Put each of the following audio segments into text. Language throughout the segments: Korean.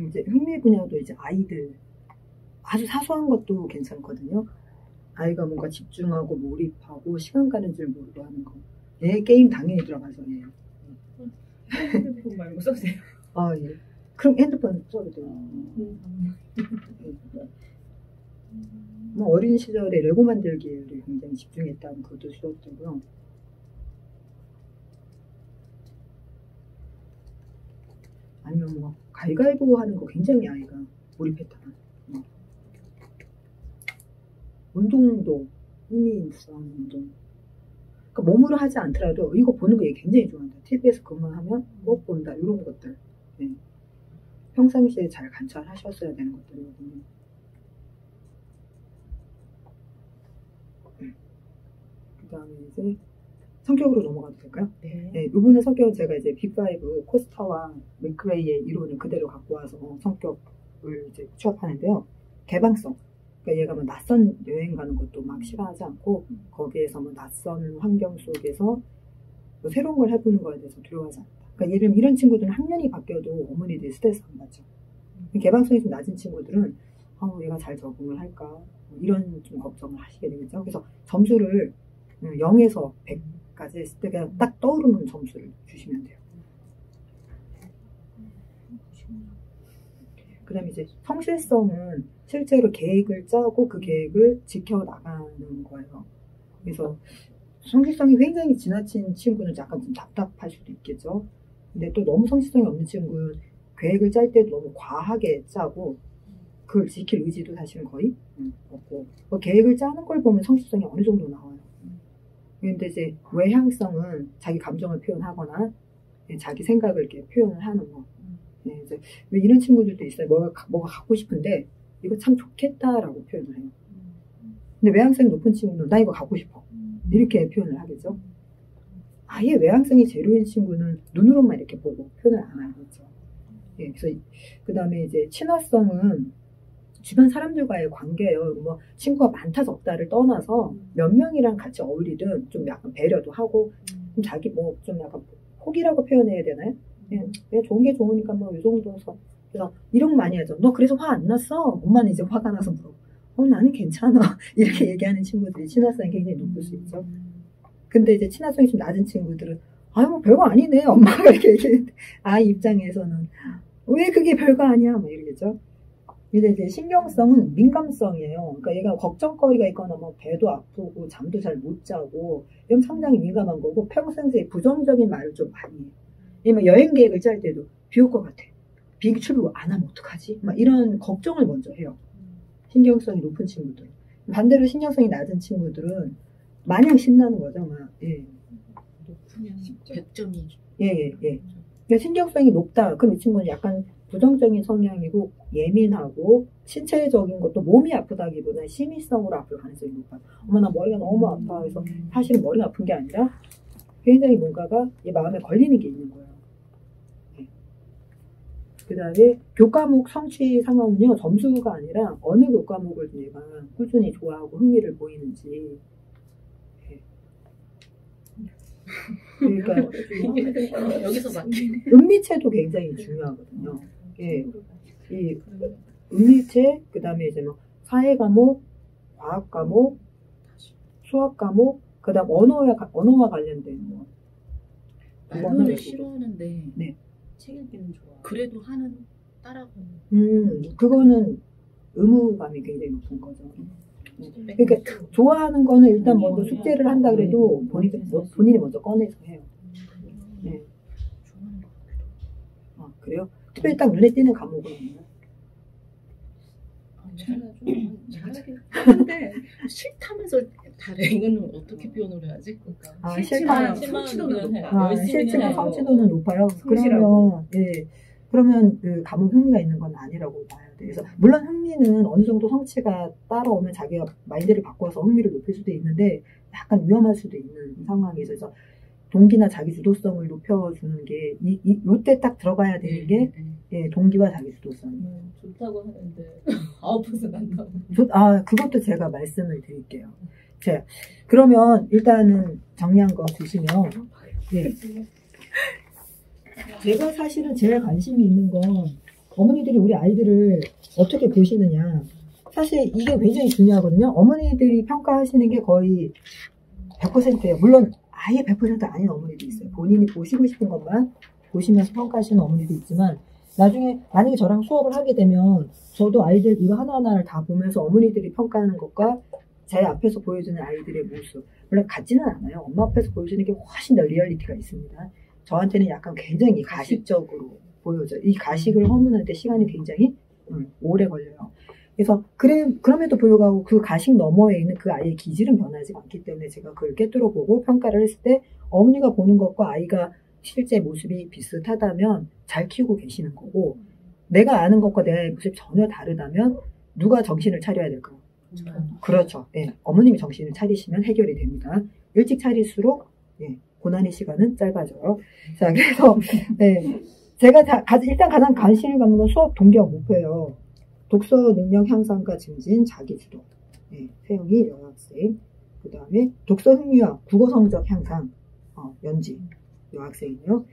이제 흥미 분야도 이제 아이들 아주 사소한 것도 괜찮거든요. 아이가 뭔가 집중하고 몰입하고 시간 가는 줄 모르고 하는 거. 예, 게임 당연히 들어가서 예. 핸드폰 말고 써세요. 아 예. 그럼 핸드폰 써도 돼요. 뭐 어린 시절에 레고 만들기를 굉장히 집중했다는 그것도 들었고요. 아니면 뭐 가위바위보 하는 거 굉장히 아이가 몰입했다. 운동도 흥미 있어 하는 운동. 그러니까 몸으로 하지 않더라도 이거 보는 거 굉장히 좋아한다. TV에서 그것만 하면 꼭 본다. 이런 것들. 네. 평상시에 잘 관찰하셨어야 되는 것들이거든요. 그 다음에 이제 성격으로 넘어가도 될까요? 네. 네, 이분의 성격은 제가 이제 빅5 코스타와 맥크레이의 이론을 그대로 갖고 와서 성격을 이제 취합하는데요. 개방성. 그러니까 얘가 뭐 낯선 여행 가는 것도 막 싫어하지 않고 거기에서 뭐 낯선 환경 속에서 뭐 새로운 걸 해보는 거에 대해서 두려워하지 않다. 그러니까 이런 친구들은 학년이 바뀌어도 어머니들이 스트레스 안 받죠. 개방성이 좀 낮은 친구들은 얘가 잘 적응을 할까 뭐 이런 좀 걱정을 하시게 되겠죠. 그래서 점수를 0에서 100까지 했을 때 그냥 딱 떠오르는 점수를 주시면 돼요. 그 다음에 이제 성실성은 실제로 계획을 짜고 그 계획을 지켜나가는 거예요. 그래서 성실성이 굉장히 지나친 친구는 약간 좀 답답할 수도 있겠죠. 근데 또 너무 성실성이 없는 친구는 계획을 짤 때도 너무 과하게 짜고 그걸 지킬 의지도 사실은 거의 없고 계획을 짜는 걸 보면 성실성이 어느 정도 나와요. 그런데 이제 외향성은 자기 감정을 표현하거나 자기 생각을 이렇게 표현을 하는 거. 네, 이제 왜 이런 친구들도 있어요. 뭐가 갖고 싶은데 이거 참 좋겠다라고 표현을 해요. 근데 외향성이 높은 친구는 나 이거 갖고 싶어 이렇게 표현을 하겠죠. 아예 외향성이 제로인 친구는 눈으로만 이렇게 보고 표현을 안 하겠죠. 예, 그래서 그 다음에 이제 친화성은 주변 사람들과의 관계예요. 뭐 친구가 많다 적다를 떠나서 몇 명이랑 같이 어울리든 좀 약간 배려도 하고 좀 자기 뭐 좀 약간 포기라고 표현해야 되나요? 예, 좋은 게 좋으니까 뭐 이 정도서 그래서 이런 거 많이 하죠. 너 그래서 화 안 났어? 엄마는 이제 화가 나서 물어. 나는 괜찮아. 이렇게 얘기하는 친구들이 친화성이 굉장히 높을 수 있죠. 근데 이제 친화성이 좀 낮은 친구들은 뭐 별거 아니네. 엄마가 이렇게 얘기했는데 아이 입장에서는 왜 그게 별거 아니야? 뭐 이러겠죠. 근데 이제 신경성은 민감성이에요. 그러니까 얘가 걱정거리가 있거나 뭐 배도 아프고 잠도 잘 못 자고 이런 상당히 민감한 거고 평상시에 부정적인 말을 좀 많이 해요. 왜냐면 여행 계획을 짤 때도 비 올 것 같아. 비행기 출발 안 하면 어떡하지? 막 이런 걱정을 먼저 해요. 신경성이 높은 친구들. 반대로 신경성이 낮은 친구들은 마냥 신나는 거죠. 막. 예. 높으면 100점이. 예. 그러니까 신경성이 높다. 그럼 이 친구는 약간 부정적인 성향이고 예민하고 신체적인 것도 몸이 아프다기보다는 심의성으로 아플 가능성이 높아요. 나 머리가 너무 아파. 그래서 사실은 머리가 아픈 게 아니라 굉장히 뭔가가 이 마음에 걸리는 게 있는 거예요. 네. 그 다음에 교과목 성취 상황은요. 점수가 아니라 어느 교과목을 내가 꾸준히 좋아하고 흥미를 보이는지. 네. 그러니까 여기서 막히네. 은미체도 굉장히 중요하거든요. 예. 이 은미체, 그 다음에 이제 뭐 사회 과목, 과학 과목, 수학 과목, 그 다음 언어와 관련된 뭐. 말로는 싫어하는데 네. 책 읽기는 좋아. 그래도 따라가는. 그거는 의무감이 굉장히 높은 거죠. 그러니까 좋아하는 거는 일단 먼저 숙제를 한다 그래도 본인이 먼저 꺼내서 해요. 네. 그래요? 특별히 딱 눈에 띄는 과목은 없나요? 잘하긴 하는데 싫다면서 잘해. 이거는 어떻게 표현을 해야지? 그러니까 싫지만 성취도는 해. 실제로 성취도는 높아요. 그러면 그 과목 흥미가 있는 건 아니라고 봐야 돼. 그래서 물론 흥미는 어느 정도 성취가 따라오면 자기가 마인드를 바꿔서 흥미를 높일 수도 있는데 약간 위험할 수도 있는 상황이죠. 그래서 동기나 자기 주도성을 높여주는 게 요때 딱 들어가야 되는 게 예, 동기와 자기 주도성이에요. 좋다고 하는데 9% 난다고. 그것도 제가 말씀을 드릴게요. 자, 그러면 일단은 정리한 거 보시면 예. 제가 사실은 제일 관심이 있는 건 어머니들이 우리 아이들을 어떻게 보시느냐. 사실 이게 굉장히 중요하거든요. 어머니들이 평가하시는 게 거의 100%예요. 물론 아예 100% 아닌 어머니도 있어요. 본인이 보시고 싶은 것만 보시면서 평가하시는 어머니도 있지만 나중에 만약에 저랑 수업을 하게 되면 저도 아이들 이거 하나하나를 다 보면서 어머니들이 평가하는 것과 제 앞에서 보여주는 아이들의 모습 물론 같지는 않아요. 엄마 앞에서 보여주는 게 훨씬 더 리얼리티가 있습니다. 저한테는 약간 굉장히 가식적으로 보여져요. 이 가식을 허무는데 시간이 굉장히 오래 걸려요. 그래서 그럼에도 불구하고 그 가식 너머에 있는 그 아이의 기질은 변하지 않기 때문에 제가 그걸 꿰뚫어 보고 평가를 했을 때 어머니가 보는 것과 아이가 실제 모습이 비슷하다면 잘 키우고 계시는 거고 내가 아는 것과 내 아이의 모습이 전혀 다르다면 누가 정신을 차려야 될까요? 그렇죠. 네, 어머님이 정신을 차리시면 해결이 됩니다. 일찍 차릴수록 고난의 시간은 짧아져요. 자, 그래서 네, 제가 일단 가장 관심을 갖는 건 수업 동기와 목표예요. 독서 능력 향상과 증진, 자기주도. 네, 세영이 여학생. 그 다음에 독서 흥미와 국어 성적 향상, 연지 여학생이요.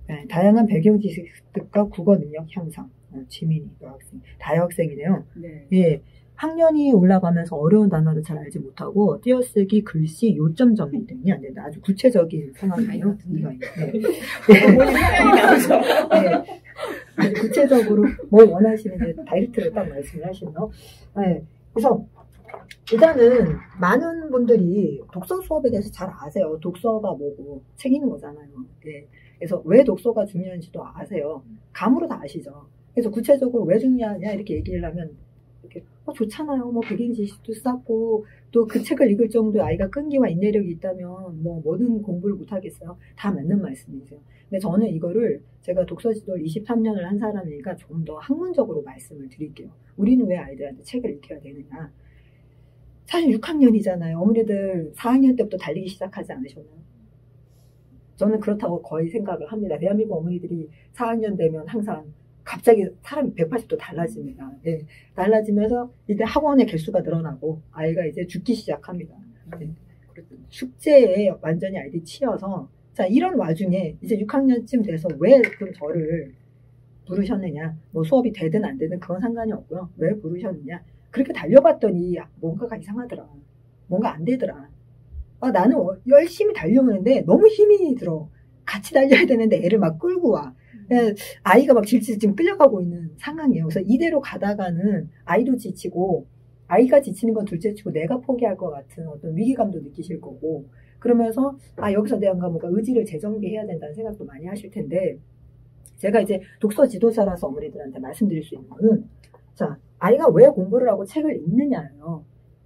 네, 다양한 배경 지식 습득과 국어 능력 향상, 지민이 여학생. 다 여학생이네요. 네. 예. 학년이 올라가면서 어려운 단어를 잘 알지 못하고 띄어쓰기, 글씨, 요점 정리 등이 안 된다. 아주 구체적인 상황이에요. 이거. 어머니 생각이 나오죠. 네. 아주 구체적으로 뭘 원하시는지 다이렉트로 딱 말씀을 하시네요. 네. 그래서 일단은 많은 분들이 독서 수업에 대해서 잘 아세요. 독서가 뭐고 책 읽는 거잖아요. 네. 그래서 왜 독서가 중요한지도 아세요. 감으로 다 아시죠. 그래서 구체적으로 왜 중요하냐 이렇게 얘기를 하면 이렇게 좋잖아요. 뭐 배경 지식도 쌓고 또 그 책을 읽을 정도의 아이가 끈기와 인내력이 있다면 뭐 뭐든 공부를 못 하겠어요. 다 맞는 말씀이세요. 근데 저는 이거를 제가 독서 지도를 23년을 한 사람이니까 좀 더 학문적으로 말씀을 드릴게요. 우리는 왜 아이들한테 책을 읽혀야 되느냐? 사실 6학년이잖아요. 어머니들 4학년 때부터 달리기 시작하지 않으셨나요? 저는 그렇다고 거의 생각을 합니다. 대한민국 어머니들이 4학년 되면 항상 갑자기 사람이 180도 달라집니다. 네. 달라지면서 이제 학원의 개수가 늘어나고 아이가 이제 죽기 시작합니다. 네. 숙제에 완전히 아이들이 치여서 자 이런 와중에 이제 6학년쯤 돼서 왜 그럼 저를 부르셨느냐 뭐 수업이 되든 안 되든 그건 상관이 없고요. 왜 부르셨느냐 그렇게 달려봤더니 뭔가가 이상하더라. 뭔가 안 되더라. 나는 열심히 달려오는데 너무 힘이 들어. 같이 달려야 되는데 애를 막 끌고 와. 아이가 막 질질 지금 끌려가고 있는 상황이에요. 그래서 이대로 가다가는 아이도 지치고 아이가 지치는 건 둘째치고 내가 포기할 것 같은 어떤 위기감도 느끼실 거고 그러면서 여기서 내가 뭔가 의지를 재정비해야 된다는 생각도 많이 하실 텐데 제가 이제 독서 지도사라서 어머니들한테 말씀드릴 수 있는 거는 자 아이가 왜 공부를 하고 책을 읽느냐예요.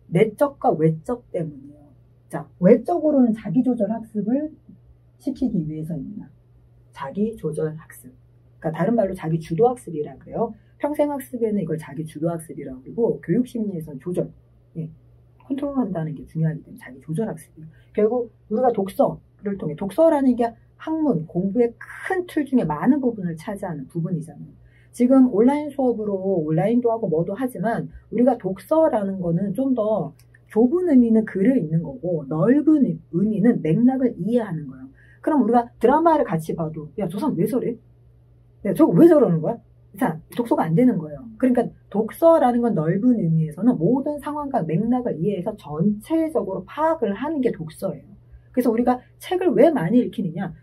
내적과 외적 때문이에요. 자 외적으로는 자기조절 학습을 시키기 위해서입니다. 자기조절 학습. 그러니까 다른 말로 자기주도 학습이라고 그래요. 평생학습에는 이걸 자기주도 학습이라고 그러고 교육심리에서는 조절, 컨트롤한다는 게 중요하기 때문에 자기조절 학습이에요. 결국 우리가 독서를 통해 독서라는 게 학문, 공부의 큰 틀 중에 많은 부분을 차지하는 부분이잖아요. 지금 온라인 수업으로 온라인도 하고 뭐도 하지만 우리가 독서라는 거는 좀 더 좁은 의미는 글을 읽는 거고 넓은 의미는 맥락을 이해하는 거예요. 그럼 우리가 드라마를 같이 봐도 야, 저 사람 왜 저래? 야, 저거 왜 저러는 거야? 자, 독서가 안 되는 거예요. 그러니까 독서라는 건 넓은 의미에서는 모든 상황과 맥락을 이해해서 전체적으로 파악을 하는 게 독서예요. 그래서 우리가 책을 왜 많이 읽히느냐?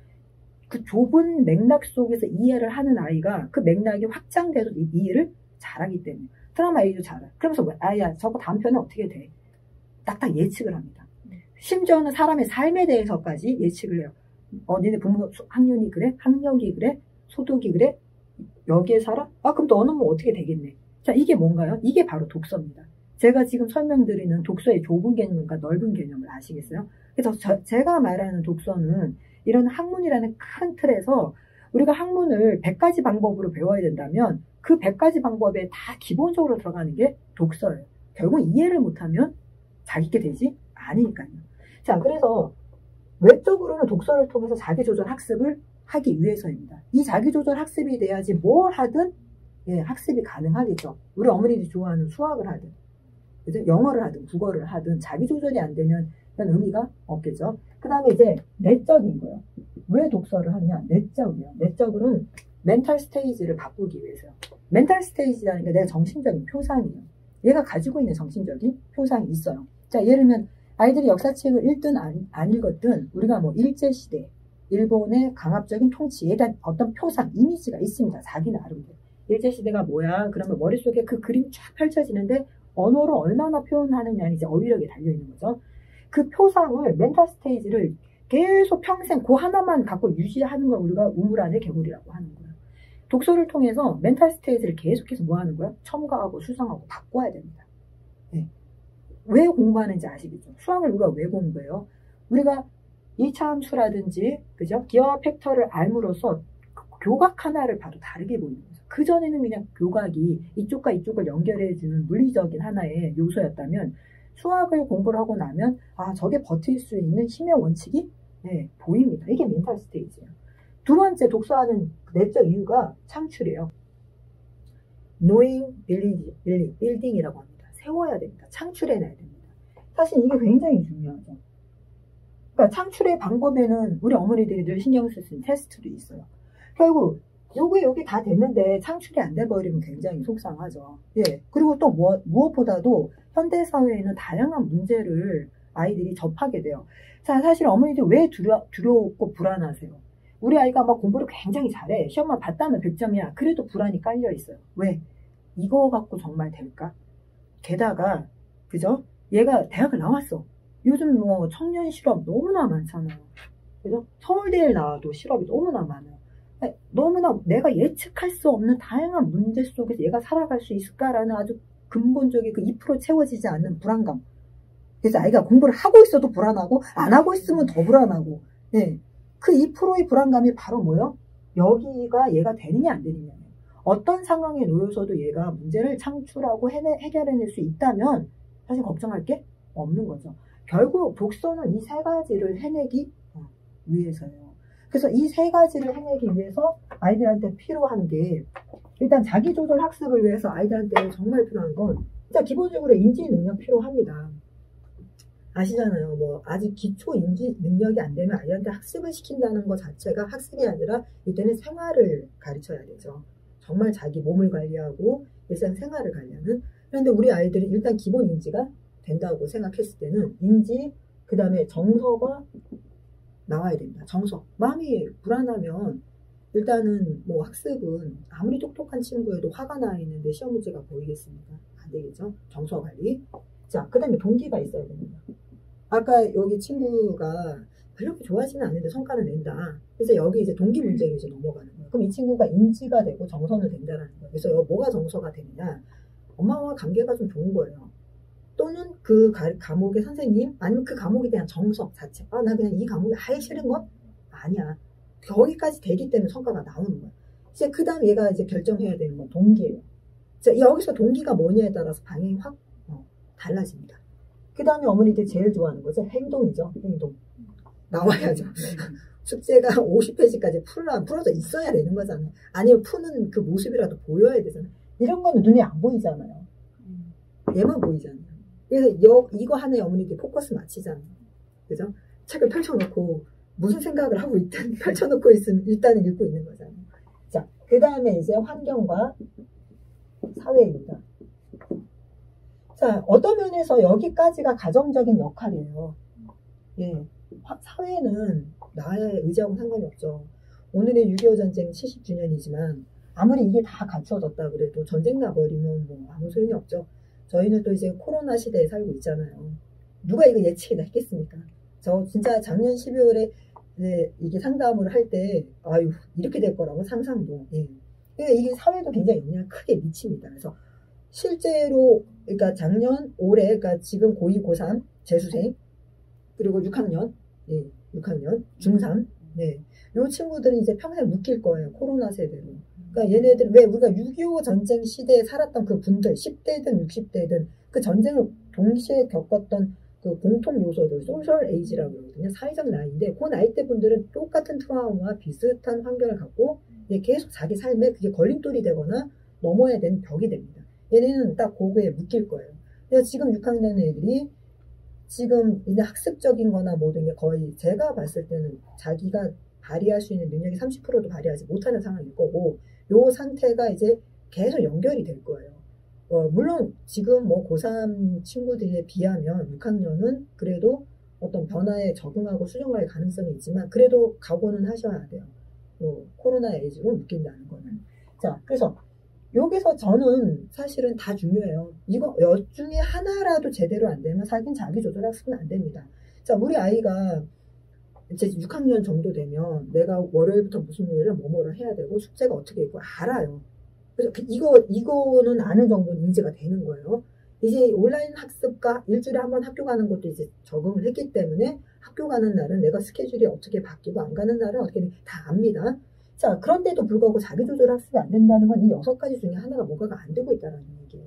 그 좁은 맥락 속에서 이해를 하는 아이가 그 맥락이 확장돼서 이해를 잘하기 때문에 드라마 이해도 잘해. 그러면서 야, 저거 다음 편에 어떻게 돼? 딱딱 예측을 합니다. 심지어는 사람의 삶에 대해서까지 예측을 해요. 니네 부모 학년이 그래? 학력이 그래? 소득이 그래? 여기에 살아? 그럼 너는 뭐 어떻게 되겠네? 자, 이게 뭔가요? 이게 바로 독서입니다. 제가 지금 설명드리는 독서의 좁은 개념과 넓은 개념을 아시겠어요? 그래서 제가 말하는 독서는 이런 학문이라는 큰 틀에서 우리가 학문을 100가지 방법으로 배워야 된다면 그 100가지 방법에 다 기본적으로 들어가는 게 독서예요. 결국 이해를 못하면 자기게 되지 않으니까요. 자, 그래서 외적으로는 독서를 통해서 자기조절 학습을 하기 위해서입니다. 이 자기조절 학습이 돼야지 뭘 하든 학습이 가능하겠죠. 우리 어머니들이 좋아하는 수학을 하든 그죠? 영어를 하든 국어를 하든 자기조절이 안 되면 그건 의미가 없겠죠. 그 다음에 이제 내적인 거예요. 왜 독서를 하느냐? 내적이에요. 내적으로는 멘탈 스테이지를 바꾸기 위해서요. 멘탈 스테이지라는 게 내가 정신적인 표상이에요. 얘가 가지고 있는 정신적인 표상이 있어요. 자, 예를 들면 아이들이 역사책을 읽든 안 읽었든 우리가 뭐 일제시대, 일본의 강압적인 통치에 대한 어떤 표상, 이미지가 있습니다. 자기 나름대로. 일제시대가 뭐야? 그러면 머릿속에 그 그림이 쫙 펼쳐지는데 언어로 얼마나 표현하느냐는 이제 어휘력에 달려있는 거죠. 그 표상을, 멘탈 스테이지를 계속 평생 그 하나만 갖고 유지하는 걸 우리가 우물안의 개구리라고 하는 거예요. 독서를 통해서 멘탈 스테이지를 계속해서 뭐 하는 거야? 첨가하고 수정하고 바꿔야 됩니다. 네. 왜 공부하는지 아시겠죠? 수학을 우리가 왜 공부해요? 우리가 2차 함수라든지, 그죠? 기하 팩터를 알므로써 교각 하나를 봐도 다르게 보이는 거죠. 그전에는 그냥 교각이 이쪽과 이쪽을 연결해주는 물리적인 하나의 요소였다면, 수학을 공부를 하고 나면, 아, 저게 버틸 수 있는 힘의 원칙이, 네, 보입니다. 이게 멘탈 스테이지예요. 두 번째 독서하는 내적 이유가 창출이에요. knowing, building이라고 합니다. 세워야 됩니다. 창출해내야 됩니다. 사실 이게 굉장히 중요하죠. 그러니까 창출의 방법에는 우리 어머니들이 늘 신경 쓰는 테스트도 있어요. 결국 여기 다 됐는데 창출이 안 돼버리면 굉장히 속상하죠. 예. 그리고 또 무엇보다도 현대사회에는 다양한 문제를 아이들이 접하게 돼요. 자, 사실 어머니들 왜 두려웠고 불안하세요? 우리 아이가 막 공부를 굉장히 잘해. 시험만 봤다면 100점이야. 그래도 불안이 깔려 있어요. 왜? 이거 갖고 정말 될까? 게다가, 그죠? 얘가 대학을 나왔어. 요즘 뭐 청년 실업 너무나 많잖아요. 그죠? 서울대에 나와도 실업이 너무나 많아요. 너무나 내가 예측할 수 없는 다양한 문제 속에서 얘가 살아갈 수 있을까라는 아주 근본적인 그 2% 채워지지 않는 불안감. 그래서 아이가 공부를 하고 있어도 불안하고 안 하고 있으면 더 불안하고, 예. 그 2%의 불안감이 바로 뭐예요? 여기가 얘가 되느냐 안 되느냐. 어떤 상황에 놓여서도 얘가 문제를 창출하고 해결해낼 수 있다면 사실 걱정할 게 없는 거죠. 결국 독서는 이 세 가지를 해내기 위해서예요. 그래서 이 세 가지를 해내기 위해서 아이들한테 필요한 게, 일단 자기조절 학습을 위해서 아이들한테 정말 필요한 건 일단 기본적으로 인지 능력 필요합니다. 아시잖아요. 뭐 아직 기초 인지 능력이 안 되면 아이한테 학습을 시킨다는 것 자체가 학습이 아니라 이때는 생활을 가르쳐야 되죠. 정말 자기 몸을 관리하고 일상생활을 관리하는. 그런데 우리 아이들이 일단 기본 인지가 된다고 생각했을 때는 인지, 그 다음에 정서가 나와야 됩니다. 정서. 마음이 불안하면 일단은 뭐 학습은 아무리 똑똑한 친구여도 화가 나 있는데 시험 문제가 보이겠습니까? 안 되겠죠. 정서 관리. 자, 그 다음에 동기가 있어야 됩니다. 아까 여기 친구가 별로 좋아하지는 않는데 성과는 낸다. 그래서 여기 이제 동기 문제로 이제 넘어가는 거예요. 그럼 이 친구가 인지가 되고 정서는 된다는 거예요. 그래서 뭐가 정서가 되느냐? 엄마와 관계가 좀 좋은 거예요. 또는 그 과목의 선생님, 아니면 그 과목에 대한 정서 자체. 아, 나 그냥 이 과목이 아예 싫은 건 아니야. 거기까지 되기 때문에 성과가 나오는 거야. 이제 그 다음 얘가 이제 결정해야 되는 건 동기예요. 자, 여기서 동기가 뭐냐에 따라서 방향이 확 달라집니다. 그 다음에 어머니들 제일 좋아하는 거죠. 행동이죠. 행동. 나와야죠. 숙제가 50페이지까지 풀어져 있어야 되는 거잖아요. 아니면 푸는 그 모습이라도 보여야 되잖아요. 이런 거는 눈에 안 보이잖아요. 얘만 보이잖아요. 그래서 이거 하나에 어머니들 포커스 맞추잖아요. 그죠? 책을 펼쳐놓고 무슨 생각을 하고 있든 펼쳐놓고 있으면 일단은 읽고 있는 거잖아요. 자, 그 다음에 이제 환경과 사회입니다. 자, 어떤 면에서 여기까지가 가정적인 역할이에요. 예. 사회는 나의 의지하고 상관이 없죠. 오늘의 6.25 전쟁 70주년이지만 아무리 이게 다 갖춰졌다 그래도 전쟁 나버리면 뭐 아무 소용이 없죠. 저희는 또 이제 코로나 시대에 살고 있잖아요. 누가 이거 예측이나 했겠습니까? 저 진짜 작년 12월에 이게 상담을 할 때 아유 이렇게 될 거라고 상상도. 예. 그러니까 이게 사회도 굉장히 영향을 크게 미칩니다. 그래서 실제로 그러니까 작년 올해 그러니까 지금 고2, 고3 재수생 그리고 6학년 예, 6학년 중3 네. 요 친구들은 이제 평생 묶일 거예요. 코로나 세대로. 그러니까 얘네들 왜 우리가 6.25 전쟁 시대에 살았던 그 분들 10대든 60대든 그 전쟁을 동시에 겪었던 그 공통 요소들 소셜 에이지라고 그러거든요. 사회적 나이인데 그 나이대 분들은 똑같은 트라우마와 비슷한 환경을 갖고 계속 자기 삶에 그게 걸림돌이 되거나 넘어야 되는 벽이 됩니다. 얘네는 딱 그거에 묶일 거예요. 그래서 지금 6학년 애들이 지금 이제 학습적인 거나 모든 게 거의 제가 봤을 때는 자기가 발휘할 수 있는 능력이 30%도 발휘하지 못하는 상황일 거고, 요 상태가 이제 계속 연결이 될 거예요. 물론 지금 뭐 고3 친구들에 비하면 6학년은 그래도 어떤 변화에 적응하고 수정할 가능성이 있지만 그래도 각오는 하셔야 돼요. 코로나 에이즈로 묶인다는 거는. 자, 그래서 여기서 저는 사실은 다 중요해요. 이거 여 중에 하나라도 제대로 안 되면 사실 자기 조절 학습은 안 됩니다. 자, 우리 아이가 이제 6학년 정도 되면 내가 월요일부터 무슨 요일에 뭐뭐를 해야 되고 숙제가 어떻게 있고 알아요. 그래서 이거는 아는 정도는 인지가 되는 거예요. 이제 온라인 학습과 일주일에 한 번 학교 가는 것도 이제 적응을 했기 때문에 학교 가는 날은 내가 스케줄이 어떻게 바뀌고 안 가는 날은 어떻게 다 압니다. 자, 그런데도 불구하고 자기조절 학습이 안 된다는 건 이 6가지 중에 하나가 뭔가가 안 되고 있다는 얘기예요.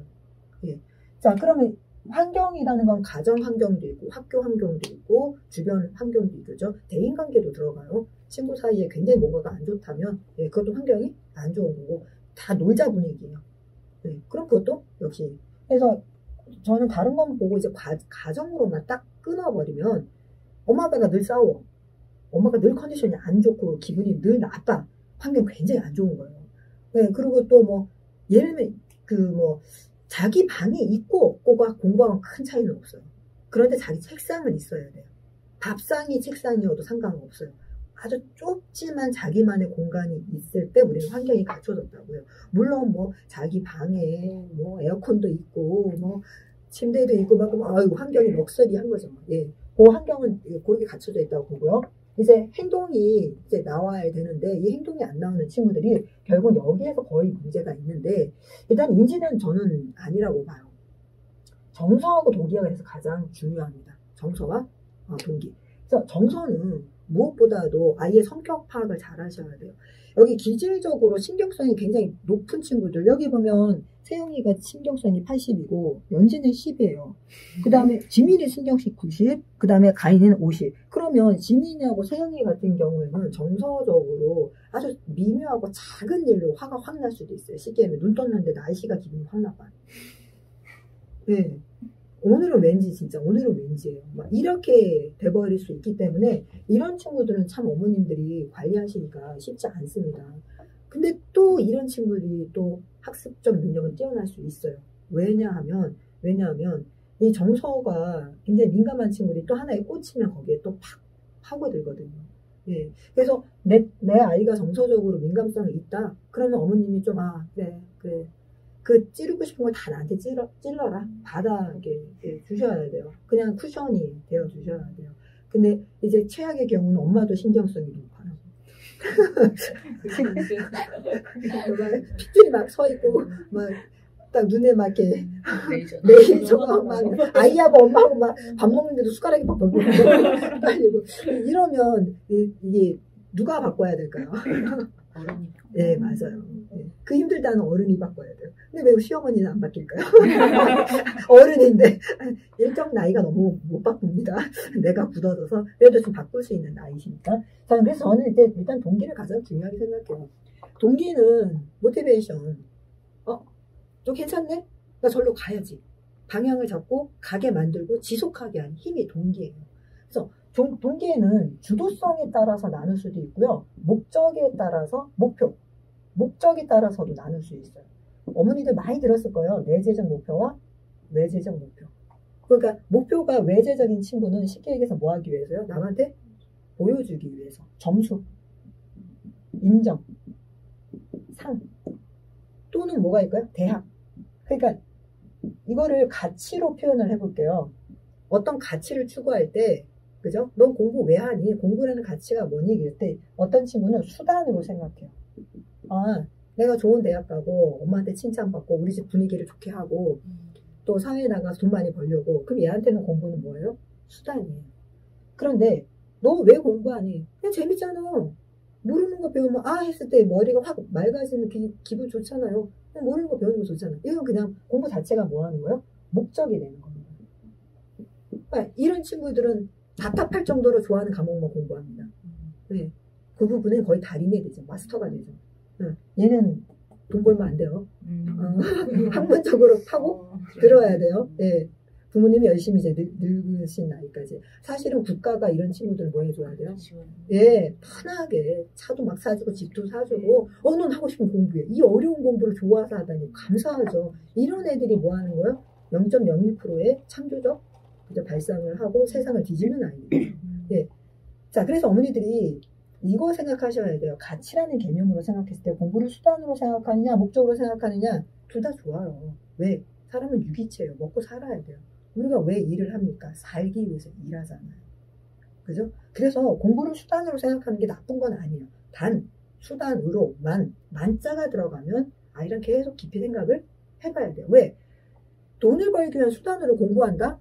예. 자, 그러면 환경이라는 건 가정 환경도 있고 학교 환경도 있고 주변 환경도 있죠. 대인관계도 들어가요. 친구 사이에 굉장히 뭔가가 안 좋다면 그것도 환경이 안 좋은 거고 다 놀자 분위기예요. 그럼 그것도 역시. 그래서 저는 다른 건 보고 이제 가정으로만 딱 끊어버리면 엄마 아빠가 늘 싸워. 엄마가 늘 컨디션이 안 좋고 기분이 늘 나빠. 환경 굉장히 안 좋은 거예요. 그리고 또 뭐 예를 들면 자기 방이 있고 없고가 공부하고 큰 차이는 없어요. 그런데 자기 책상은 있어야 돼요. 밥상이 책상이어도 상관없어요. 아주 좁지만 자기만의 공간이 있을 때 우리는 환경이 갖춰졌다고요. 물론 뭐 자기 방에 뭐 에어컨도 있고 뭐 침대도 있고 막 환경이 럭셔리한 거죠. 예, 그 환경은 그렇게 갖춰져 있다고 보고요. 이제 행동이 이제 나와야 되는데 이 행동이 안 나오는 친구들이 결국 여기에서 거의 문제가 있는데 일단 인지는 저는 아니라고 봐요. 정서하고 동기가 그래서 가장 중요합니다. 정서와 동기. 그래서 정서는 무엇보다도 아이의 성격 파악을 잘 하셔야 돼요. 여기 기질적으로 신경성이 굉장히 높은 친구들 여기 보면 세영이가 신경성이 80이고 연지는 10이에요. 그 다음에 지민이 신경성 90, 그 다음에 가인이는 50. 그러면 지민이하고 세영이 같은 경우에는 정서적으로 아주 미묘하고 작은 일로 화가 확 날 수도 있어요. 시계면 눈 떴는데 날씨가 기분이 확 나빠요. 네. 오늘은 왠지예요. 막 이렇게 돼버릴 수 있기 때문에 이런 친구들은 참 어머님들이 관리하시니까 쉽지 않습니다. 근데 또 이런 친구들이 또 학습적 능력은 뛰어날 수 있어요. 왜냐하면 이 정서가 굉장히 민감한 친구들이 또 하나에 꽂히면 거기에 또 팍 파고들거든요. 예. 그래서 내 아이가 정서적으로 민감성이 있다. 그러면 어머님이 좀 그래. 그 찌르고 싶은 걸 다 나한테 찔러라. 바닥에 주셔야 돼요. 그냥 쿠션이 되어 주셔야 돼요. 근데 이제 최악의 경우는 엄마도 신경성이 높아요. 핏줄이 막 서 있고 막 딱 눈에 막 이렇게 레이저가 막 아이하고 엄마하고 막 밥 먹는데도 숟가락이 막 벌벌 떨리고 이러면 이게 누가 바꿔야 될까요? 어른이. 네, 맞아요. 그 힘들다는 어른이 바꿔야 돼요. 근데 왜 시어머니는 안 바뀔까요? 어른인데 일정 나이가 너무 못 바꿉니다. 내가 굳어져서 그래도 좀 바꿀 수 있는 나이시니까. 자, 그래서 저는 이제 일단 동기를 가장 중요하게 생각해요. 동기는 모티베이션. 너 괜찮네? 나 절로 가야지. 방향을 잡고 가게 만들고 지속하게 한 힘이 동기예요. 그래서 동기에는 주도성에 따라서 나눌 수도 있고요. 목적에 따라서 목적에 따라서도 나눌 수 있어요. 어머니들 많이 들었을 거예요. 내재적 목표와 외재적 목표. 그러니까 목표가 외재적인 친구는 쉽게 얘기해서 뭐 하기 위해서요? 남한테 보여주기 위해서. 점수, 인정, 상 또는 뭐가 있을까요? 대학. 그러니까 이거를 가치로 표현을 해볼게요. 어떤 가치를 추구할 때 그죠? 넌 공부 왜 하니? 공부라는 가치가 뭐니? 이럴 때 어떤 친구는 수단으로 생각해요. 내가 좋은 대학 가고 엄마한테 칭찬받고 우리 집 분위기를 좋게 하고 또 사회에 나가서 돈 많이 벌려고. 그럼 얘한테는 공부는 뭐예요? 수단이에요. 그런데 너 왜 공부하니? 그냥 재밌잖아. 모르는 거 배우면 했을 때 머리가 확 맑아지는 기분 좋잖아요. 그냥 모르는 거 배우는 거 좋잖아요. 이건 그냥 공부 자체가 뭐 하는 거예요? 목적이 되는 겁니다. 그러니까 이런 친구들은 답답할 정도로 좋아하는 과목만 공부합니다. 네. 그 부분은 거의 달인이 되죠. 마스터가 되죠. 얘는 돈 벌면 안 돼요. 학문적으로 파고 들어야 돼요. 네. 부모님이 열심히 이제 늙으신 나이까지. 사실은 국가가 이런 친구들 뭐 해줘야 돼요? 예, 편하게 차도 막 사주고 집도 사주고 넌 하고 싶은 공부해. 이 어려운 공부를 좋아서 하다니 감사하죠. 이런 애들이 뭐 하는 거예요? 0.01%의 창조적 발상을 하고 세상을 뒤집는 아이들. 예. 자, 그래서 어머니들이 이거 생각하셔야 돼요. 가치라는 개념으로 생각했을 때 공부를 수단으로 생각하느냐 목적으로 생각하느냐 둘 다 좋아요. 왜? 사람은 유기체예요. 먹고 살아야 돼요. 우리가 왜 일을 합니까? 살기 위해서 일하잖아요. 그죠? 그래서 공부를 수단으로 생각하는 게 나쁜 건 아니에요. 단 수단으로만 만자가 들어가면 아이랑 계속 깊이 생각을 해봐야 돼요. 왜? 돈을 벌기 위한 수단으로 공부한다?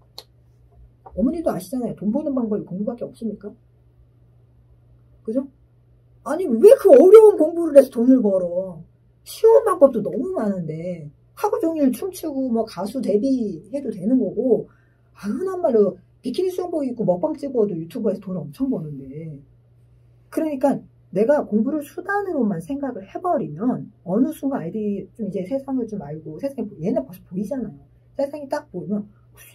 어머니도 아시잖아요. 돈 버는 방법이 공부밖에 없습니까? 그죠? 아니 왜 그 어려운 공부를 해서 돈을 벌어? 쉬운 방법도 너무 많은데 하루 종일 춤추고 뭐 가수 데뷔해도 되는 거고 흔한 말로 비키니 수영복 입고 먹방 찍어도 유튜버에서 돈 엄청 버는데 그러니까 내가 공부를 수단으로만 생각을 해버리면 어느 순간 아이들이 좀 이제 세상을 좀 알고 세상이 얘네 벌써 보이잖아요. 세상이 딱 보이면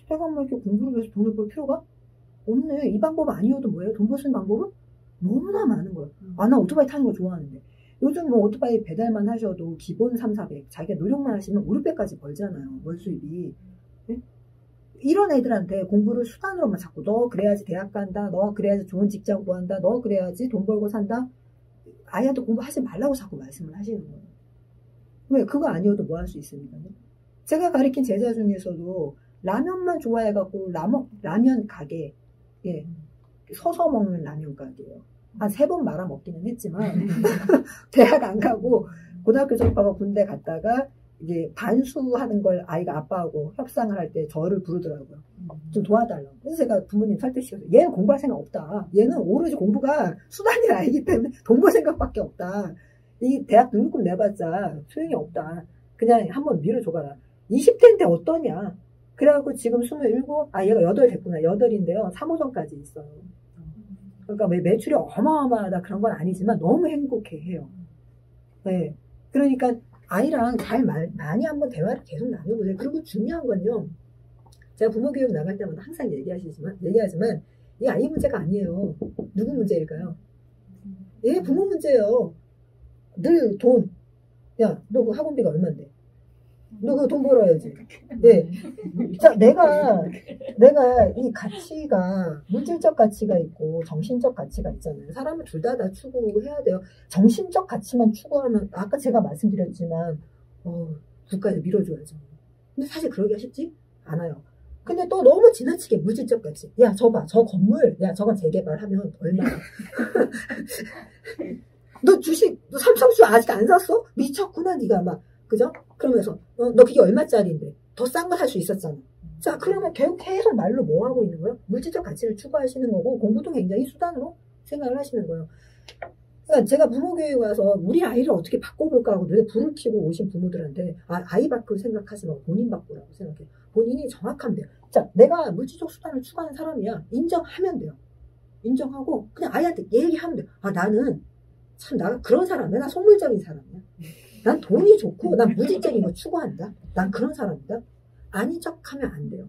내가 뭐 이렇게 공부를 해서 돈을 벌 필요가 없네. 이 방법 아니어도 뭐예요? 돈 버는 방법은 너무나 많은 거예요. 나 오토바이 타는 거 좋아하는데 요즘 뭐 오토바이 배달만 하셔도 기본 3,400 자기가 노력만 하시면 5, 600까지 벌잖아요. 월 수입이. 네? 이런 애들한테 공부를 수단으로만 자꾸 너 그래야지 대학 간다. 너 그래야지 좋은 직장 구한다. 너 그래야지 돈 벌고 산다. 아이한테 공부하지 말라고 자꾸 말씀을 하시는 거예요. 왜? 그거 아니어도 뭐 할 수 있습니까요? 제가 가르친 제자 중에서도 라면만 좋아해갖고 라면 가게 예 서서 먹는 라면 가게예요. 한 3번 말아 먹기는 했지만 대학 안 가고 고등학교 졸업하고 군대 갔다가 이제 반수하는 걸 아이가 아빠하고 협상을 할 때 저를 부르더라고요. 좀 도와달라고. 그래서 제가 부모님 설득시켜서 얘는 공부할 생각 없다. 얘는 오로지 공부가 수단이 아니기 때문에 돈 벌 생각밖에 없다. 이 대학 등록금 내봤자 소용이 없다. 그냥 한번 밀어줘봐라. 20대인데 어떠냐. 그래갖고 지금 27, 얘가 8 됐구나. 8인데요. 3호점까지 있어요. 그러니까 매출이 어마어마하다 그런 건 아니지만 너무 행복해해요. 네. 그러니까 아이랑 잘 많이 한번 대화를 계속 나눠보세요. 그리고 중요한 건요. 제가 부모 교육 나갈 때마다 항상 얘기하지만 이 아이 문제가 아니에요. 누구 문제일까요? 예, 부모 문제예요. 늘 돈. 야, 너 그 학원비가 얼만데? 너 그거 돈 벌어야지. 네. 자, 내가 이 가치가 물질적 가치가 있고 정신적 가치가 있잖아요. 사람은 둘 다 추구해야 돼요. 정신적 가치만 추구하면 아까 제가 말씀드렸지만 국가에서 밀어줘야죠. 근데 사실 그러기가 쉽지 않아요. 근데 또 너무 지나치게 물질적 가치. 야, 저 봐. 저 건물. 야, 저건 재개발하면 얼마야. 너 주식, 너 삼성주 아직 안 샀어? 미쳤구나, 네가 막. 그죠? 그러면서 너 그게 얼마짜리인데 더 싼 거 살 수 있었잖아. 자, 그러면 계속 말로 뭐 하고 있는 거예요? 물질적 가치를 추구하시는 거고 공부도 굉장히 수단으로 생각을 하시는 거예요. 그러니까 제가 부모 교육에 와서 우리 아이를 어떻게 바꿔볼까 하고 눈에 불을 켜고 오신 부모들한테 아이 바꿀 생각하지 말고 본인 바꾸라고 생각해요. 본인이 정확하면 돼요. 자, 내가 물질적 수단을 추구하는 사람이야. 인정하면 돼요. 인정하고 그냥 아이한테 얘기하면 돼요. 나는 참 나 그런 사람이야. 나 속물적인 사람이야. 난 돈이 좋고 난 무질적인 거 추구한다. 난 그런 사람이다. 아닌 척하면 안 돼요.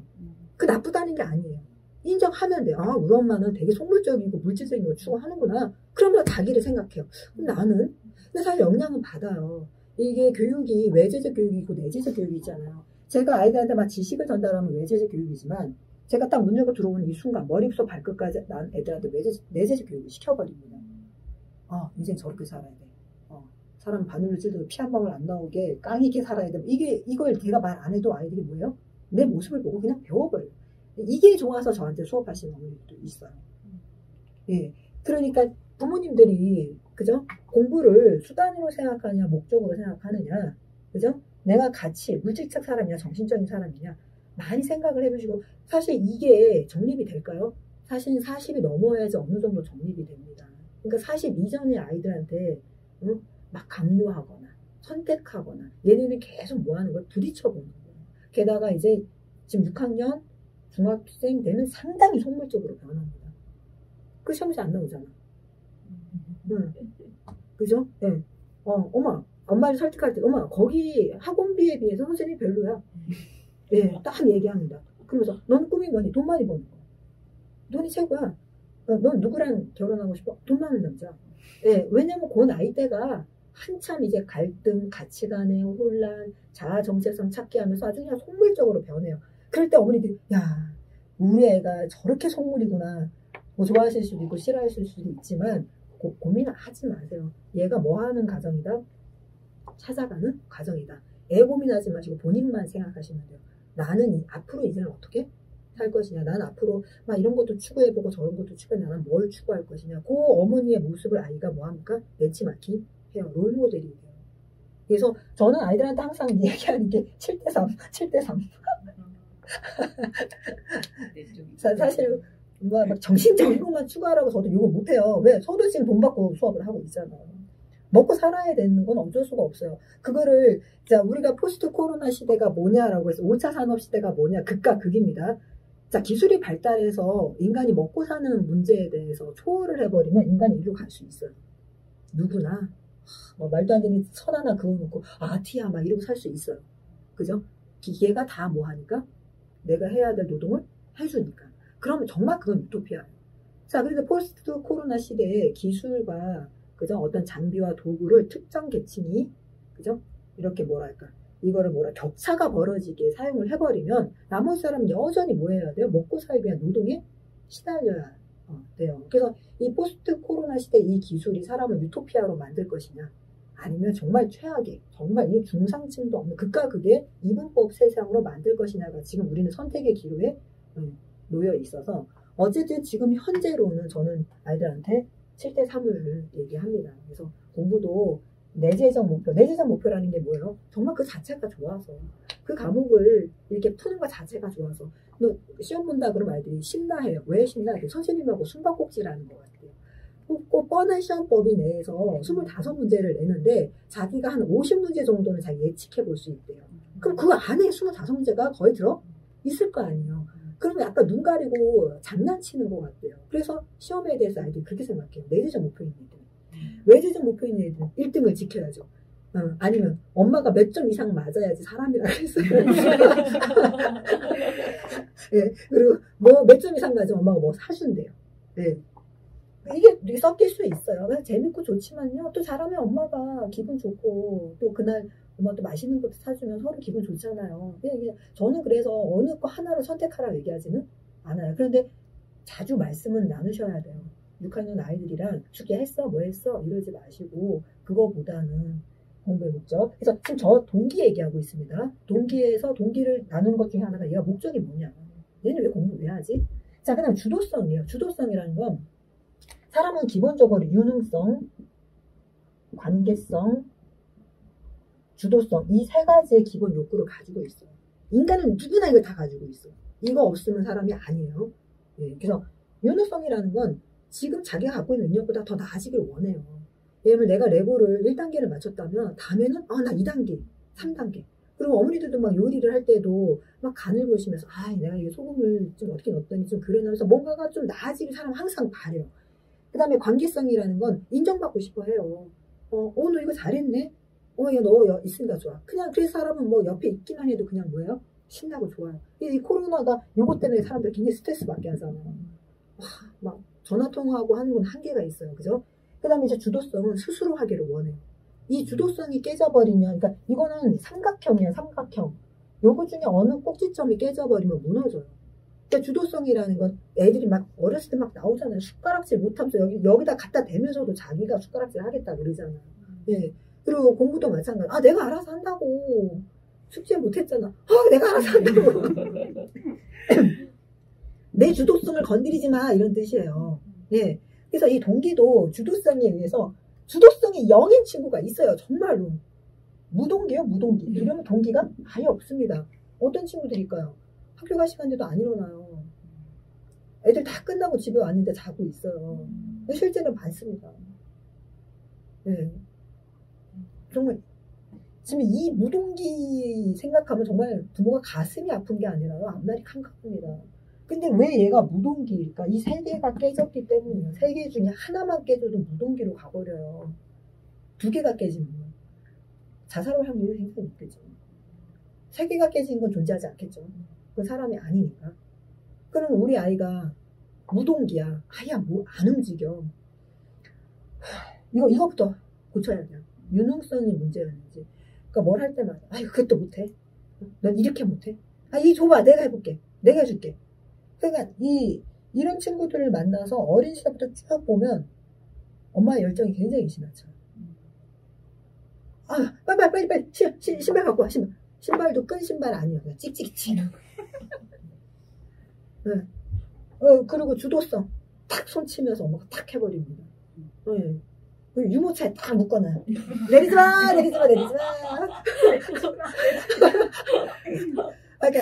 그 나쁘다는 게 아니에요. 인정하면 돼요. 우리 엄마는 되게 속물적이고 물질적인 거 추구하는구나. 그러면 자기를 생각해요. 그럼 나는 근데 사실 영향은 받아요. 이게 교육이 외제적 교육이고 내재적 교육이 있잖아요. 제가 아이들한테 막 지식을 전달하면 외제적 교육이지만 제가 딱 문 열고 들어오는 이 순간 머리부터 발끝까지 난 애들한테 내재적 교육을 시켜버립니다. 이제 저렇게 살아야 돼. 사람 바늘로 찔러도 피 한 방울 안 나오게 깡 있게 살아야 돼. 이걸 제가 말 안 해도 아이들이 뭐예요? 내 모습을 보고 그냥 배워버려요. 이게 좋아서 저한테 수업하시는 어머니들도 있어요. 예. 그러니까 부모님들이, 그죠? 공부를 수단으로 생각하냐, 목적으로 생각하느냐, 그죠? 내가 가치, 물질적 사람이냐, 정신적인 사람이냐, 많이 생각을 해보시고, 사실 이게 정립이 될까요? 사실 40이 넘어야지 어느 정도 정립이 됩니다. 그러니까 40 이전의 아이들한테, 막 강요하거나 선택하거나 얘네는 계속 뭐 하는 거야? 부딪혀보는 거예요. 게다가 이제 지금 6학년 중학생 되면 상당히 속물적으로 변합니다. 그 시험에서 안 나오잖아. 그죠? 네. 엄마를 설득할 때 거기 학원비에 비해서 선생님이 별로야. 딱 얘기합니다. 그러면서 넌 꿈이 뭐니? 돈 많이 버는 거. 돈이 최고야. 넌 누구랑 결혼하고 싶어? 돈 많은 남자. 예, 왜냐면 그 나이 때가 한참 이제 갈등, 가치관의 혼란, 자아 정체성 찾기 하면서 아주 그냥 속물적으로 변해요. 그럴 때 어머니들이 야, 우리 애가 저렇게 속물이구나. 뭐 좋아하실 수도 있고 싫어하실 수도 있지만 고민하지 마세요. 얘가 뭐 하는 가정이다? 찾아가는 과정이다. 애 고민하지 마시고 본인만 생각하시면 돼요. 나는 앞으로 이제는 어떻게 살 것이냐. 난 앞으로 막 이런 것도 추구해보고 저런 것도 추구해. 나는 뭘 추구할 것이냐. 그 어머니의 모습을 아이가 뭐합니까? 벤치마킹 해요. 롤모델이 돼요. 그래서 저는 아이들한테 항상 얘기하는 게 7대3, 7대3. 사실 막 정신적인 것만 추구하라고 저도 요거 못해요. 왜? 저도 지금 돈 받고 수업을 하고 있잖아요. 먹고 살아야 되는 건 어쩔 수가 없어요. 그거를 자 우리가 포스트 코로나 시대가 뭐냐라고 해서 5차 산업 시대가 뭐냐 극과 극입니다. 자 기술이 발달해서 인간이 먹고 사는 문제에 대해서 초월을 해버리면 인간이 이리로 갈 수 있어요. 누구나 뭐 말도 안 되는 선 하나 그어놓고 아티야 막 이러고 살 수 있어요. 그죠? 기계가 다 뭐 하니까 내가 해야 될 노동을 해주니까. 그러면 정말 그건 유토피아예요. 자 그런데 포스트 코로나 시대에 기술과 그죠? 어떤 장비와 도구를 특정 계층이 그죠? 이렇게 뭐랄까 이거를 격차가 벌어지게 사용을 해버리면 나머지 사람은 여전히 뭐 해야 돼요? 먹고 살기 위한 노동에 시달려야 돼요. 그래서 이 포스트 코로나 시대 이 기술이 사람을 유토피아로 만들 것이냐 아니면 정말 최악의 정말 이 중상층도 없는 극과 극의 이분법 세상으로 만들 것이냐가 지금 우리는 선택의 기로에 놓여 있어서 어쨌든 지금 현재로는 저는 아이들한테 7대3을 얘기합니다. 그래서 공부도 내재적 목표라는 게 뭐예요? 정말 그 자체가 좋아서 그 과목을 이렇게 푸는 것 자체가 좋아서 너 시험 본다 그러면 아이들이 신나해요. 왜 신나해요? 선생님하고 숨바꼭질하는 것 같아요. 꼭 뻔한 시험법이 내에서 25문제를 내는데 자기가 한 50문제 정도는 잘 예측해 볼 수 있대요. 그럼 그 안에 25문제가 거의 들어 있을 거 아니에요. 그러면 약간 눈 가리고 장난치는 것 같아요. 그래서 시험에 대해서 아이들이 그렇게 생각해요. 내재적 목표인 애들. 외재적 목표인 애들은 1등을 지켜야죠. 아니면 엄마가 몇 점 이상 맞아야지 사람이라 그랬어요. 예, 그리고 뭐 몇 점 이상 맞으면 엄마가 뭐 사준대요. 예. 이게 섞일 수 있어요. 그냥 재밌고 좋지만요. 또 잘하면 엄마가 기분 좋고 또 그날 엄마 또 맛있는 것도 사주면 서로 기분 좋잖아요. 저는 그래서 어느 거 하나를 선택하라고 얘기하지는 않아요. 그런데 자주 말씀은 나누셔야 돼요. 6학년 아이들이랑 축제했어? 뭐 했어? 이러지 마시고 그거보다는 공부의 목적. 그래서 지금 저 동기 얘기하고 있습니다. 동기에서 동기를 나누는 것 중에 하나가 얘가 목적이 뭐냐. 얘는 왜 공부 왜 하지? 자, 그다음 주도성이에요. 주도성이라는 건 사람은 기본적으로 유능성, 관계성, 주도성 이 세 가지의 기본 욕구를 가지고 있어요. 인간은 누구나 이걸 다 가지고 있어요. 이거 없으면 사람이 아니에요. 예, 그래서 유능성이라는 건 지금 자기가 갖고 있는 능력보다 더 나아지길 원해요. 예를 들면 내가 레고를 1단계를 맞췄다면 다음에는 나 2단계, 3단계. 그리고 어머니들도 막 요리를 할 때도 막 간을 보시면서 내가 이 소금을 좀 어떻게 넣었더니 좀 그러면서 뭔가가 좀 나아지길 사람 항상 바래요. 그 다음에 관계성이라는 건 인정받고 싶어 해요. 너 이거 잘했네? 야, 너 있으니까 좋아. 그냥 그래서 사람은 뭐 옆에 있기만 해도 그냥 뭐예요? 신나고 좋아요. 이 코로나가 요것 때문에 사람들 굉장히 스트레스 받게 하잖아요. 막 전화통화하고 하는 건 한계가 있어요. 그죠? 그 다음에 이제 주도성은 스스로 하기를 원해요. 이 주도성이 깨져버리면, 그러니까 이거는 삼각형이에요, 삼각형. 요거 중에 어느 꼭지점이 깨져버리면 무너져요. 그러니까 주도성이라는 건 애들이 막 어렸을 때 막 나오잖아요. 숟가락질 못하면서 여기다 갖다 대면서도 자기가 숟가락질 하겠다 그러잖아요. 예. 그리고 공부도 마찬가지. 내가 알아서 한다고. 숙제 못했잖아. 내가 알아서 한다고. 내 주도성을 건드리지 마 이런 뜻이에요. 예. 그래서 이 동기도 주도성에 의해서 주도성이 0인 친구가 있어요. 정말로. 무동기요, 무동기. 이러면 동기가 아예 없습니다. 어떤 친구들일까요? 학교 갈 시간대도 안 일어나요. 애들 다 끝나고 집에 왔는데 자고 있어요. 실제는 많습니다. 예. 정말 지금 이 무동기 생각하면 정말 부모가 가슴이 아픈 게 아니라요. 앞날이 캄캄합니다. 근데 왜 얘가 무동기일까? 이 세 개가 깨졌기 때문이에요. 세 개 중에 하나만 깨져도 무동기로 가버려요. 두 개가 깨지면 자살할 확률이 굉장히 높겠죠. 세 개가 깨지는 건 존재하지 않겠죠. 그 사람이 아니니까. 그럼 우리 아이가 무동기야. 아야 뭐 안 움직여. 이거부터 고쳐야 돼요. 유능성이 문제였는지. 그러니까 뭘 할 때마다 아유 그것도 못해. 넌 이렇게 못해. 아 이 줘봐 내가 해볼게. 내가 해줄게. 그러니까 이런 친구들을 만나서 어린 시절부터 쭉 보면 엄마의 열정이 굉장히 지나쳐요. 아 빨리 신발 갖고 와. 신발도 끈 신발 아니야. 그냥 찍찍이 치는 거. 네. 그리고 주도성 탁 손 치면서 엄마가 탁 해버립니다. 네. 유모차에 딱 묶어놔요. 내리지 마. 그러니까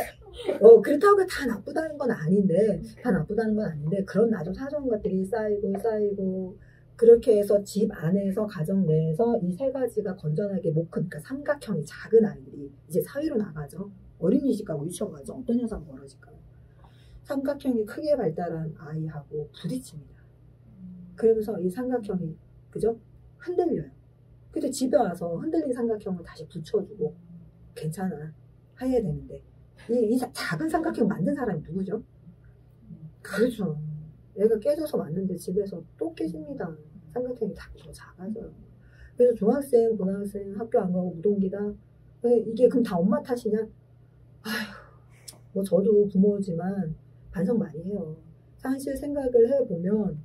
그렇다고 다 나쁘다는 건 아닌데 그런 아주 사소한 것들이 쌓이고 그렇게 해서 집 안에서 가정 내에서 이 세 가지가 건전하게 못 크니까 삼각형이 작은 아이들이 이제 사회로 나가죠. 어린이집 가고 유치원 가죠. 어떤 현상이 벌어질까요? 삼각형이 크게 발달한 아이하고 부딪힙니다. 그러면서 이 삼각형이 그죠? 흔들려요. 근데 집에 와서 흔들린 삼각형을 다시 붙여주고 괜찮아 해야 되는데 이 작은 삼각형 만든 사람이 누구죠? 그렇죠. 얘가 깨져서 왔는데 집에서 또 깨집니다. 삼각형이 더 작아져요. 그래서 중학생, 고등학생 학교 안 가고 무동기다. 이게 그럼 다 엄마 탓이냐? 아휴, 뭐 저도 부모지만 반성 많이 해요. 사실 생각을 해보면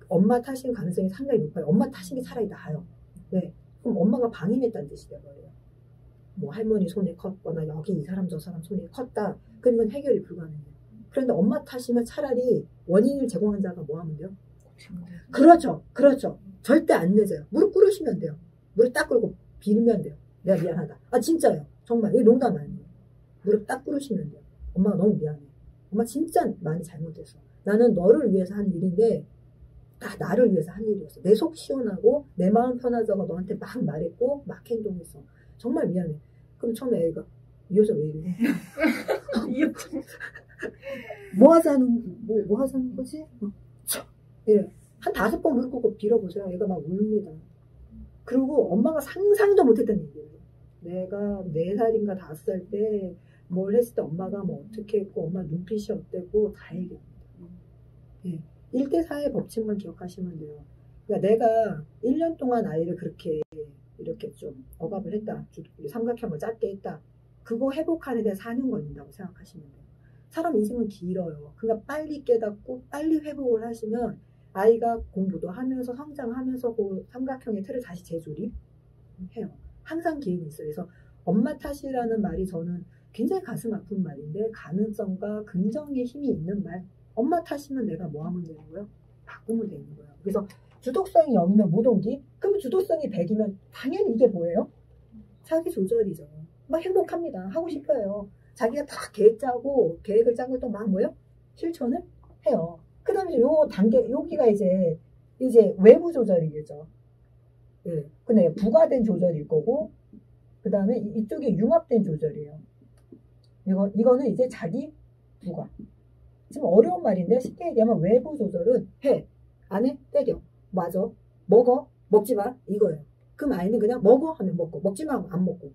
엄마 탓인 가능성이 상당히 높아요. 엄마 탓인 게 차라리 나아요. 왜? 그럼 엄마가 방임했다는 뜻이 돼버려요. 뭐 할머니 손에 컸거나 여기 이 사람 저 사람 손에 컸다. 그러면 해결이 불가능해요. 그런데 엄마 탓이면 차라리 원인을 제공한 자가 뭐 하면 돼요? 그렇죠. 절대 안 내줘요. 무릎 꿇으시면 돼요. 무릎 딱 꿇고 빌면 돼요. 내가 미안하다. 아 진짜요. 정말 이게 농담 아니에요. 무릎 딱 꿇으시면 돼요. 엄마가 너무 미안해. 엄마 진짜 많이 잘못했어. 나는 너를 위해서 한 일인데 다 나를 위해서 한 일이었어. 내 속 시원하고 내 마음 편하자고 너한테 막 말했고 막 행동했어. 정말 미안해. 그럼 처음에 애가 이 여자 왜 이래? 뭐 하자는 거지? 이래. 한 5번 무릎 꿇고 빌어보세요. 애가 막 웁니다. 그리고 엄마가 상상도 못했던 얘기예요. 내가 4살인가 5살 때 뭘 했을 때 엄마가 뭐 어떻게 했고 엄마 눈빛이 어땠고 다 얘기합니다. 예. 1대4의 법칙만 기억하시면 돼요. 그러니까 내가 1년 동안 아이를 그렇게 이렇게 좀 억압을 했다. 삼각형을 작게 했다. 그거 회복하는 데 4년 걸린다고 생각하시면 돼요. 사람 인생은 길어요. 그러니까 빨리 깨닫고 빨리 회복을 하시면 아이가 공부도 하면서 성장하면서 그 삼각형의 틀을 다시 재조립해요. 항상 기회는 있어요. 그래서 엄마 탓이라는 말이 저는 굉장히 가슴 아픈 말인데 가능성과 긍정의 힘이 있는 말. 엄마 탓이면 내가 뭐 하면 되는 거예요? 바꾸면 되는 거예요. 그래서 주도성이 0이면 무동기? 그러면 주도성이 100이면 당연히 이게 뭐예요? 자기 조절이죠. 막 행복합니다. 하고 싶어요. 자기가 다 계획을 짠 걸 또 막 뭐요? 실천을 해요. 그 다음에 요 단계, 여기가 이제 외부 조절이겠죠. 예. 근데 부가된 조절일 거고, 그 다음에 이쪽이 융합된 조절이에요. 이거는 이제 자기 부가. 지금 어려운 말인데 쉽게 얘기하면 외부 조절은 해. 안 해? 때려. 맞아. 먹어. 먹지 마. 이거예요. 그럼 아이는 그냥 먹어 하면 먹고, 먹지 마 하면 안 먹고.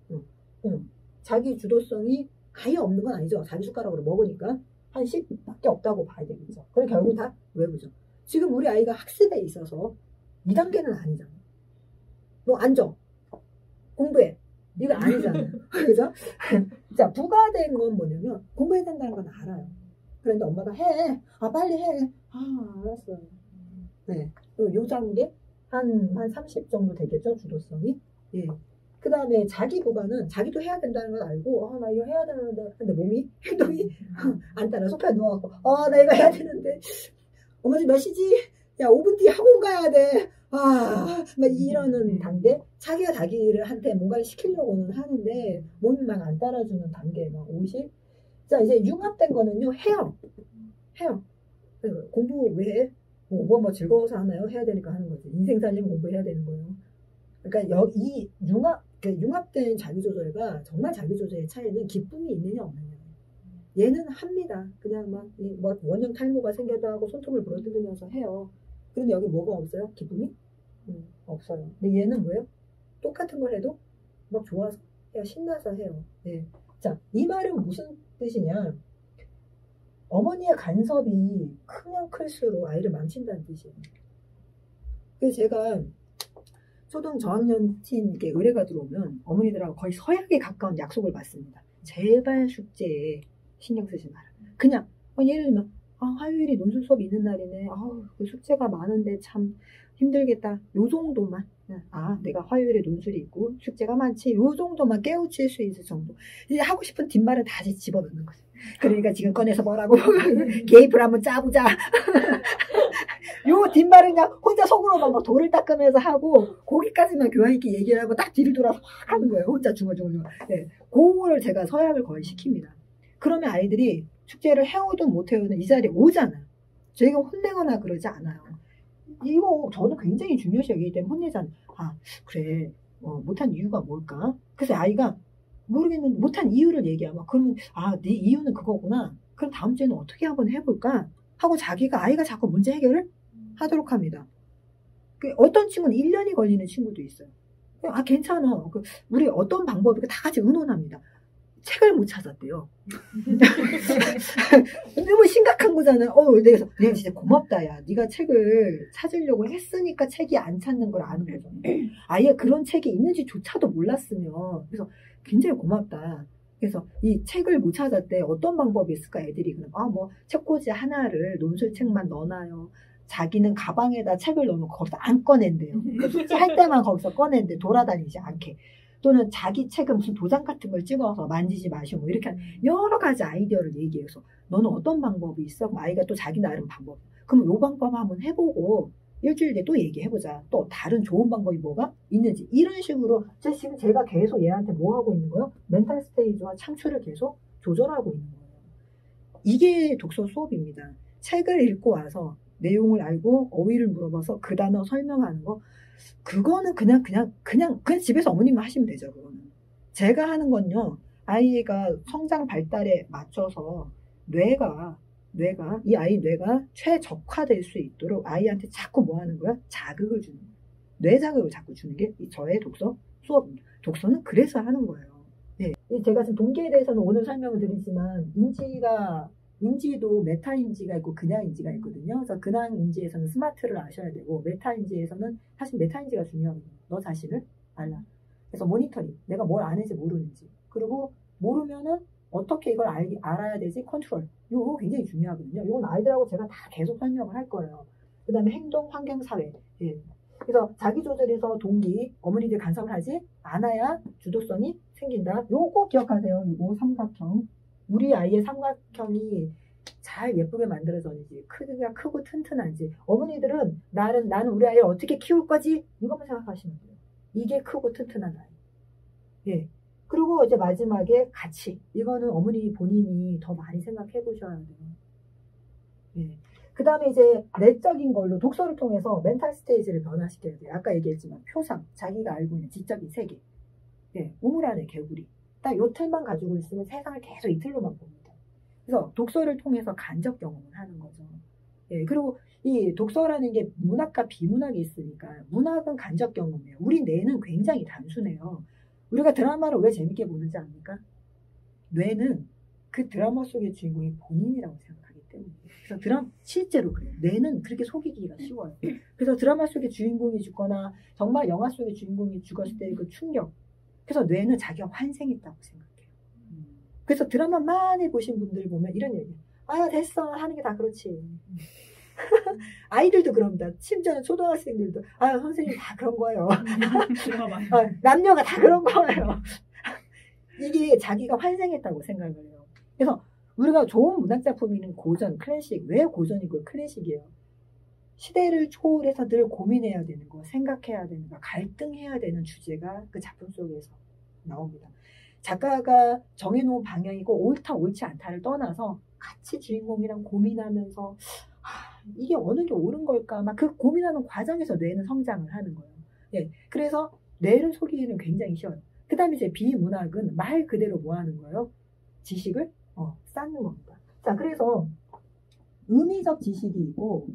자기 주도성이 아예 없는 건 아니죠. 자기 숟가락으로 먹으니까 한 10밖에 없다고 봐야 되겠죠. 그럼 결국 다 외부죠. 지금 우리 아이가 학습에 있어서 2단계는 아니잖아. 너 앉아. 공부해. 이거 아니잖아요. 그죠? 자, 부가된 건 뭐냐면 공부해야 된다는 건 알아요. 그런데 엄마가 해. 아, 빨리 해. 아, 알았어요. 네. 요 단계 한 30 정도 되겠죠, 주도성이. 예. 그 다음에 자기 부가는 자기도 해야 된다는 걸 알고, 나 이거 해야 되는데, 근데 몸이, 행동이 안 따라. 소파에 누워갖고, 나 이거 해야 되는데, 엄마 지금 몇 시지? 야, 5분 뒤에 학원 가야 돼. 막 이러는 단계. 자기가 자기한테 뭔가를 시키려고는 하는데, 몸이 막 안 따라주는 단계, 막 50. 자, 이제 융합된 거는요, 해요. 공부 왜 해? 뭐 즐거워서 하나요? 해야 되니까 하는 거지. 인생 살려면 공부해야 되는 거예요. 그러니까 이 융합된 자기조절과 정말 자기조절의 차이는 기쁨이 있느냐 없느냐. 얘는 합니다. 그냥 막 원형 탈모가 생겨도 하고 손톱을 부러뜨리면서 해요. 그런데 여기 뭐가 없어요? 기쁨이? 없어요. 근데 얘는 뭐예요? 똑같은 걸 해도 막 좋아서 해요. 신나서 해요. 네. 자, 이 말은 무슨 뜻이냐? 어머니의 간섭이 크면 클수록 아이를 망친다는 뜻이에요. 그래서 제가 초등 저학년 팀 이렇게 의뢰가 들어오면 어머니들하고 거의 서약에 가까운 약속을 받습니다. 제발 숙제에 신경 쓰지 마라. 그냥 예를 들면 화요일이 논술 수업이 있는 날이네. 그 숙제가 많은데 참 힘들겠다. 요 정도만. 내가 화요일에 논술이 있고 숙제가 많지. 요 정도만 깨우칠 수 있을 정도. 이제 하고 싶은 뒷말은 다 집어넣는 거죠. 그러니까 지금 꺼내서 뭐라고 개입을 한번 짜보자. 요 뒷말은 그냥 혼자 속으로만 막 돌을 닦으면서 하고 거기까지만 교양 있게 얘기를 하고 딱 뒤를 돌아서 확 하는 거예요. 혼자 중얼중얼. 네. 그거를 제가 서약을 거의 시킵니다. 그러면 아이들이 숙제를 해오든 못 해오든 이 자리에 오잖아요. 저희가 혼내거나 그러지 않아요. 이거 저는 굉장히 중요시 여기기 때문에 혼내잖아요. 그래 못한 이유가 뭘까? 그래서 아이가 모르겠는데 못한 이유를 얘기하면 그러면 네 이유는 그거구나. 그럼 다음 주에는 어떻게 한번 해볼까? 하고 아이가 자꾸 문제 해결을 하도록 합니다. 어떤 친구는 1년이 걸리는 친구도 있어요. 괜찮아. 우리 어떤 방법일까 다 같이 의논합니다. 책을 못 찾았대요. 너무 심각한 거잖아요. 내가 진짜 고맙다, 야. 네가 책을 찾으려고 했으니까 책이 안 찾는 걸 아는 거잖아. 아예 그런 책이 있는지조차도 몰랐으면. 그래서 굉장히 고맙다. 그래서 이 책을 못 찾았대. 어떤 방법이 있을까, 애들이. 책꽂이 하나를 논술책만 넣어놔요. 자기는 가방에다 책을 넣으면 거기서 안 꺼낸대요. 숙제할 때만 거기서 꺼낸대. 돌아다니지 않게. 또는 자기 책은 무슨 도장 같은 걸 찍어서 만지지 마시고 이렇게 여러 가지 아이디어를 얘기해서 너는 어떤 방법이 있어? 아이가 또 자기 나름 방법. 그럼 요 방법 한번 해보고 일주일 뒤에 또 얘기해보자. 또 다른 좋은 방법이 뭐가 있는지. 이런 식으로 지금 제가 계속 얘한테 뭐 하고 있는 거예요? 멘탈 스테이지와 창출을 계속 조절하고 있는 거예요. 이게 독서 수업입니다. 책을 읽고 와서 내용을 알고 어휘를 물어봐서 그 단어 설명하는 거. 그거는 그냥 집에서 어머님만 하시면 되죠. 그거는. 제가 하는 건요. 아이가 성장 발달에 맞춰서 뇌가 이 아이 뇌가 최적화될 수 있도록 아이한테 자꾸 뭐 하는 거야? 자극을 주는 거야. 뇌 자극을 자꾸 주는 게 저의 독서 수업입니다. 독서는 그래서 하는 거예요. 네. 제가 지금 동기에 대해서는 오늘 설명을 드리지만 인지도 메타인지가 있고 근양인지가 있거든요. 그래서 근양인지에서는 스마트를 아셔야 되고 메타인지에서는 사실 메타인지가 중요하거든요. 너 자신을 알라. 그래서 모니터링. 내가 뭘 아는지 모르는지. 그리고 모르면은 어떻게 이걸 알아야 되지? 컨트롤. 이거 굉장히 중요하거든요. 이건 아이들하고 제가 다 계속 설명을 할 거예요. 그 다음에 행동, 환경, 사회. 예. 그래서 자기조절에서 동기, 어머니들 간섭을 하지 않아야 주도성이 생긴다. 요거 꼭 기억하세요. 이거 삼각형. 우리 아이의 삼각형이 잘 예쁘게 만들어졌는지 크기가 크고 튼튼한지 어머니들은 나는 우리 아이를 어떻게 키울 거지? 이것만 생각하시면 돼요. 이게 크고 튼튼한 아이. 예. 그리고 이제 마지막에 가치. 이거는 어머니 본인이 더 많이 생각해 보셔야 돼요. 예. 그 다음에 이제 내적인 걸로 독서를 통해서 멘탈 스테이지를 변화시켜야 돼요. 아까 얘기했지만 표상, 자기가 알고 있는 지적인 세계. 예. 우물 안에 개구리. 딱 요 틀만 가지고 있으면 세상을 계속 이 틀로만 봅니다. 그래서 독서를 통해서 간접 경험을 하는 거죠. 예, 그리고 이 독서라는 게 문학과 비문학이 있으니까 문학은 간접 경험이에요. 우리 뇌는 굉장히 단순해요. 우리가 드라마를 왜 재밌게 보는지 압니까? 뇌는 그 드라마 속의 주인공이 본인이라고 생각하기 때문에. 그래서 실제로 그래요. 뇌는 그렇게 속이기가 쉬워요. 그래서 드라마 속의 주인공이 죽거나 정말 영화 속의 주인공이 죽었을 때 그 충격. 그래서 뇌는 자기가 환생했다고 생각해요. 그래서 드라마 많이 보신 분들 보면 이런 얘기. 됐어. 하는 게 다 그렇지. 아이들도 그럽니다. 심지어는 초등학생들도 선생님 다 그런 거예요. 남녀가 다 그런 거예요. 이게 자기가 환생했다고 생각을 해요. 그래서 우리가 좋은 문학작품이는 고전, 클래식. 왜 고전이고 클래식이에요? 시대를 초월해서 늘 고민해야 되는 거, 생각해야 되는 거, 갈등해야 되는 주제가 그 작품 속에서 나옵니다. 작가가 정해놓은 방향이고 옳다 옳지 않다를 떠나서 같이 주인공이랑 고민하면서 이게 어느 게 옳은 걸까? 막 그 고민하는 과정에서 뇌는 성장을 하는 거예요. 예, 그래서 뇌를 속이기는 굉장히 쉬워요. 그 다음에 이제 비문학은 말 그대로 뭐 하는 거예요? 지식을 쌓는 겁니다. 자, 그래서 의미적 지식이 있고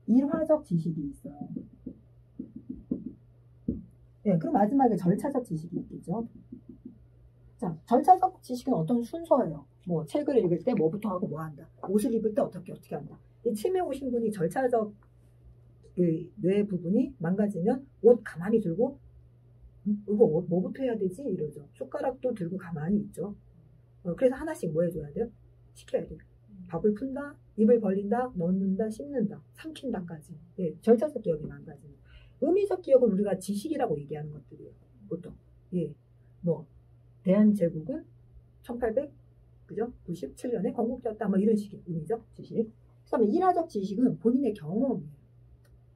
일화적 지식이 있어요. 네, 그럼 마지막에 절차적 지식이 있겠죠. 자, 절차적 지식은 어떤 순서예요? 뭐 책을 읽을 때 뭐부터 하고 뭐 한다. 옷을 입을 때 어떻게 한다. 이 치매 오신 분이 절차적 그 뇌 부분이 망가지면 옷 가만히 들고 이거 뭐부터 해야 되지? 이러죠. 숟가락도 들고 가만히 있죠. 그래서 하나씩 뭐 해줘야 돼요? 시켜야 돼요. 밥을 푼다, 입을 벌린다, 넣는다, 씹는다, 삼킨다까지. 예, 절차적 기억이 망가지는. 의미적 기억은 우리가 지식이라고 얘기하는 것들이에요. 보통. 예, 뭐 대한제국은 1897년에 건국되었다. 뭐 이런 식의 의미적 지식. 그다음에 일화적 지식은 본인의 경험이에요.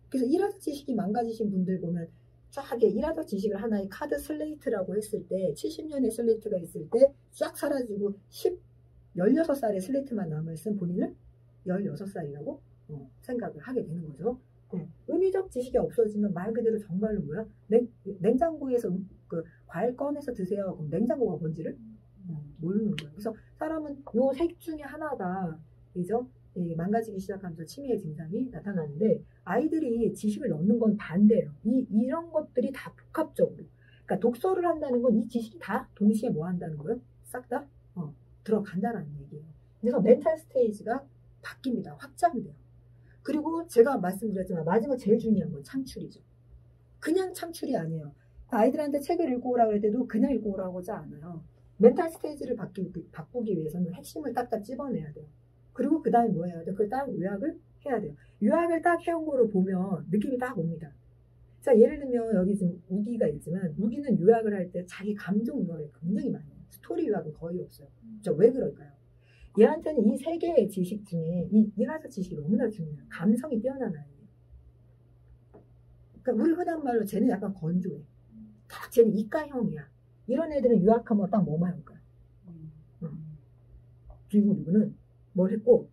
그래서 일화적 지식이 망가지신 분들 보면 쫙 일화적 지식을 하나의 카드 슬레이트라고 했을 때 70년의 슬레이트가 있을 때 쫙 사라지고 16살의 슬레이트만 남아있으면 본인은 16살이라고 생각을 하게 되는 거죠. 의미적 지식이 없어지면 말 그대로 정말로 뭐야? 냉장고에서 그 과일 꺼내서 드세요. 그럼 냉장고가 뭔지를 모르는 거예요. 그래서 사람은 요 색 중에 하나가 그죠? 망가지기 시작하면서 치매의 증상이 나타나는데 아이들이 지식을 넣는 건 반대예요. 이런 것들이 다 복합적으로. 그러니까 독서를 한다는 건 이 지식이 다 동시에 뭐 한다는 거예요? 싹 다 들어간다는 얘기예요. 그래서 멘탈 스테이지가 바뀝니다. 확장이 돼요. 그리고 제가 말씀드렸지만 마지막 제일 중요한 건 창출이죠. 그냥 창출이 아니에요. 아이들한테 책을 읽고 오라고 할 때도 그냥 읽고 오라고 하지 않아요. 멘탈 스테이지를 바꾸기 위해서는 핵심을 딱딱 찝어내야 돼요. 그리고 그 다음에 뭐 해야 돼요? 그걸 딱 요약을 해야 돼요. 요약을 딱 해온 거를 보면 느낌이 딱 옵니다. 자, 예를 들면 여기 지금 우기가 있지만 우기는 요약을 할 때 자기 감정 요약을 굉장히 많이 해요. 스토리 요약은 거의 없어요. 왜 그럴까요? 얘한테는 이 세 개의 지식 중에 이 일화적 지식이 너무나 중요해요. 감성이 뛰어난 아이예요. 그러니까 우리 흔한 말로 쟤는 약간 건조해. 딱 쟤는 이과형이야. 이런 애들은 요약하면 딱 뭐만 할까요? 주인공 누구는 뭘 했고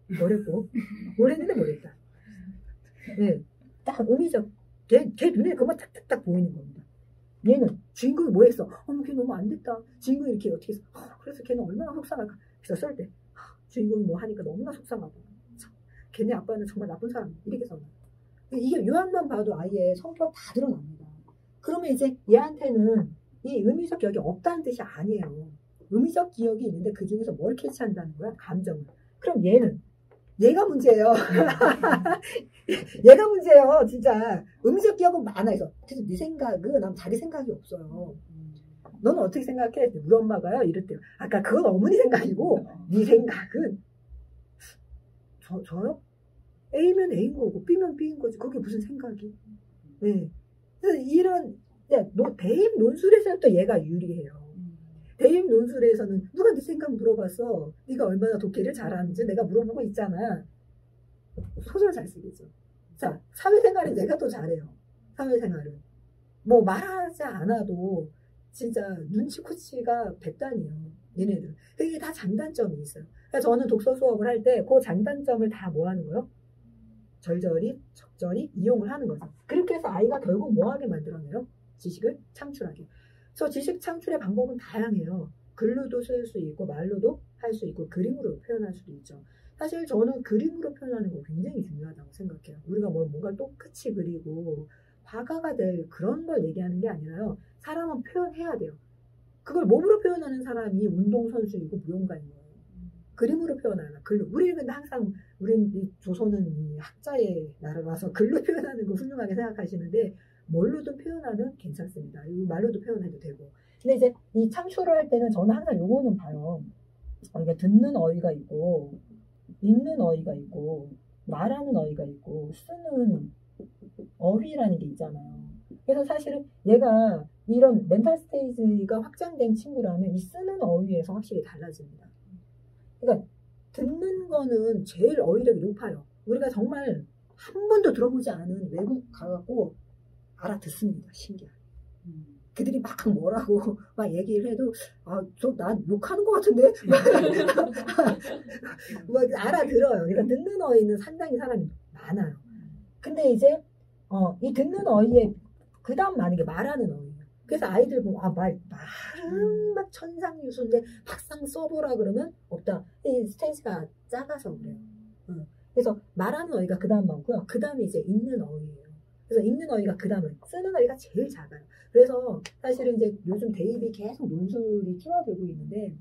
뭘 했는데 뭘 했다. 네, 딱 의미적. 걔 눈에 그만 탁탁탁 보이는 겁니다. 얘는 주인공이 뭐 했어? 걔 너무 안 됐다. 주인공이 이렇게 어떻게 했어? 그래서 걔는 얼마나 속상할까? 그래서 썰 때 주인공이 뭐 하니까 너무나 속상하고 걔네 아빠는 정말 나쁜 사람 이렇게 써놔. 이게 요약만 봐도 아이의 성격 다 드러납니다. 그러면 이제 얘한테는 이 의미적 기억이 없다는 뜻이 아니에요. 의미적 기억이 있는데 그 중에서 뭘 캐치한다는 거야? 감정을. 그럼 얘가 문제예요. 얘가 문제예요. 진짜 의미적 기억은 많아. 그래서 네 생각은 자기 생각이 없어요. 너는 어떻게 생각해? 우리 엄마가요 이랬대요. 아까 그건 어머니 생각이고 네 생각은 저요? A면 A인 거고 B면 B인 거지. 그게 무슨 생각이? 네. 그래서 이런 대입 논술에서는 또 얘가 유리해요. 대입 논술에서는 누가 네 생각 물어봤어? 네가 얼마나 독해를 잘하는지 내가 물어보고 있잖아. 소설 잘 쓰겠죠. 자, 사회생활은 내가 더 잘해요. 사회생활은 뭐 말하지 않아도 진짜 눈치코치가 100단이에요. 얘네들. 그게 다 장단점이 있어요. 그러니까 저는 독서 수업을 할 때 그 장단점을 다 뭐 하는 거예요? 적절히 이용을 하는 거죠. 그렇게 해서 아이가 결국 뭐 하게 만들어내요? 지식을 창출하게. 그래서 지식 창출의 방법은 다양해요. 글로도 쓸 수 있고 말로도 할 수 있고 그림으로 표현할 수도 있죠. 사실 저는 그림으로 표현하는 거 굉장히 중요하다고 생각해요. 우리가 뭔가 똑같이 그리고 화가가 될 그런 걸 얘기하는 게 아니라요. 사람은 표현해야 돼요. 그걸 몸으로 표현하는 사람이 운동선수이고 무용가인 거예요. 그림으로 표현하나 글로. 우리는 근데 항상 우리 조선은 이 학자의 나라라서 글로 표현하는 거 훌륭하게 생각하시는데 뭘로든 표현하면 괜찮습니다. 말로도 표현해도 되고. 근데 이제 이 창출을 할 때는 저는 항상 요거는 봐요. 그러니까 듣는 어휘가 있고 읽는 어휘가 있고 말하는 어휘가 있고 쓰는 어휘라는 게 있잖아요. 그래서 사실은 얘가 이런 멘탈 스테이지가 확장된 친구라면 이 쓰는 어휘에서 확실히 달라집니다. 그러니까 듣는 거는 제일 어휘력이 높아요. 우리가 정말 한 번도 들어보지 않은 외국 가갖고 알아듣습니다. 신기하게. 그들이 막 뭐라고 막 얘기를 해도 난 욕하는 것 같은데 막 알아들어요. 그러니까 듣는 어휘는 상당히 사람이 많아요. 근데 이제 이 듣는 어휘에 그 다음 많은 게 말하는 어휘예요. 그래서 아이들 보면 말은 막 천상유수인데 막상 써보라 그러면 없다. 이 스테이지가 작아서 그래요. 그래서 말하는 어휘가 그 다음 많고요. 그 다음에 이제 읽는 어휘예요. 그래서 읽는 어휘가 그 다음에 쓰는 어휘가 제일 작아요. 그래서 사실은 이제 요즘 대입이 계속 논술이 줄어들고 있는데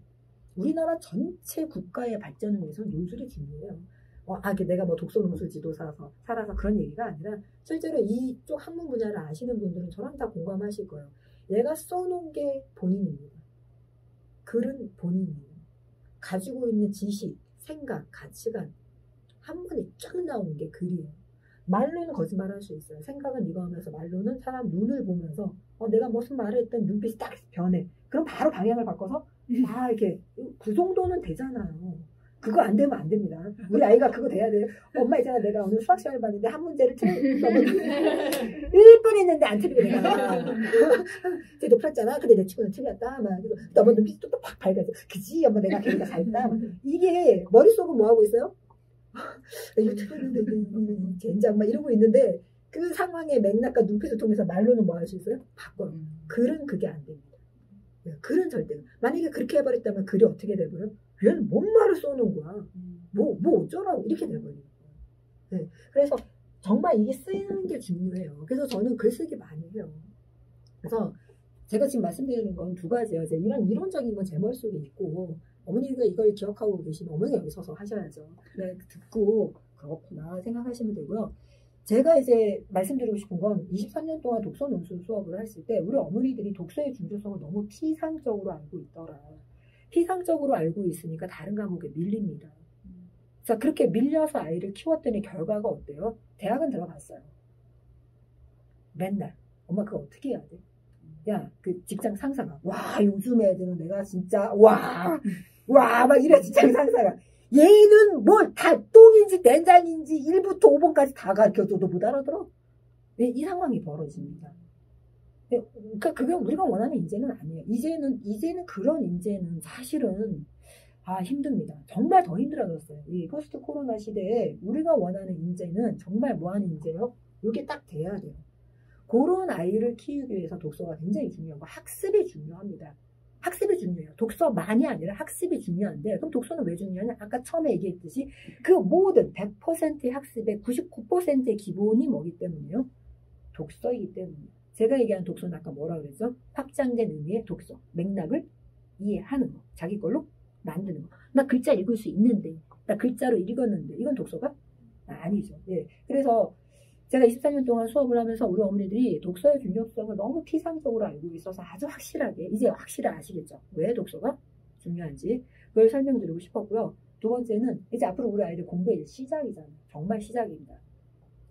우리나라 전체 국가의 발전을 위해서 논술이 중요해요. 내가 뭐 독서 논술 지도사서 살아서 그런 얘기가 아니라 실제로 이쪽 학문 분야를 아시는 분들은 저랑 다 공감하실 거예요. 얘가 써놓은 게 본인입니다. 글은 본인이에요. 가지고 있는 지식, 생각, 가치관 한 번에 쫙 나오는 게 글이에요. 말로는 거짓말할 수 있어요. 생각은 이거 하면서 말로는 사람 눈을 보면서 내가 무슨 말을 했던 눈빛이 딱 변해. 그럼 바로 방향을 바꿔서 이렇게 그 정도는 되잖아요. 그거 안 되면 안 됩니다. 우리 아이가 그거 돼야 돼요. 엄마 있잖아, 내가 오늘 수학 시간을 봤는데 한 문제를 1분 했는데 안 틀리고 내가 되게 높았잖아. 근데 내 친구는 틀렸다. 너무 눈빛이 또 팍 밝아져. 그치? 엄마 내가 걔가 잘했다. 이게 머릿속은 뭐 하고 있어요? 이거 틀렸는데 젠장 막 이러고 있는데 그 상황의 맥락과 눈빛을 통해서 말로는 뭐 할 수 있어요? 바꿔요. 글은 그게 안 됩니다. 글은 절대. 만약에 그렇게 해버렸다면 글이 어떻게 돼버려요? 얘는 뭔 말을 써놓은 거야. 뭐 어쩌라고 이렇게 돼버리는 거야. 네. 그래서 정말 이게 쓰이는 게 중요해요. 그래서 저는 글쓰기 많이 해요. 그래서 제가 지금 말씀드리는 건 두 가지예요. 이런 이론적인 건 제 머릿속에 있고 어머니가 이걸 기억하고 계시면 어머니가 여기 서서 하셔야죠. 네, 듣고 그렇구나 생각하시면 되고요. 제가 이제 말씀드리고 싶은 건 23년 동안 독서 논술 수업을 했을 때 우리 어머니들이 독서의 중요성을 너무 피상적으로 알고 있더라. 피상적으로 알고 있으니까 다른 과목에 밀립니다. 자, 그렇게 밀려서 아이를 키웠더니 결과가 어때요? 대학은 들어갔어요. 맨날 엄마 그거 어떻게 해야 돼? 야, 그 직장 상사가 요즘 애들은 내가 진짜 막 이래. 직장 상사가 얘는 뭘 다 똥인지 된장인지 1부터 5번까지 다 가르쳐줘도 못 알아들어. 이 상황이 벌어집니다. 그러니까 그게 우리가 원하는 인재는 아니에요. 이제는 그런 인재는 사실은 힘듭니다. 정말 더 힘들어졌어요. 이 포스트 코로나 시대에 우리가 원하는 인재는 정말 뭐하는 인재요? 이게 딱 돼야 돼요. 그런 아이를 키우기 위해서 독서가 굉장히 중요하고 학습이 중요합니다. 학습이 중요해요. 독서만이 아니라 학습이 중요한데 그럼 독서는 왜 중요하냐? 아까 처음에 얘기했듯이 그 모든 100%의 학습의 99%의 기본이 뭐기 때문이에요? 독서이기 때문이에요. 제가 얘기한 독서는 아까 뭐라 그랬죠? 확장된 의미의 독서. 맥락을 이해하는 거. 자기 걸로 만드는 거. 나 글자 읽을 수 있는데 나 글자로 읽었는데 이건 독서가? 아니죠. 예. 그래서 제가 24년 동안 수업을 하면서 우리 어머니들이 독서의 중요성을 너무 피상적으로 알고 있어서 아주 확실하게 이제 확실히 아시겠죠. 왜 독서가 중요한지 그걸 설명드리고 싶었고요. 두 번째는 이제 앞으로 우리 아이들 공부의 시작이잖아요. 정말 시작입니다.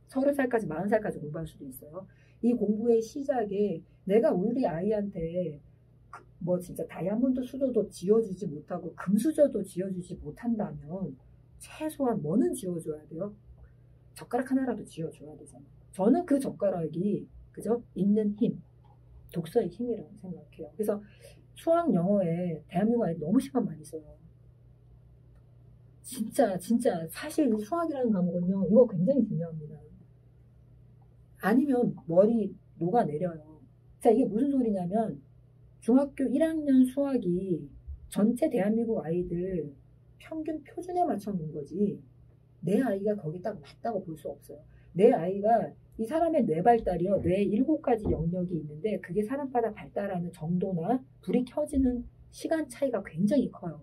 30살까지 40살까지 공부할 수도 있어요. 이 공부의 시작에 내가 우리 아이한테 진짜 다이아몬드 수저도 지어주지 못하고 금수저도 지어주지 못한다면 최소한 뭐는 지어줘야 돼요? 젓가락 하나라도 지어줘야 되잖아요. 저는 그 젓가락이 그죠? 읽는 힘, 독서의 힘이라고 생각해요. 그래서 수학, 영어에 대한민국 아이들 너무 시간 많이 써요. 진짜 사실 수학이라는 과목은요. 이거 굉장히 중요합니다. 아니면 머리 녹아내려요. 자, 이게 무슨 소리냐면 중학교 1학년 수학이 전체 대한민국 아이들 평균 표준에 맞춰 놓은 거지 내 아이가 거기 딱 맞다고 볼 수 없어요. 내 아이가 이 사람의 뇌 발달이요. 뇌에 7가지 영역이 있는데 그게 사람마다 발달하는 정도나 불이 켜지는 시간 차이가 굉장히 커요.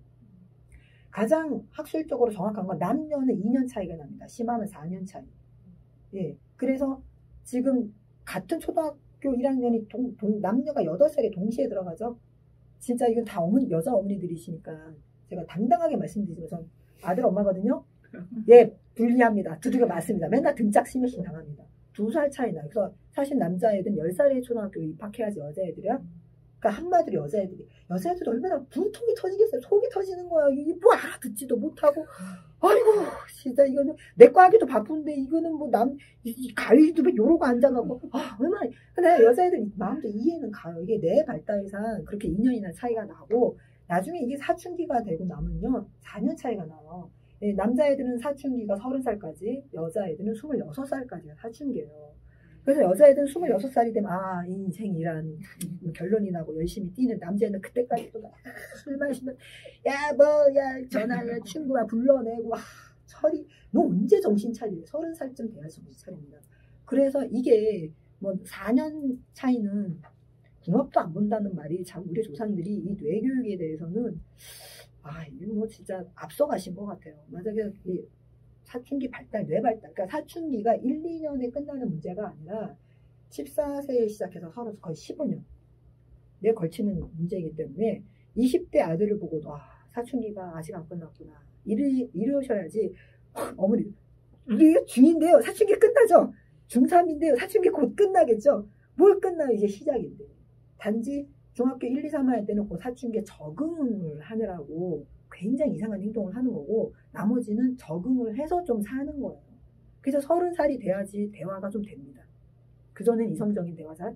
가장 학술적으로 정확한 건 남녀는 2년 차이가 납니다. 심하면 4년 차이. 예. 그래서 지금 같은 초등학교 1학년이 남녀가 8살에 동시에 들어가죠. 진짜 이건 다 여자 어머니들이시니까 제가 당당하게 말씀드리지만 전 아들 엄마거든요. 예, 불리합니다. 두들겨 맞습니다. 맨날 등짝 스매싱 당합니다. 2살 차이 나요. 그래서 사실 남자애들은 10살에 초등학교 입학해야지 여자애들이야. 그러니까 한마디로 여자애들이 얼마나 분통이 터지겠어요. 속이 터지는 거야. 이게 뭐 알아듣지도 못하고 아이고 진짜 이거는 내과 하기도 바쁜데 이거는 이 가위도 요러고 앉아갖고 얼마나. 근데 여자애들 마음도 이해는 가요. 이게 내 발달상 그렇게 2년이나 차이가 나고 나중에 이게 사춘기가 되고 나면요 4년 차이가 나요. 네, 남자애들은 사춘기가 30살까지, 여자애들은 26살까지가 사춘기예요. 그래서 여자애들은 26살이 되면 인생이란 결론이 나고 열심히 뛰는 남자애는 그때까지 또 술 마시면 전화야 친구야 불러내고 철이 너 언제 정신 차려? 30살쯤 돼야 정신 차립니다. 그래서 이게 4년 차이는 궁합도 안 본다는 말이 참 우리 조상들이 이 뇌교육에 대해서는 이거 뭐 진짜 앞서가신 것 같아요. 만약에 이 사춘기 발달, 뇌 발달, 그러니까 사춘기가 1, 2년에 끝나는 문제가 아니라 14세에 시작해서 서로 거의 15년에 걸치는 문제이기 때문에 20대 아들을 보고도 사춘기가 아직 안 끝났구나. 이러셔야지 어머니 우리 중2인데요. 사춘기 끝나죠. 중3인데요. 사춘기 곧 끝나겠죠. 뭘 끝나요? 이제 시작인데. 단지 중학교 1, 2, 3학년 때는 그 사춘기에 적응을 하느라고 굉장히 이상한 행동을 하는 거고 나머지는 적응을 해서 좀 사는 거예요. 그래서 30살이 돼야지 대화가 좀 됩니다. 그전엔 이성적인 대화 잘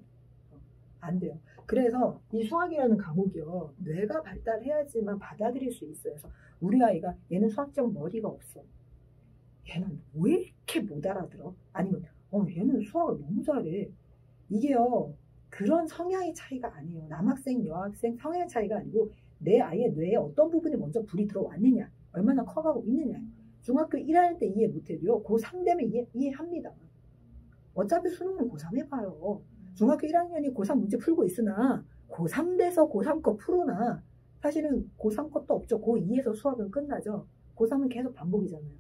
안 돼요. 그래서 이 수학이라는 과목이요. 뇌가 발달해야지만 받아들일 수 있어요. 그래서 우리 아이가 얘는 수학적 머리가 없어. 얘는 왜 이렇게 못 알아들어? 아니면 얘는 수학을 너무 잘해. 이게요. 그런 성향의 차이가 아니에요. 남학생, 여학생 성향의 차이가 아니고 내 아이의 뇌에 어떤 부분이 먼저 불이 들어왔느냐. 얼마나 커가고 있느냐. 중학교 1학년 때 이해 못해도요. 고3 되면 이해합니다. 어차피 수능은 고3 해봐요. 중학교 1학년이 고3 문제 풀고 있으나 고3 돼서 고3 거 풀어나 사실은 고3 것도 없죠. 고2에서 수학은 끝나죠. 고3은 계속 반복이잖아요.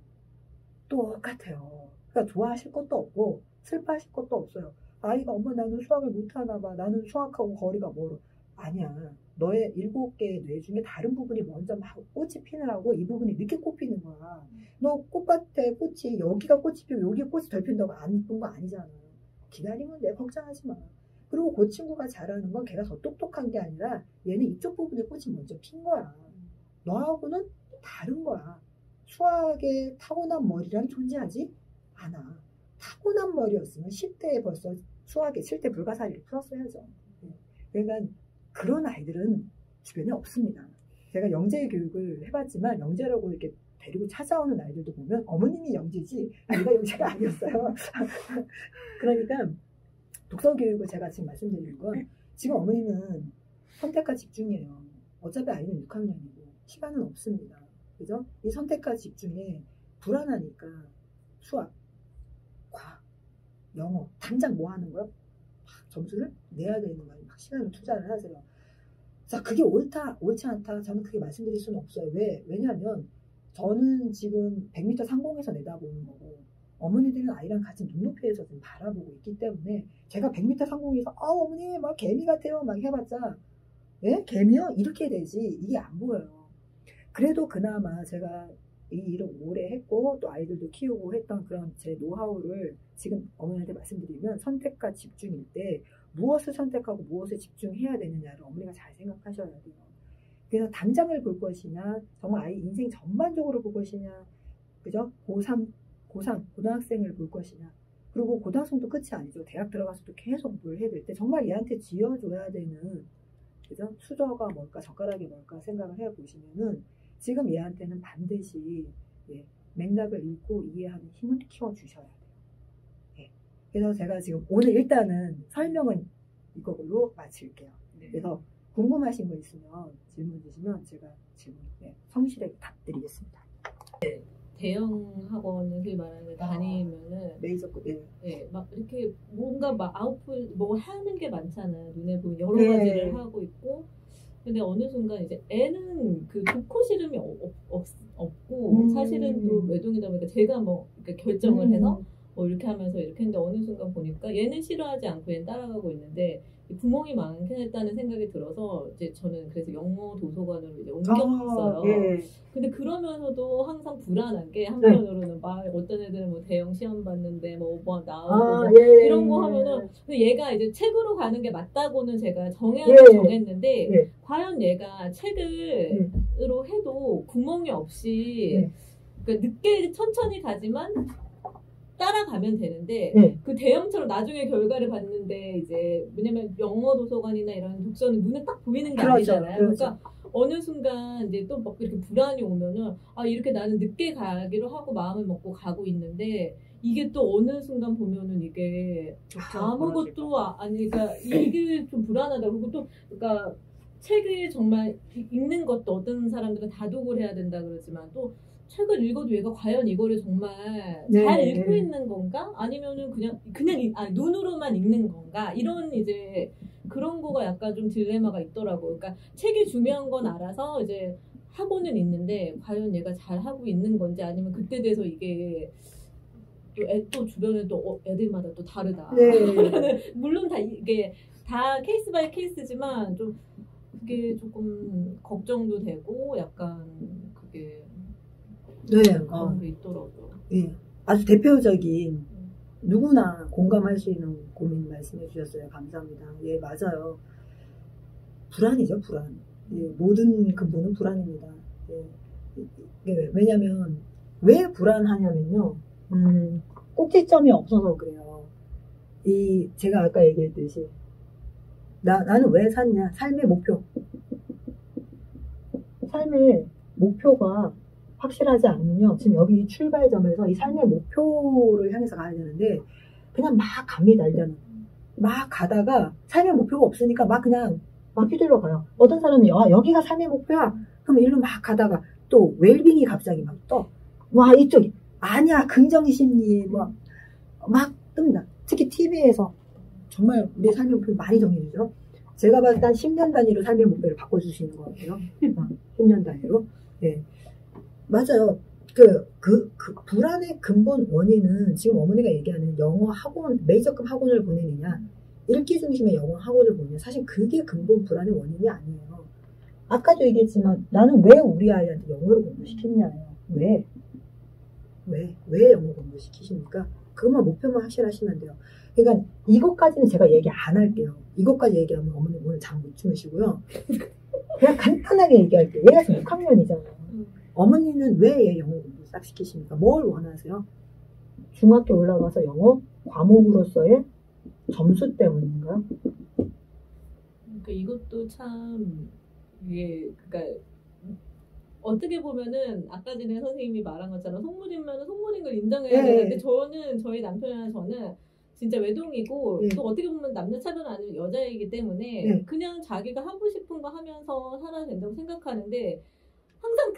똑같아요. 그러니까 좋아하실 것도 없고 슬퍼하실 것도 없어요. 아이가 엄마 나는 수학을 못하나 봐. 나는 수학하고 거리가 멀어. 아니야. 너의 7개의 뇌 중에 다른 부분이 먼저 막 꽃이 피느라고 이 부분이 늦게 꽃 피는 거야. 너 꽃밭에 꽃이 여기가 꽃이 피고 여기가 꽃이 덜 핀다고 안 이쁜 거 아니잖아. 기다리면 돼. 걱정하지 마. 그리고 그 친구가 잘하는 건 걔가 더 똑똑한 게 아니라 얘는 이쪽 부분에 꽃이 먼저 핀 거야. 너하고는 다른 거야. 수학에 타고난 머리란 존재하지 않아. 타고난 머리였으면 10대에 벌써 수학에 7대 불가사리를 풀었어야죠. 그러니까 그런 아이들은 주변에 없습니다. 제가 영재 교육을 해봤지만 영재라고 이렇게 데리고 찾아오는 아이들도 보면 어머님이 영재지 내가 영재가 아니었어요. 그러니까 독서 교육을 제가 지금 말씀드리는 건 지금 어머니는 선택과 집중이에요. 어차피 아이는 6학년이고 시간은 없습니다. 그죠? 이 선택과 집중에 불안하니까 수학, 과학, 영어 당장 뭐 하는 거요? 점수를 내야 되는 거예요. 막 시간을 투자를 하세요. 자, 그게 옳지 않다. 저는 그렇게 말씀드릴 수는 없어요. 왜냐하면 저는 지금 100m 상공에서 내다보는 거고 어머니들은 아이랑 같이 눈높이에서 좀 바라보고 있기 때문에 제가 100m 상공에서 어머니 막 개미 같아요 막 해봤자 예? 개미요? 이렇게 되지 이게 안 보여요. 그래도 그나마 제가 이 일을 오래 했고 또 아이들도 키우고 했던 그런 제 노하우를 지금 어머니한테 말씀드리면 선택과 집중일 때 무엇을 선택하고 무엇을 집중해야 되느냐를 어머니가 잘 생각하셔야 돼요. 그래서 당장을 볼 것이냐 정말 아이 인생 전반적으로 볼 것이냐 그죠? 고3 고등학생을 볼 것이냐 그리고 고등학생도 끝이 아니죠. 대학 들어가서도 계속 뭘 해야 될 때 정말 얘한테 쥐어줘야 되는 그죠? 수저가 뭘까 젓가락이 뭘까 생각을 해보시면은 지금 얘한테는 반드시 맥락을 읽고 이해하는 힘을 키워주셔야 돼요. 예. 그래서 제가 지금 오늘 일단은 설명은 이걸로 마칠게요. 네. 그래서 궁금하신 거 있으면 질문 주시면 제가 질문 성실하게 답드리겠습니다. 대형 학원을 말하는 다니면은 메이저급 막 이렇게 뭔가 막 아웃풋 뭐 하는 게 많잖아요. 눈에 보이는 여러 네. 가지를 하고 있고. 근데 어느 순간 이제 애는 그 좋고 싫음이 없고 사실은 또 외동이다 보니까 제가 뭐 이렇게 결정을 해서 뭐 이렇게 하면서 이렇게 했는데 어느 순간 보니까 얘는 싫어하지 않고 얘는 따라가고 있는데 구멍이 많겠다는 생각이 들어서 이제 저는 그래서 영어 도서관으로 이제 옮겼어요. 예. 근데 그러면서도 항상 불안한 게 한편으로는 막 어떤 애들은 뭐 대형 시험 봤는데 뭐 나오고 뭐 이런 거 하면은 근데 얘가 이제 책으로 가는 게 맞다고는 제가 정했는데 과연 얘가 책으로 해도 구멍이 없이 그러니까 늦게 천천히 가지만 따라가면 되는데 그 대형처럼 나중에 결과를 봤는데 이제 왜냐면 영어 도서관이나 이런 독서는 눈에 딱 보이는 게 아니잖아요. 그러니까 어느 순간 이제 또 막 이렇게 불안이 오면은 이렇게 나는 늦게 가기로 하고 마음을 먹고 가고 있는데 이게 또 어느 순간 보면은 이게 아무것도 아니니까 이게 좀 불안하다. 그리고 또 그러니까 책을 정말 읽는 것도 어떤 사람들은 다독을 해야 된다 그러지만 또 책을 읽어도 얘가 과연 이거를 정말 잘 읽고 있는 건가? 아니면은 그냥 눈으로만 읽는 건가? 이런 이제 그런 거가 약간 좀 딜레마가 있더라고요. 그러니까 책이 중요한 건 알아서 이제 하고는 있는데 과연 얘가 잘 하고 있는 건지 아니면 그때 돼서 이게 또 주변에 또 애들마다 또 다르다. 네. 물론 다 이게 다 케이스 바이 케이스지만 좀 그게 조금 걱정도 되고 약간 그게 네. 그런 게 있더라고요. 예. 아주 대표적인 누구나 공감할 수 있는 고민 말씀해 주셨어요. 감사합니다. 예, 맞아요. 불안이죠, 불안. 예, 모든 근본은 불안입니다. 예. 왜냐면 왜 불안하냐면요. 꼭지점이 없어서 그래요. 제가 아까 얘기했듯이 나는 왜 샀냐? 삶의 목표. 삶의 목표가 확실하지 않으면요. 지금 여기 출발점에서 이 삶의 목표를 향해서 가야 되는데 그냥 막 갑니다. 일단은 막 가다가 삶의 목표가 없으니까 막 그냥 막 휘둘러 가요. 어떤 사람이 여기가 삶의 목표야. 그럼 일로 막 가다가 또 웰빙이 갑자기 막 떠. 와 이쪽이 아니야 긍정심리 막 뜹니다. 특히 TV에서 정말 우리 삶의 목표를 많이 정해주죠. 제가 봤을 때 한 10년 단위로 삶의 목표를 바꿔주시는 것 같아요. 10년 단위로. 네. 맞아요. 그 불안의 근본 원인은 지금 어머니가 얘기하는 영어 학원, 메이저급 학원을 보내느냐, 읽기 중심의 영어 학원을 보내느냐, 사실 그게 근본 불안의 원인이 아니에요. 아까도 얘기했지만 나는 왜 우리 아이한테 영어를 공부시켰냐요. 왜 영어 공부시키십니까? 그것만 목표만 확실하시면 돼요. 그러니까 이것까지는 제가 얘기 안 할게요. 이것까지 얘기하면 어머니 오늘 잠 못 주무시고요. 그냥 간단하게 얘기할게요. 얘가 지금 6학년이잖아요. 어머니는 왜 얘 영어 공부 싹 시키십니까? 뭘 원하세요? 중학교 올라가서 영어 과목으로서의 점수 때문인가요? 그러니까 이것도 참 이게 그러니까 어떻게 보면은 아까 전에 선생님이 말한 것처럼 속물이면 속물인 걸 인정해야 되는데 저희 남편이랑 저는 진짜 외동이고 또 어떻게 보면 남녀 차별은 아니고 여자이기 때문에 그냥 자기가 하고 싶은 거 하면서 살아야 된다고 생각하는데 항상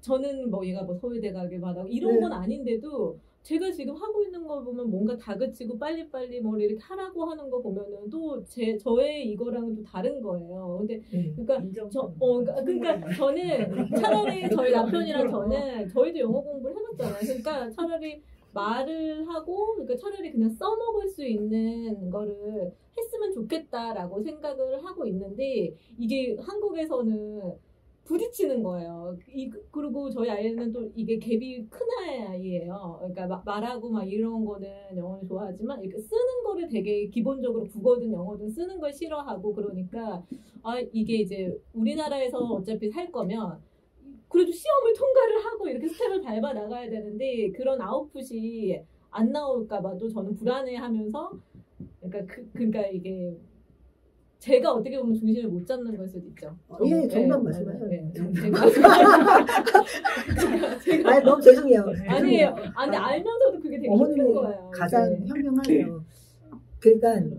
저는 얘가 서울대 가길 바라고 이런 건 아닌데도 제가 지금 하고 있는 거 보면 뭔가 다그치고 빨리빨리 뭘 이렇게 하라고 하는 거 보면은 또 저의 이거랑은 또 다른 거예요. 근데 그러니까 그러니까 저는 차라리 저희 남편이랑 저는 저희도 영어 공부를 해봤잖아요. 그러니까 차라리 말을 하고 그러니까 차라리 그냥 써먹을 수 있는 거를 했으면 좋겠다라고 생각을 하고 있는데 이게 한국에서는 부딪히는 거예요. 그리고 저희 아이는 또 이게 갭이 큰 아이예요. 그러니까 말하고 막 이런 거는 영어를 좋아하지만 이렇게 쓰는 거를 되게 기본적으로 국어든 영어든 쓰는 걸 싫어하고 그러니까 이게 이제 우리나라에서 어차피 살 거면 그래도 시험을 통과를 하고 이렇게 스텝을 밟아 나가야 되는데 그런 아웃풋이 안 나올까 봐도 저는 불안해하면서 그러니까 이게 제가 어떻게 보면 중심을 못 잡는 걸 수도 있죠. 예, 정답 말씀하셔요. 제가 너무 죄송해요. 아니에요. 근데 알면서도 그게 되게 힘든 거예요. 가장 현명하네요. 그러니까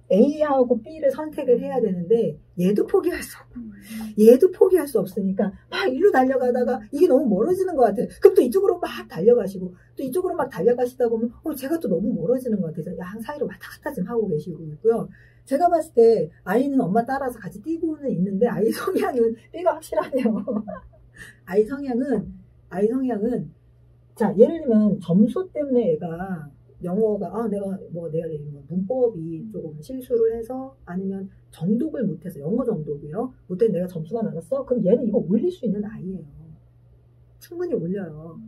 A하고 B를 선택을 해야 되는데 얘도 포기할 수 없고 얘도 포기할 수 없으니까 막 일로 달려가다가 이게 너무 멀어지는 것 같아요. 그럼 또 이쪽으로 막 달려가시고 또 이쪽으로 막 달려가시다 보면 제가 또 너무 멀어지는 것 같아서 양 사이로 왔다 갔다 좀 하고 계시고 있고요. 제가 봤을 때 아이는 엄마 따라서 같이 뛰고는 있는데 아이 성향은 B가 확실하네요. 아이 성향은 자 예를 들면 점수 때문에 얘가 영어가 내가 문법이 조금 실수를 해서 아니면 정독을 못해서 영어 정독이요. 못해 내가 점수가 낮았어. 그럼 얘는 이거 올릴 수 있는 아이예요. 충분히 올려요.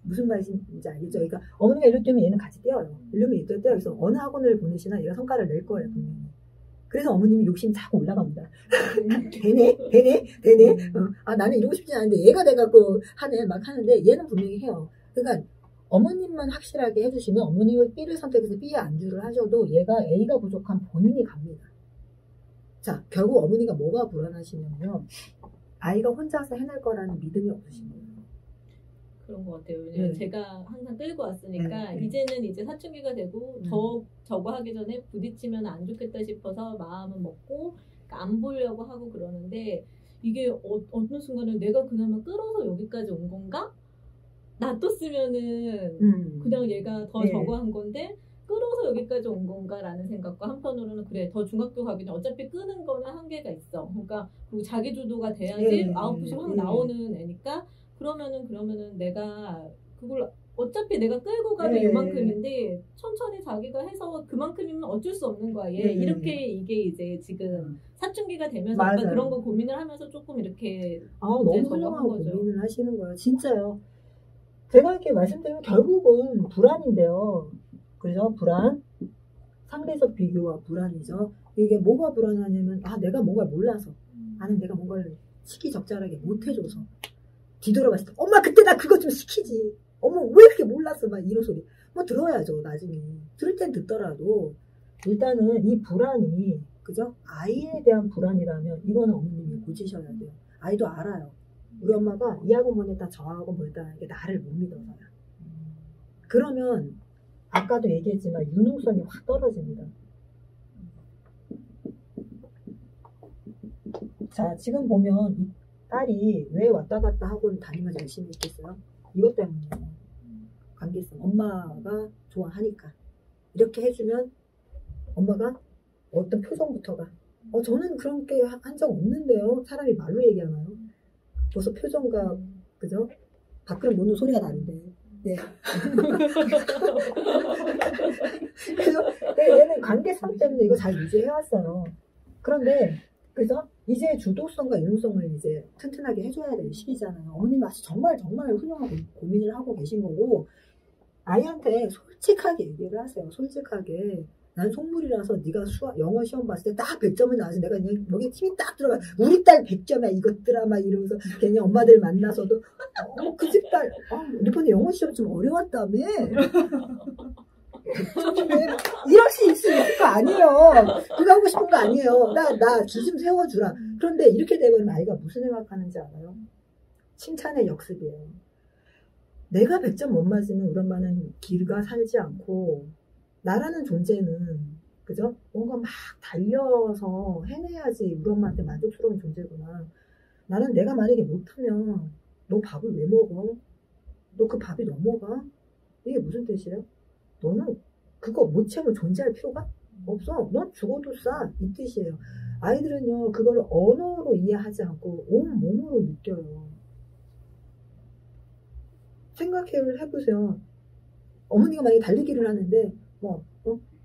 무슨 말인지 알겠죠? 그러니까 어머니가 일로 뛰면 얘는 같이 뛰어요. 일로면 얘도 뛰어요. 그래서 어느 학원을 보내시나 얘가 성과를 낼 거예요. 분명히. 그래서 어머님이 욕심이 자꾸 올라갑니다. 되네. 나는 이러고 싶지 않은데 얘가 돼갖고 하네 막 하는데 얘는 분명히 해요. 그러니까 어머님만 확실하게 해주시면 어머님이 B를 선택해서 B에 안주를 하셔도 얘가 A가 부족한 본인이 갑니다. 자, 결국 어머니가 뭐가 불안하시냐면요. 아이가 혼자서 해낼 거라는 믿음이 없으신 거예요. 그런 것 같아요. 왜냐면 제가 항상 끌고 왔으니까 이제는 이제 사춘기가 되고 저거 하기 전에 부딪히면 안 좋겠다 싶어서 마음은 먹고 안 보려고 하고 그러는데 이게 어느 순간에 내가 그나마 끌어서 여기까지 온 건가? 놔뒀으면은 그냥 얘가 더 저거 한 건데 끌어서 여기까지 온 건가라는 생각과 한편으로는 그래 더 중학교 가기 전에 어차피 끄는 거는 한계가 있어. 그러니까 그리고 자기 주도가 돼야지 아웃풋이 확 나오는 애니까 그러면은 내가 그걸 어차피 내가 끌고 가도 이만큼인데 천천히 자기가 해서 그만큼이면 어쩔 수 없는 거야. 이렇게 이게 이제 지금 사춘기가 되면서 약간 그런 거 고민을 하면서 조금 이렇게 너무 훌륭한 고민을 하시는 거예요. 진짜요. 제가 이렇게 말씀드리면 결국은 불안인데요. 그죠? 불안. 상대적 비교와 불안이죠. 이게 뭐가 불안하냐면 내가 뭔가를 몰라서 아니면 내가 뭔가를 시기적절하게 못해줘서 뒤돌아봤을 때 엄마 그때 나 그거 좀 시키지. 어머 왜 이렇게 몰랐어 막 이런 소리 뭐 들어야죠. 나중에 들을 땐 듣더라도 일단은 이 불안이 그죠? 아이에 대한 불안이라면 이거는 어머님이 고치셔야 돼요. 아이도 알아요. 우리 엄마가 이 학원 보냈다 저 학원 보냈다 이게 나를 못 믿어서요. 그러면 아까도 얘기했지만 유능성이 확 떨어집니다. 자 지금 보면 이 딸이 왜 왔다 갔다 학원 다니면서 열심히 했겠어요? 이것 때문이에요. 관계성. 엄마가 좋아하니까. 이렇게 해주면 엄마가 어떤 표정부터가 저는 그런 게 한 적 없는데요. 사람이 말로 얘기하나요? 벌써 표정과 그죠? 밖으로 노는 소리가 다른데. 네. 그래서 얘는 관계성 때문에 이거 잘 유지해왔어요. 그런데 그래서 이제 주도성과 유능성을 이제 튼튼하게 해줘야 될 시기잖아요. 어머님이 정말 훌륭한 고민을 하고 계신 거고 아이한테 솔직하게 얘기를 하세요. 솔직하게 난 속물이라서 네가 영어 시험 봤을 때 딱 100점이 나와서 내가 그냥 여기 팀이 딱 들어가 우리 딸 100점이야 이것들아 막 이러면서 괜히 엄마들 만나서도 그 집 딸 이번에 영어 시험 좀 어려웠다며 이럴 수 있을 거 아니에요. 그거 하고 싶은 거 아니에요. 나 기 좀 세워주라. 그런데 이렇게 되면 아이가 무슨 생각하는지 알아요? 칭찬의 역습이에요. 내가 100점 못 맞으면 우리 엄마는 길가 살지 않고 나라는 존재는 그죠? 뭔가 막 달려서 해내야지 우리 엄마한테 만족스러운 존재구나. 나는 내가 만약에 못하면 너 밥을 왜 먹어? 너 그 밥이 넘어가? 이게 무슨 뜻이에요? 너는 그거 못 채우면 존재할 필요가 없어. 넌 죽어도 싸. 이 뜻이에요. 아이들은요 그걸 언어로 이해하지 않고 온몸으로 느껴요. 생각을 해보세요. 어머니가 만약에 달리기를 하는데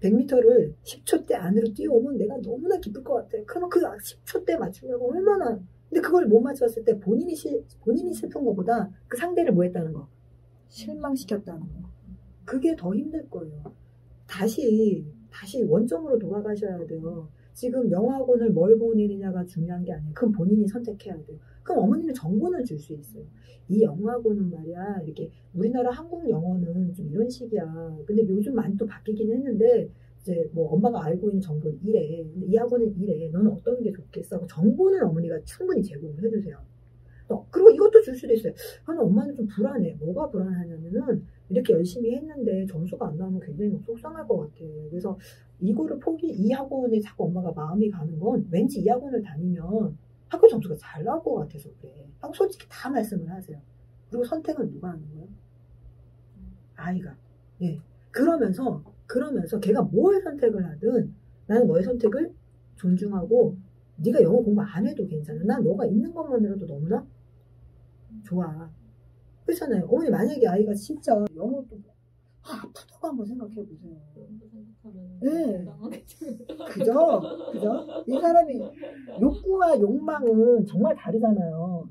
100m를 10초대 안으로 뛰어오면 내가 너무나 기쁠 것 같아. 그러면 그 10초대 맞추려고 얼마나 근데 그걸 못 맞췄을 때 본인이 슬픈 것보다 그 상대를 뭐 했다는 거 실망시켰다는 거 그게 더 힘들 거예요. 다시 원점으로 돌아가셔야 돼요. 지금 영어학원을 뭘 보내느냐가 중요한 게 아니에요. 그건 본인이 선택해야 돼요. 그럼 어머니는 정보는 줄 수 있어요. 이 영어학원은 말이야 이렇게 우리나라 한국 영어는 좀 이런 식이야. 근데 요즘 많이 또 바뀌긴 했는데 이제 뭐 엄마가 알고 있는 정보는 이래. 근데 이 학원은 이래. 너는 어떤 게 좋겠어? 하고 정보는 어머니가 충분히 제공을 해주세요. 그리고 이것도 줄 수도 있어요. 하나 엄마는 좀 불안해. 뭐가 불안하냐면은 이렇게 열심히 했는데 점수가 안 나오면 굉장히 속상할 것 같아. 그래서 이거를 이 학원에 자꾸 엄마가 마음이 가는 건 왠지 이 학원을 다니면 학교 점수가 잘 나올 것 같아서 그래. 하고 솔직히 다 말씀을 하세요. 그리고 선택은 누가 하는 거예요? 아이가. 예. 그러면서 걔가 뭘 선택을 하든 나는 너의 선택을 존중하고 네가 영어 공부 안 해도 괜찮아. 난 너가 있는 것만으로도 너무나 좋아. 그렇잖아요. 어머니 만약에 아이가 진짜 영어도 아프다고 한번 생각해 보세요. 네. 그죠? 이 사람이 욕구와 욕망은 정말 다르잖아요.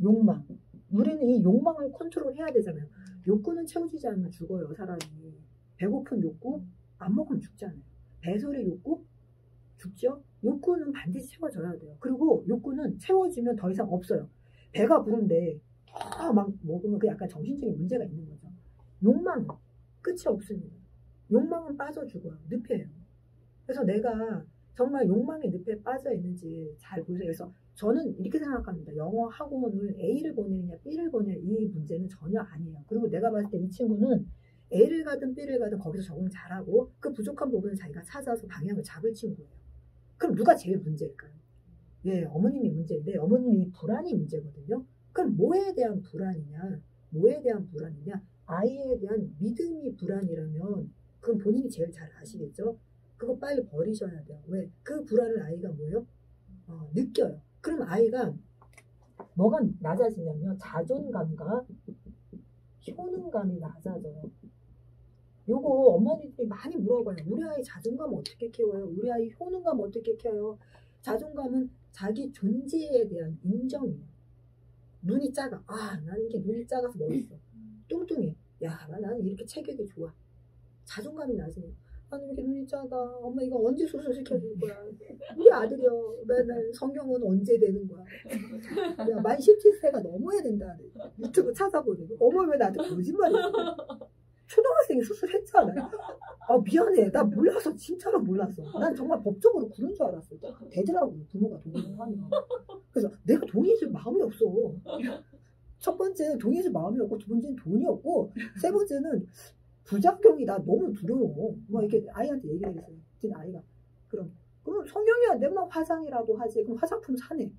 욕망. 우리는 이 욕망을 컨트롤해야 되잖아요. 욕구는 채워지지 않으면 죽어요, 사람이. 배고픈 욕구 안 먹으면 죽잖아요. 배설의 욕구 죽죠? 욕구는 반드시 채워져야 돼요. 그리고 욕구는 채워지면 더 이상 없어요. 배가 부른데 막 먹으면 그 약간 정신적인 문제가 있는 거죠. 욕망은 끝이 없습니다. 욕망은 빠져 죽어요. 늪이에요. 그래서 내가 정말 욕망의 늪에 빠져 있는지 잘 보세요. 그래서 저는 이렇게 생각합니다. 영어 학원을 A를 보내느냐 B를 보내느냐 이 문제는 전혀 아니에요. 그리고 내가 봤을 때 이 친구는 A를 가든 B를 가든 거기서 적응 잘하고 그 부족한 부분을 자기가 찾아서 방향을 잡을 친구예요. 그럼 누가 제일 문제일까요? 예, 어머님이 문제인데 어머님이 불안이 문제거든요. 그럼 뭐에 대한 불안이냐? 아이에 대한 믿음이 불안이라면 그건 본인이 제일 잘 아시겠죠? 그거 빨리 버리셔야 돼요. 왜? 그 불안을 아이가 뭐예요? 느껴요. 그럼 아이가 뭐가 낮아지냐면 자존감과 효능감이 낮아져요. 요거 어머니들이 많이 물어봐요. 우리 아이 자존감 어떻게 키워요? 우리 아이 효능감 어떻게 키워요? 자존감은 자기 존재에 대한 인정이에요. 눈이 작아. 나는 이렇게 눈이 작아서 멋있어. 뚱뚱해. 야, 나는 이렇게 체격이 좋아. 자존감이 낮으면 나는 이렇게 눈이 작아. 엄마 이거 언제 수술시켜줄 거야? 우리 아들이요. 맨날 성경은 언제 되는 거야? 야, 만 17세가 넘어야 된다. 유튜브 찾아보는 거. 어머 왜 나한테 거짓말이야? 초등학생이 수술했잖아. 미안해. 나 몰라서 진짜로 몰랐어. 난 정말 법적으로 그런 줄 알았어. 되더라고 부모가 동의를 하면. 그래서 내가 동의해줄 마음이 없어. 첫 번째는 동의해줄 마음이 없고 두 번째는 돈이 없고 세 번째는 부작용이 나 너무 두려워. 뭐 이렇게 아이한테 얘기를 했어요. 아이가 그럼 성경이 안 되면 화장이라도 하지. 그럼 화장품 사네.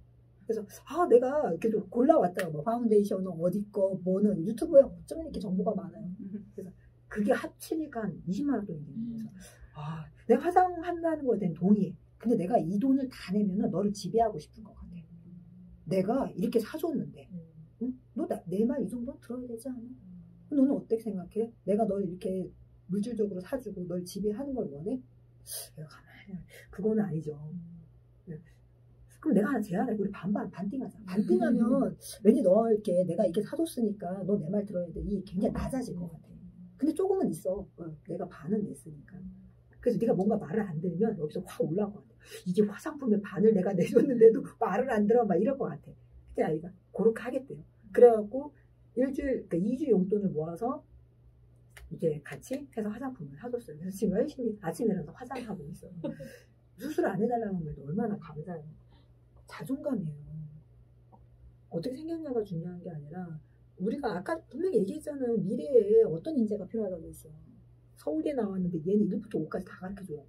그래서 내가 이렇게 좀 골라왔다가 뭐 파운데이션은 어디 거 뭐는 유튜브에 어쩌면 이렇게 정보가 많아요. 그래서 그게 합치니까 20만 원 돈이 되는 거예요. 그래서 내가 화장한다는 거에 대한 동의해. 근데 내가 이 돈을 다 내면은 너를 지배하고 싶은 것 같아. 내가 이렇게 사줬는데, 응? 너 내 말 이 정도는 들어야 되지 않아? 너는 어떻게 생각해? 내가 널 이렇게 물질적으로 사주고 널 지배하는 걸 원해? 내가 가만히 그거는 아니죠. 그럼 내가 하나 제안해. 우리 반띵하자. 반띵하면 왠지 너 이렇게 내가 이렇게 사줬으니까 너 내 말 들어야 돼. 이 굉장히 낮아질 것 같아. 근데 조금은 있어. 내가 반은 냈으니까. 그래서 네가 뭔가 말을 안 들으면 여기서 확 올라올 것 같아. 이게 화장품의 반을 내가 내줬는데도 말을 안 들어 막 이럴 것 같아. 그때 아이가 그렇게 하겠대요. 그래갖고 일주일, 그러니까 2주 용돈을 모아서 이제 같이 해서 화장품을 사줬어요. 그래서 지금 열심히 아침에 일어나서 화장하고 있어요. 수술 안 해달라는 말도 얼마나 감사해요. 자존감이에요. 어떻게 생겼냐가 중요한 게 아니라 우리가 아까 분명히 얘기했잖아요. 미래에 어떤 인재가 필요하다고 했어요. 서울대 나왔는데 얘는 1부터 5까지 다 가르쳐줘야 돼.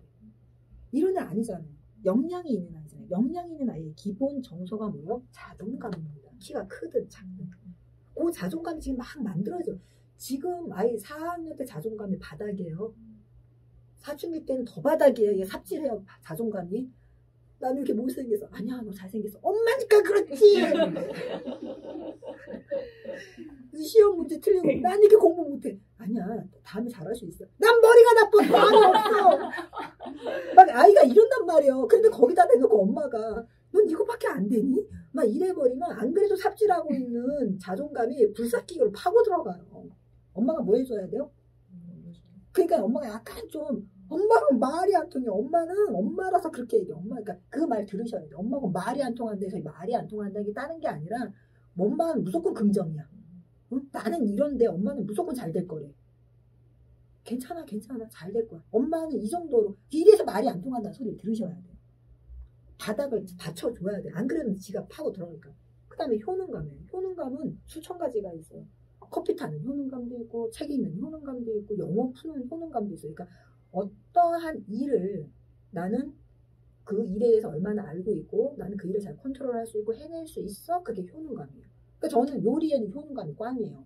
이런 애 아니잖아요. 역량이 있는 아이잖아요. 역량이 있는 아이의 기본 정서가 뭐예요? 자존감입니다. 키가 크든 작든. 그 자존감이 지금 막 만들어져. 지금 아이 4학년 때 자존감이 바닥이에요. 사춘기 때는 더 바닥이에요. 얘 삽질해요. 자존감이. 나는 이렇게 못생겼어. 아니야, 너 잘생겼어. 엄마니까 그렇지. 시험 문제 틀리고 난 이렇게 공부 못해. 아니야, 다음에 잘할 수 있어. 난 머리가 나빠. 마음이 없어. 막 아이가 이런단 말이에요. 근데 거기다 대놓고 엄마가 넌 이거밖에 안 되니? 막 이래버리면 안 그래도 삽질하고 있는 자존감이 불사기로 파고 들어가요. 엄마가 뭐 해줘야 돼요? 그러니까 엄마가 약간 좀 엄마는 말이 안 통해. 엄마는 엄마라서 그렇게 얘기해. 그러니까 그 말 들으셔야 돼. 엄마가 말이 안 통한다해서 말이 안 통한다는 게 다른 게 아니라 엄마는 무조건 긍정이야. 응? 나는 이런데 엄마는 무조건 잘 될 거래. 괜찮아 잘 될 거야. 엄마는 이 정도로 이래서 말이 안 통한다는 소리를 들으셔야 돼요. 바닥을 받쳐줘야 돼. 안 그러면 지가 파고 들어가니까. 그 다음에 효능감이에요. 효능감은 수천 가지가 있어요. 커피 타는 효능감도 있고 책 읽는 효능감도 있고 영어 푸는 효능감도 있어요. 그러니까 어떠한 일을 나는 그 일에 대해서 얼마나 알고 있고 나는 그 일을 잘 컨트롤할 수 있고 해낼 수 있어. 그게 효능감이에요. 그러니까 저는 요리에는 효능감이 꽝이에요.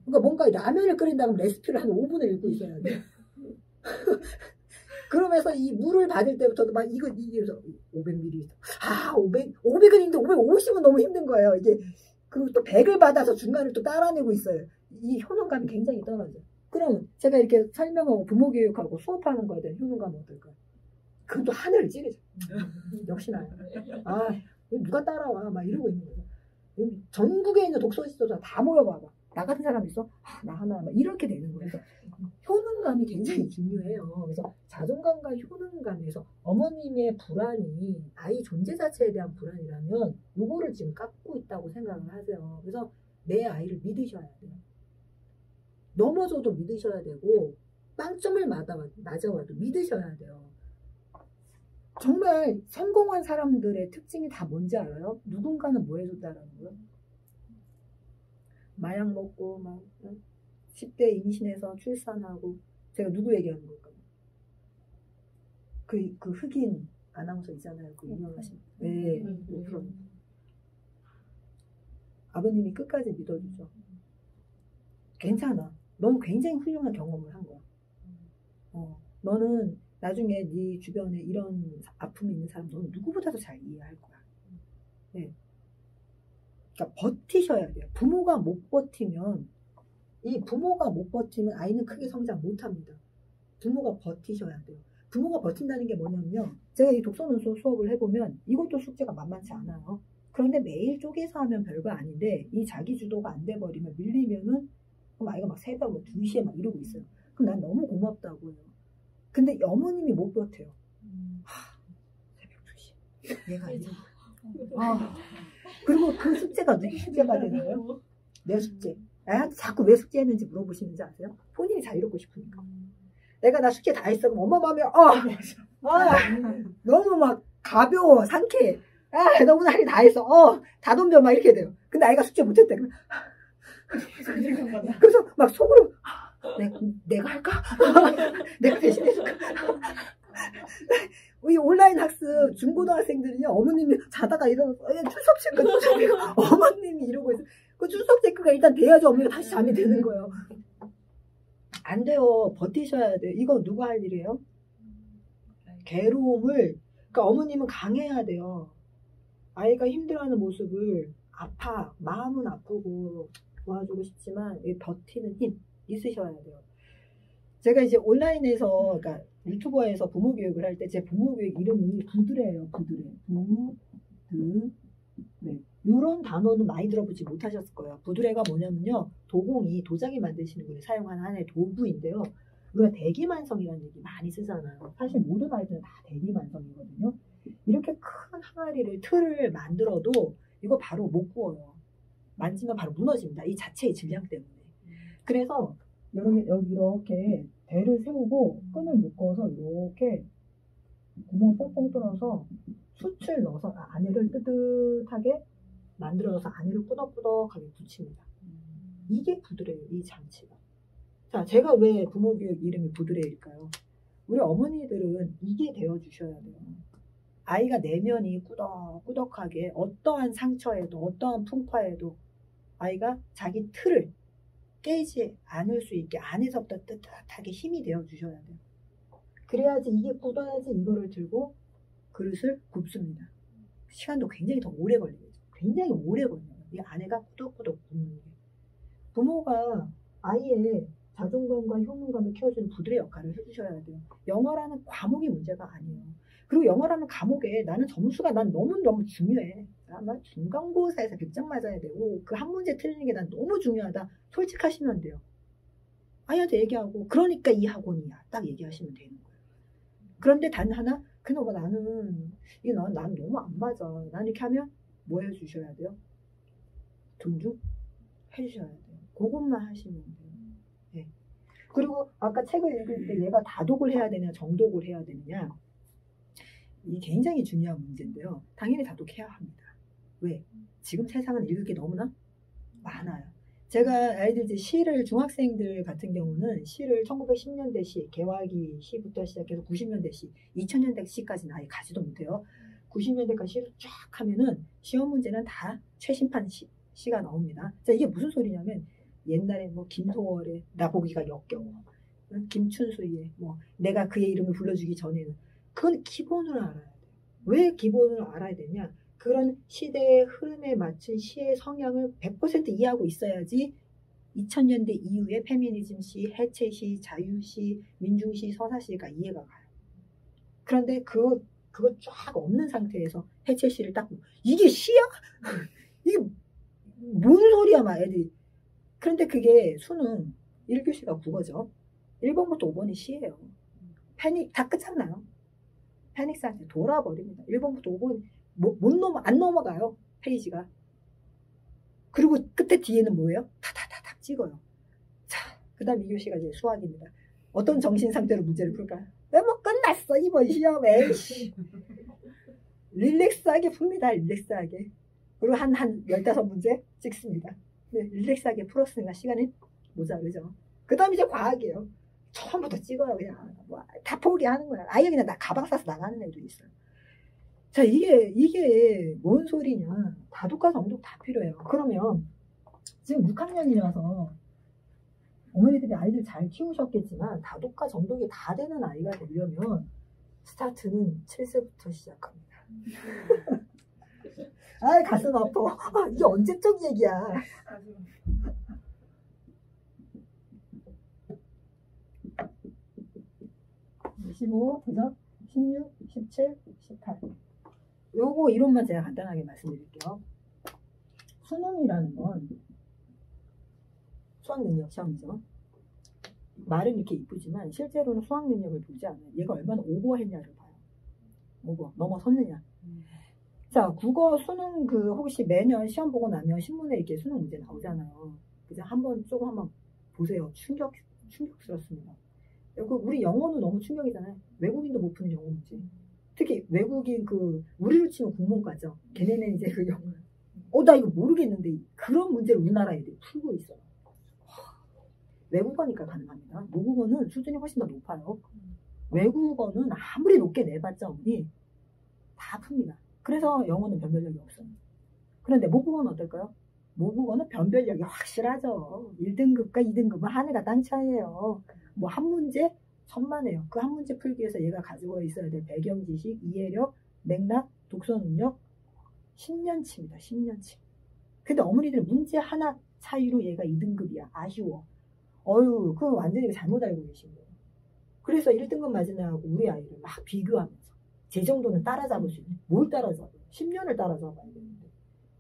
그러니까 뭔가 라면을 끓인다면 레시피를 한 5분을 읽고 있어야 돼. 그러면서 이 물을 받을 때부터도 막 이게 500ml. 500은 힘든데 550은 너무 힘든 거예요. 이게 그리고 또 100을 받아서 중간을 또 따라내고 있어요. 이 효능감이 굉장히 떨어져요. 그럼 제가 이렇게 설명하고 부모 교육하고 수업하는 거에 대한 효능감은 어떨까요? 그건 또 하늘을 찌르죠. 역시나. 누가 따라와. 막 이러고 있는 거죠. 전국에 있는 독서시도자 다 모여봐봐. 나 같은 사람 있어? 나 하나. 막 이렇게 되는 거예요. 그래서 효능감이 굉장히 중요해요. 그래서 자존감과 효능감에서 어머님의 불안이 아이 존재 자체에 대한 불안이라면 요거를 지금 깎고 있다고 생각을 하세요. 그래서 내 아이를 믿으셔야 돼요. 넘어져도 믿으셔야 되고 빵점을 맞아와도 믿으셔야 돼요. 정말 성공한 사람들의 특징이 다 뭔지 알아요? 누군가는 뭐 해줬다라는 거예요? 마약 먹고 막 10대 임신해서 출산하고 제가 누구 얘기하는 걸까요? 그 흑인 아나운서 있잖아요. 그 유명하신. 네. 그럼 아버님이 끝까지 믿어주죠. 괜찮아. 넌 굉장히 훌륭한 경험을 한 거야. 너는 나중에 네 주변에 이런 아픔이 있는 사람 너는 누구보다도 잘 이해할 거야. 네. 그러니까 버티셔야 돼요. 부모가 못 버티면 아이는 크게 성장 못합니다. 부모가 버티셔야 돼요. 부모가 버틴다는 게 뭐냐면요. 제가 이 독서논술 수업을 해보면 이것도 숙제가 만만치 않아요. 그런데 매일 쪼개서 하면 별거 아닌데 이 자기 주도가 안 돼버리면 밀리면은 그럼 아이가 막 새벽 뭐 2시에 막 이러고 있어요. 그럼 난 너무 고맙다고요. 근데 어머님이 못 버텨요. 새벽 2시. 얘가 이제 그리고 그 숙제가 누구 숙제가 되나요? 내 숙제. 나한테 자꾸 왜 숙제했는지 물어보시는지 아세요? 본인이 잘 이루고 싶으니까. 내가 나 숙제 다 했어. 그럼 엄마 마음에 너무 막 가벼워 상쾌해. 너무 나 다 했어. 다 덤벼 막 이렇게 돼요. 근데 아이가 숙제 못했대. 그래서 막 속으로 내가 할까? 내가 대신해줄까? 우리 온라인 학습 중고등학생들은요 어머님이 자다가 일어나서 출석 체크 어머님이 이러고 있어. 그 출석 체크가 일단 돼야지 어머니가 다시 잠이 드는 거예요. 안 돼요. 버티셔야 돼요. 이거 누가 할 일이에요? 괴로움을 그러니까 어머님은 강해야 돼요. 아이가 힘들어하는 모습을 마음은 아프고 도와주고 싶지만 버티는 힘 있으셔야 돼요. 제가 이제 온라인에서 그러니까 유튜버에서 부모 교육을 할 때 제 부모 교육 이름이 부드래예요. 네. 이런 단어는 많이 들어보지 못하셨을 거예요. 부드래가 뭐냐면요. 도자기 만드시는 분이 사용하는 하나의 도구인데요. 우리가 대기만성이라는 얘기 많이 쓰잖아요. 사실 모든 아이들은 다 대기만성이거든요. 이렇게 큰 항아리를 틀을 만들어도 이거 바로 못 구워요. 만지면 바로 무너집니다. 이 자체의 질량 때문에. 그래서 여기 이렇게 대를 세우고 끈을 묶어서 이렇게 구멍 뽕뽕 뚫어서 숯을 넣어서 안에를 뜨뜻하게 만들어서 안에를 꾸덕꾸덕하게 붙입니다. 이게 부드래요. 이 장치가. 자, 제가 왜 부모교육 이름이 부드래일까요? 우리 어머니들은 이게 되어주셔야 돼요. 아이가 내면이 꾸덕꾸덕하게 어떠한 상처에도 어떠한 풍파에도 아이가 자기 틀을 깨지 않을 수 있게 안에서부터 뜨뜻하게 힘이 되어주셔야 돼요. 그래야지 이게 굳어야지 이거를 들고 그릇을 굽습니다. 시간도 굉장히 더 오래 걸리겠죠. 굉장히 오래 걸려요. 이 안에가 꾸덕꾸덕 굽는 게. 부모가 아이의 자존감과 효능감을 키워주는 부드러운 역할을 해주셔야 돼요. 영어라는 과목이 문제가 아니에요. 그리고 영어라는 과목에 나는 점수가 난 너무너무 중요해. 난 중간고사에서 100점 맞아야 되고 그 한 문제 틀리는 게 난 너무 중요하다. 솔직하시면 돼요. 아이한테 얘기하고 그러니까 이 학원이야. 딱 얘기하시면 되는 거예요. 그런데 단 하나 그나마 나는 이게 난 너무 안 맞아. 난 이렇게 하면 뭐 해주셔야 돼요? 존중 해주셔야 돼요. 그것만 하시면 돼요. 네. 그리고 아까 책을 읽을 때 얘가 다독을 해야 되냐 정독을 해야 되느냐 이 굉장히 중요한 문제인데요. 당연히 다독해야 합니다. 왜? 지금 세상은 읽을 게 너무나 많아요. 제가 아이들 이제 시를 중학생들 같은 경우는 시를 1910년대 시, 개화기 시부터 시작해서 90년대 시, 2000년대 시까지는 아예 가지도 못해요. 90년대까지 시를 쫙 하면은 시험 문제는 다 최신판 시가 나옵니다. 자, 이게 무슨 소리냐면 옛날에 뭐 김소월의 나보기가 역겨워, 김춘수의 뭐 내가 그의 이름을 불러주기 전에는 그건 기본을 알아야 돼요. 왜 기본을 알아야 되냐? 그런 시대의 흐름에 맞춘 시의 성향을 100% 이해하고 있어야지 2000년대 이후에 페미니즘 시, 해체 시, 자유 시, 민중 시, 서사 시가 이해가 가요. 그런데 그거 쫙 없는 상태에서 해체 시를 딱 이게 시야? 이게 뭔 소리야 막 애들이. 그런데 그게 수능 1교시가 국어죠. 1번부터 5번이 시예요. 패닉 다 끝났나요? 패닉 상태 돌아버립니다. 1번부터 5번 안 넘어가요. 페이지가. 그리고 끝에 뒤에는 뭐예요? 타타타타 찍어요. 자, 그 다음 2교시가 이제 수학입니다. 어떤 정신 상태로 문제를 풀까요? 뭐 끝났어 이번 시험에. 릴렉스하게 풉니다. 릴렉스하게. 그리고 한 15문제 찍습니다. 네, 릴렉스하게 풀었으니까 시간이 모자르죠. 그 다음 이제 과학이에요. 처음부터 찍어요. 그냥 다 포기하는 거야. 아예 그냥 가방 싸서 나가는 애들이 있어요. 자, 이게 뭔 소리냐. 다독과 정독 다 필요해요. 그러면 지금 6학년이라서 어머니들이 아이들 잘 키우셨겠지만 다독과 정독이 다 되는 아이가 되려면 스타트는 7세부터 시작합니다. 아, 가슴 아파. 아, 이게 언제적 얘기야. 15, 그죠? 16, 17, 18. 요거 이론만 제가 간단하게 말씀드릴게요. 수능이라는 건 수학능력 시험이죠. 말은 이렇게 이쁘지만 실제로는 수학능력을 보지 않아요. 얘가 얼마나 오버했냐를 봐요. 오버, 넘어섰느냐. 자, 국어 수능 혹시 매년 시험 보고 나면 신문에 이렇게 수능 문제 나오잖아요. 그죠? 한번 보세요. 충격스럽습니다. 우리 영어는 너무 충격이잖아요. 외국인도 못 푸는 영어 문제. 특히 외국인 우리로 치면 국문과죠. 걔네는 이제 영어. 나 이거 모르겠는데 그런 문제를 우리나라 애들이 풀고 있어요. 외국어니까 가능합니다. 모국어는 수준이 훨씬 더 높아요. 외국어는 아무리 높게 내봤자 우리 다 풉니다. 그래서 영어는 변별력이 없어요. 그런데 모국어는 어떨까요? 모국어는 변별력이 확실하죠. 1등급과 2등급은 하늘과 땅 차이예요. 뭐 한 문제 천만에요. 그 한 문제 풀기 위해서 얘가 가지고 있어야 될 배경 지식, 이해력, 맥락, 독서 능력 10년치입니다. 10년치. 근데 어머니들은 문제 하나 차이로 얘가 2등급이야. 아쉬워. 그거 완전히 잘못 알고 계신 거예요. 그래서 1등급 맞은 애하고 우리 아이를 막 비교하면서 제 정도는 따라잡을 수 있는 뭘 따라잡아요? 10년을 따라잡아야 되는데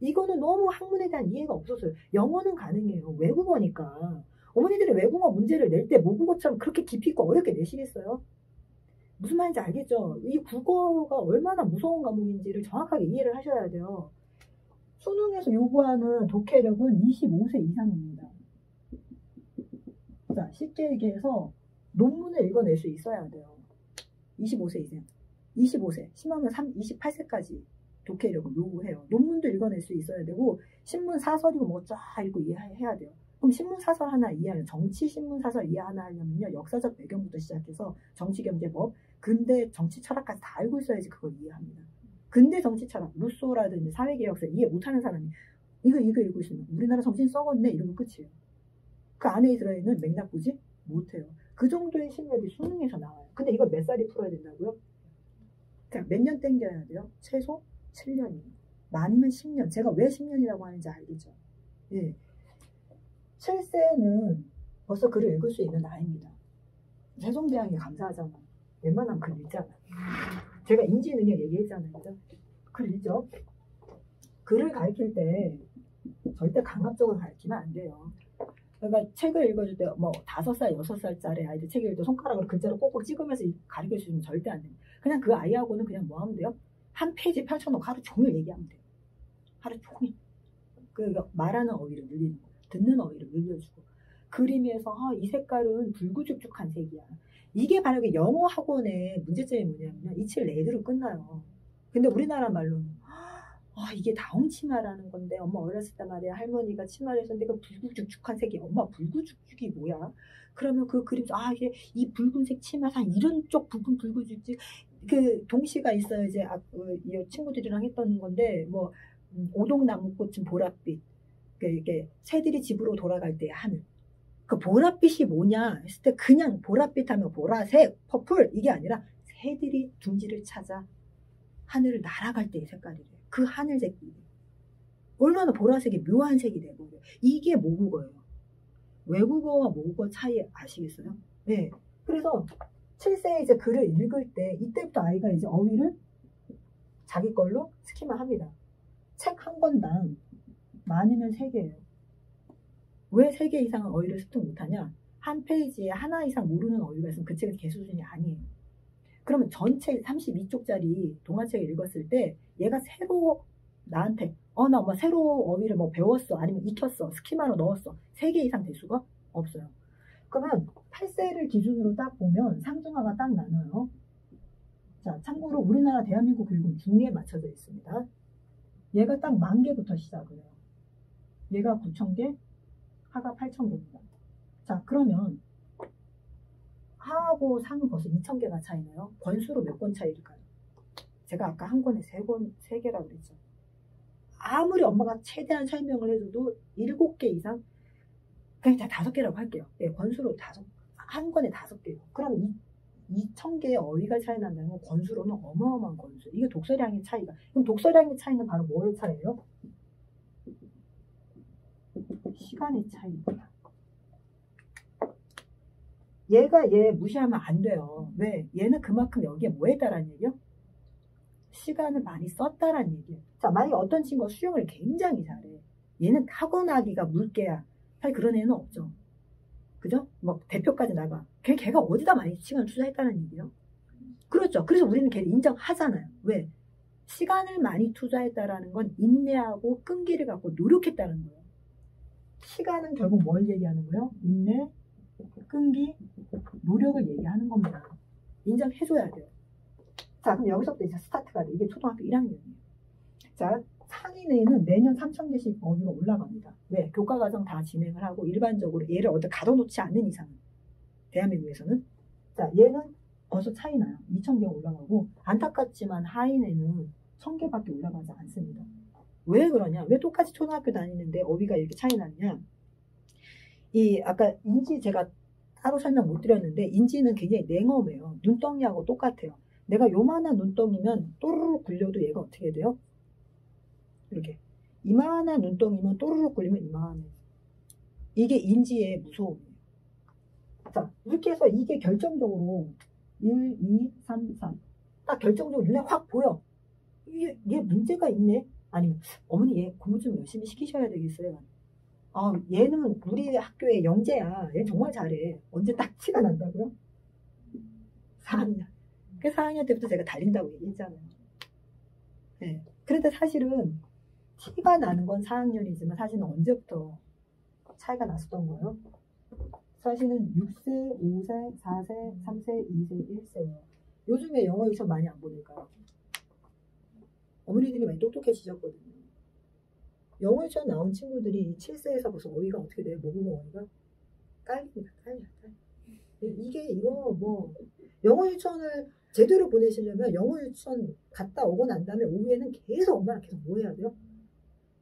이거는 너무 학문에 대한 이해가 없었어요. 영어는 가능해요. 외국어니까. 어머니들이 외국어 문제를 낼 때 모국어처럼 그렇게 깊이 있고 어렵게 내시겠어요? 무슨 말인지 알겠죠? 이 국어가 얼마나 무서운 과목인지를 정확하게 이해를 하셔야 돼요. 수능에서 요구하는 독해력은 25세 이상입니다. 자, 쉽게 얘기해서 논문을 읽어낼 수 있어야 돼요. 25세 이상. 25세, 심하면 28세까지 독해력을 요구해요. 논문도 읽어낼 수 있어야 되고 신문 사설이고 뭐 쫙 읽고 이해해야 돼요. 그럼 신문 사설 하나 이해하면 정치 신문 사설 이해 하나 하려면요. 역사적 배경부터 시작해서 정치 경제법, 근대 정치 철학까지 다 알고 있어야지 그걸 이해합니다. 근대 정치 철학, 루소라든지 사회개혁서 이해 못하는 사람이 이거 읽고 있으면 우리나라 정신 썩었네 이러면 끝이에요. 그 안에 들어있는 맥락 보지 못해요. 그 정도의 실력이 수능에서 나와요. 근데 이걸 몇 살이 풀어야 된다고요? 자, 몇 년 땡겨야 돼요? 최소 7년이에요. 많으면 10년. 제가 왜 10년이라고 하는지 알겠죠? 예. 7세는 벌써 글을 읽을 수 있는 나이입니다. 세종대왕이 감사하잖아. 웬만하면 글 읽잖아. 제가 인지능력 얘기했잖아요. 그죠? 글 읽죠? 글을 가르칠 때 절대 강압적으로 가르치면 안 돼요. 그러니까 책을 읽어줄 때 뭐 5살, 6살짜리 아이들 책 읽을 때 손가락으로 글자를 꼭꼭 찍으면서 가르쳐주면 절대 안 됩니다. 그냥 그 아이하고는 그냥 뭐 하면 돼요? 한 페이지 펼쳐놓고 하루 종일 얘기하면 돼요. 하루 종일. 그러니까 말하는 어휘를 늘리는 거예요. 듣는 어휘를 늘려주고. 그림에서 이 색깔은 붉고죽죽한 색이야. 이게 만약에 영어 학원의 문제점이 뭐냐면 이칠 레드로 끝나요. 근데 우리나라 말로는 이게 다홍치마라는 건데 엄마 어렸을 때 말이야 할머니가 치마를 했었는데 그 붉고죽죽한 색이 엄마 붉고죽죽이 뭐야? 그러면 그 그림 이게 이 붉은색 치마상 이런 쪽 부분 붉고죽죽 그 동시가 있어요. 이제 이 친구들이랑 했던 건데 뭐 오동나무꽃은 보랏빛 이게 새들이 집으로 돌아갈 때의 하늘 그 보랏빛이 뭐냐 했을 때 그냥 보랏빛 하면 보라색 퍼플 이게 아니라 새들이 둥지를 찾아 하늘을 날아갈 때의 색깔이래요. 그 하늘색이 얼마나 보라색이 묘한 색이 돼버려. 이게 모국어예요. 외국어와 모국어 차이 아시겠어요? 네. 그래서 7세에 이제 글을 읽을 때 이때부터 아이가 이제 어휘를 자기 걸로 스키마합니다. 책 한 권당 많으면 3개예요. 왜 3개 이상은 어휘를 습득 못하냐? 한 페이지에 하나 이상 모르는 어휘가 있으면 그 책은 개수 수준이 아니에요. 그러면 전체 32쪽짜리 동화책을 읽었을 때 얘가 새로 나한테 나 엄마 새로 어휘를 뭐 배웠어 아니면 익혔어 스키마로 넣었어 3개 이상 될 수가 없어요. 그러면 8세를 기준으로 딱 보면 상중하가 딱 나눠요. 자, 참고로 우리나라 대한민국 교육은 중에 맞춰져 있습니다. 얘가 딱 10,000개부터 시작을 해요. 얘가 9,000개, 하가 8,000개입니다. 자, 그러면 하하고 상은 벌써 2,000개가 차이나요? 권수로 몇 권 차이일까요? 제가 아까 한 권에 3개라고 그랬죠. 아무리 엄마가 최대한 설명을 해줘도 7개 이상 그냥 다 5개라고 할게요. 예, 권수로 한 권에 5개요. 그럼 2,000개의 어휘가 차이 난다는 건 권수로는 어마어마한 권수. 이게 독서량의 차이가. 그럼 독서량의 차이는 바로 뭐의 차이예요? 시간의 차이입니다. 얘 무시하면 안 돼요. 왜? 얘는 그만큼 여기에 뭐 했다라는 얘기요? 시간을 많이 썼다라는 얘기예요. 자, 만약에 어떤 친구가 수영을 굉장히 잘해. 얘는 타고나기가 물개야. 사실 그런 애는 없죠. 그죠? 뭐 대표까지 나가. 걔가 어디다 많이 시간을 투자했다는 얘기예요? 그렇죠. 그래서 우리는 걔를 인정하잖아요. 왜? 시간을 많이 투자했다라는 건 인내하고 끈기를 갖고 노력했다는 거예요. 시간은 결국 뭘 얘기하는 거예요? 인내, 끈기, 노력을 얘기하는 겁니다. 인정해줘야 돼요. 자, 그럼 여기서부터 이제 스타트가 돼. 이게 초등학교 1학년이에요. 자, 상인회는 매년 3,000개씩 어휘가 올라갑니다. 왜? 교과과정 다 진행을 하고 일반적으로 얘를 어디 가둬놓지 않는 이상은 대한민국에서는. 자, 얘는 벌써 차이 나요. 2,000개가 올라가고 안타깝지만 하인회는 1,000개밖에 올라가지 않습니다. 왜 그러냐? 왜 똑같이 초등학교 다니는데 어휘가 이렇게 차이 나느냐? 아까 인지 제가 따로 설명 못 드렸는데 인지는 굉장히 냉엄해요. 눈덩이하고 똑같아요. 내가 요만한 눈덩이면 또르륵 굴려도 얘가 어떻게 돼요? 이렇게 이만한 눈덩이면 또르륵 굴리면 이만해. 이게 인지의 무서움이에요. 자, 이렇게 해서 이게 결정적으로 1, 2, 3, 4 딱 결정적으로 눈에 확 보여. 얘 문제가 있네. 아니면 어머니 얘 공부 좀 열심히 시키셔야 되겠어요. 얘는 우리 학교의 영재야. 얘 정말 잘해. 언제 딱 티가 난다고요? 4학년. 그 4학년 때부터 제가 달린다고 얘기했잖아요. 네. 그런데 사실은 티가 나는 건 4학년이지만 사실은 언제부터 차이가 났었던 거예요? 사실은 6세, 5세, 4세, 3세, 2세, 1세예요. 요즘에 영어 유치원 많이 안 보낼까요? 어머니들이 많이 똑똑해지셨거든요. 영어 유치원 나온 친구들이 7세에서 벌써 어휘가 어떻게 돼요? 모국어 어휘가? 깔립니다. 깔려. 영어 유치원을 제대로 보내시려면 영어 유치원 갔다 오고 난 다음에 오후에는 계속 엄마랑 계속 뭐 해야 돼요?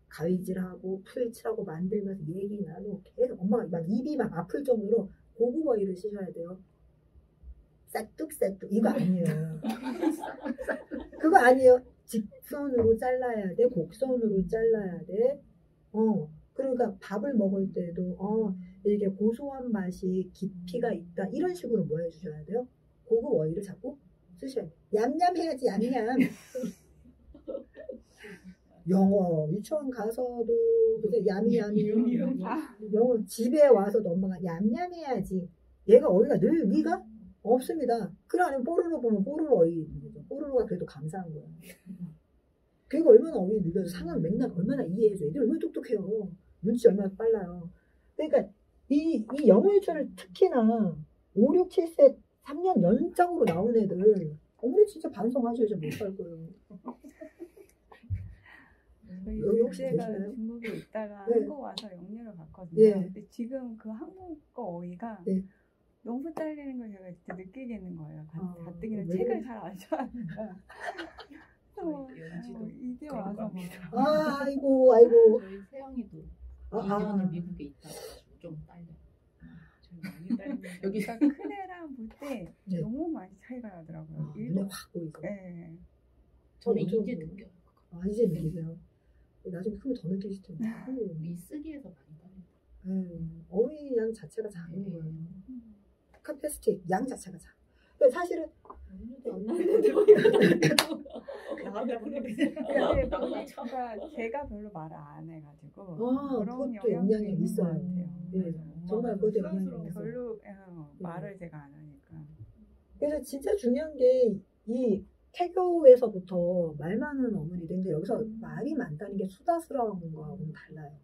가위질하고 풀칠하고 만들면서 얘기 나누고 계속 엄마가 막 입이 막 아플 정도로 고급 어휘를 쓰셔야 돼요. 싹둑싹둑 이거 아니에요. 그거 아니에요. 직선으로 잘라야 돼. 곡선으로 잘라야 돼. 그러니까 밥을 먹을 때도 이게 고소한 맛이 깊이가 있다. 이런 식으로 뭐 해주셔야 돼요? 고급 어휘를 자꾸 쓰셔야 돼요. 얌얌 해야지 얌얌. 영어 유치원 가서도 그래 야미야미 영어 집에 와서도 엄마가 얌얌 해야지. 얘가 어휘가 늘 네가 없습니다. 그래 아니면 뽀로로 보면 뽀로로 어휘 뽀로로가 그래도 감사한 거야. 걔가 얼마나 어휘 늘려서 상황 맥락 얼마나 이해해줘. 애들 얼마나 똑똑해요. 눈치 얼마나 빨라요. 그러니까 이 영어 유치원을 특히나 5, 6, 7세 3년 연장으로 나온 애들 어머니 진짜 반성하셔야지 못할 거예요. 저희 여기 혹시 둘째가 계시나요? 중국에 있다가 네. 한국 와서 영유를 갔거든요. 네. 근데 지금 그 한국어 어휘가 네. 너무 딸리는 걸 제가 진짜 느끼겠는 거예요. 가뜩이나 왜? 책을 잘 안 좋아하니까. 저희 연지도 이제 와서 막 아이고 저희 세영이도 아. 2년을 미국에 있다가 좀 딸려. 저희 많이 딸리는 여기 그러니까 큰 애랑 볼 때 네. 너무 많이 차이가 나더라고요. 눈에 확 보이죠. 네. 저는 엄청 이제 보여요. 느껴요. 이제 느끼세요. 나중에 크면 더 느끼실 텐데. 이 쓰기에서 많이 딸려. 어휘 양 자체가 작은 네. 거예요. 카페스틱 양 자체가 작아. 근데 사실은 안 나는데 그러니까 제가 별로 말을 안 해가지고 그것도 그런 영향이 있는 있어요. 것 같아요. 네, 정말 그것도 영향이 있어요. 별로 말을 제가 안 하니까. 그래서 진짜 중요한 게 이 태교에서부터 말 많은 어머니들인데 여기서 말이 많다는 게 수다스러운 거하고는 달라요.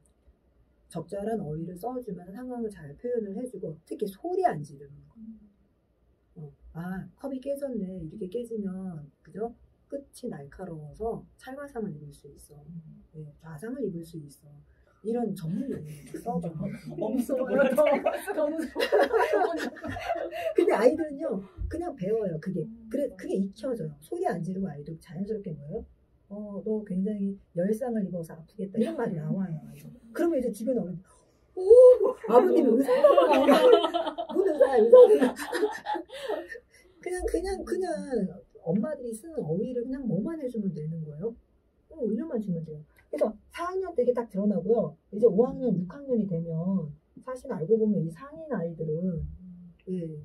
적절한 어휘를 써주면 상황을 잘 표현을 해주고 특히 소리 안 지르는 거. 컵이 깨졌네. 이렇게 깨지면 그죠? 끝이 날카로워서 찰과상을 입을 수 있어. 네, 좌상을 입을 수 있어. 이런 전문 용어를 써봐. 근데 아이들은요 그냥 배워요. 그게 익혀져요. 소리 안 지르고 아이들 자연스럽게 뭐예요? 너 굉장히 열상을 입어서 아프겠다 이런 말이 나와요. 그러면 이제 주변에 어른들 오, 아버님이 의사인가 봐. 무슨 의사야. 그냥 엄마들이 쓰는 어휘를 그냥 뭐만 해주면 되는 거예요. 올려만 주면 돼요. 그래서 4학년 때 이게 딱 드러나고요. 이제 5학년, 6학년이 되면 사실 알고 보면 이 상인 아이들은 예,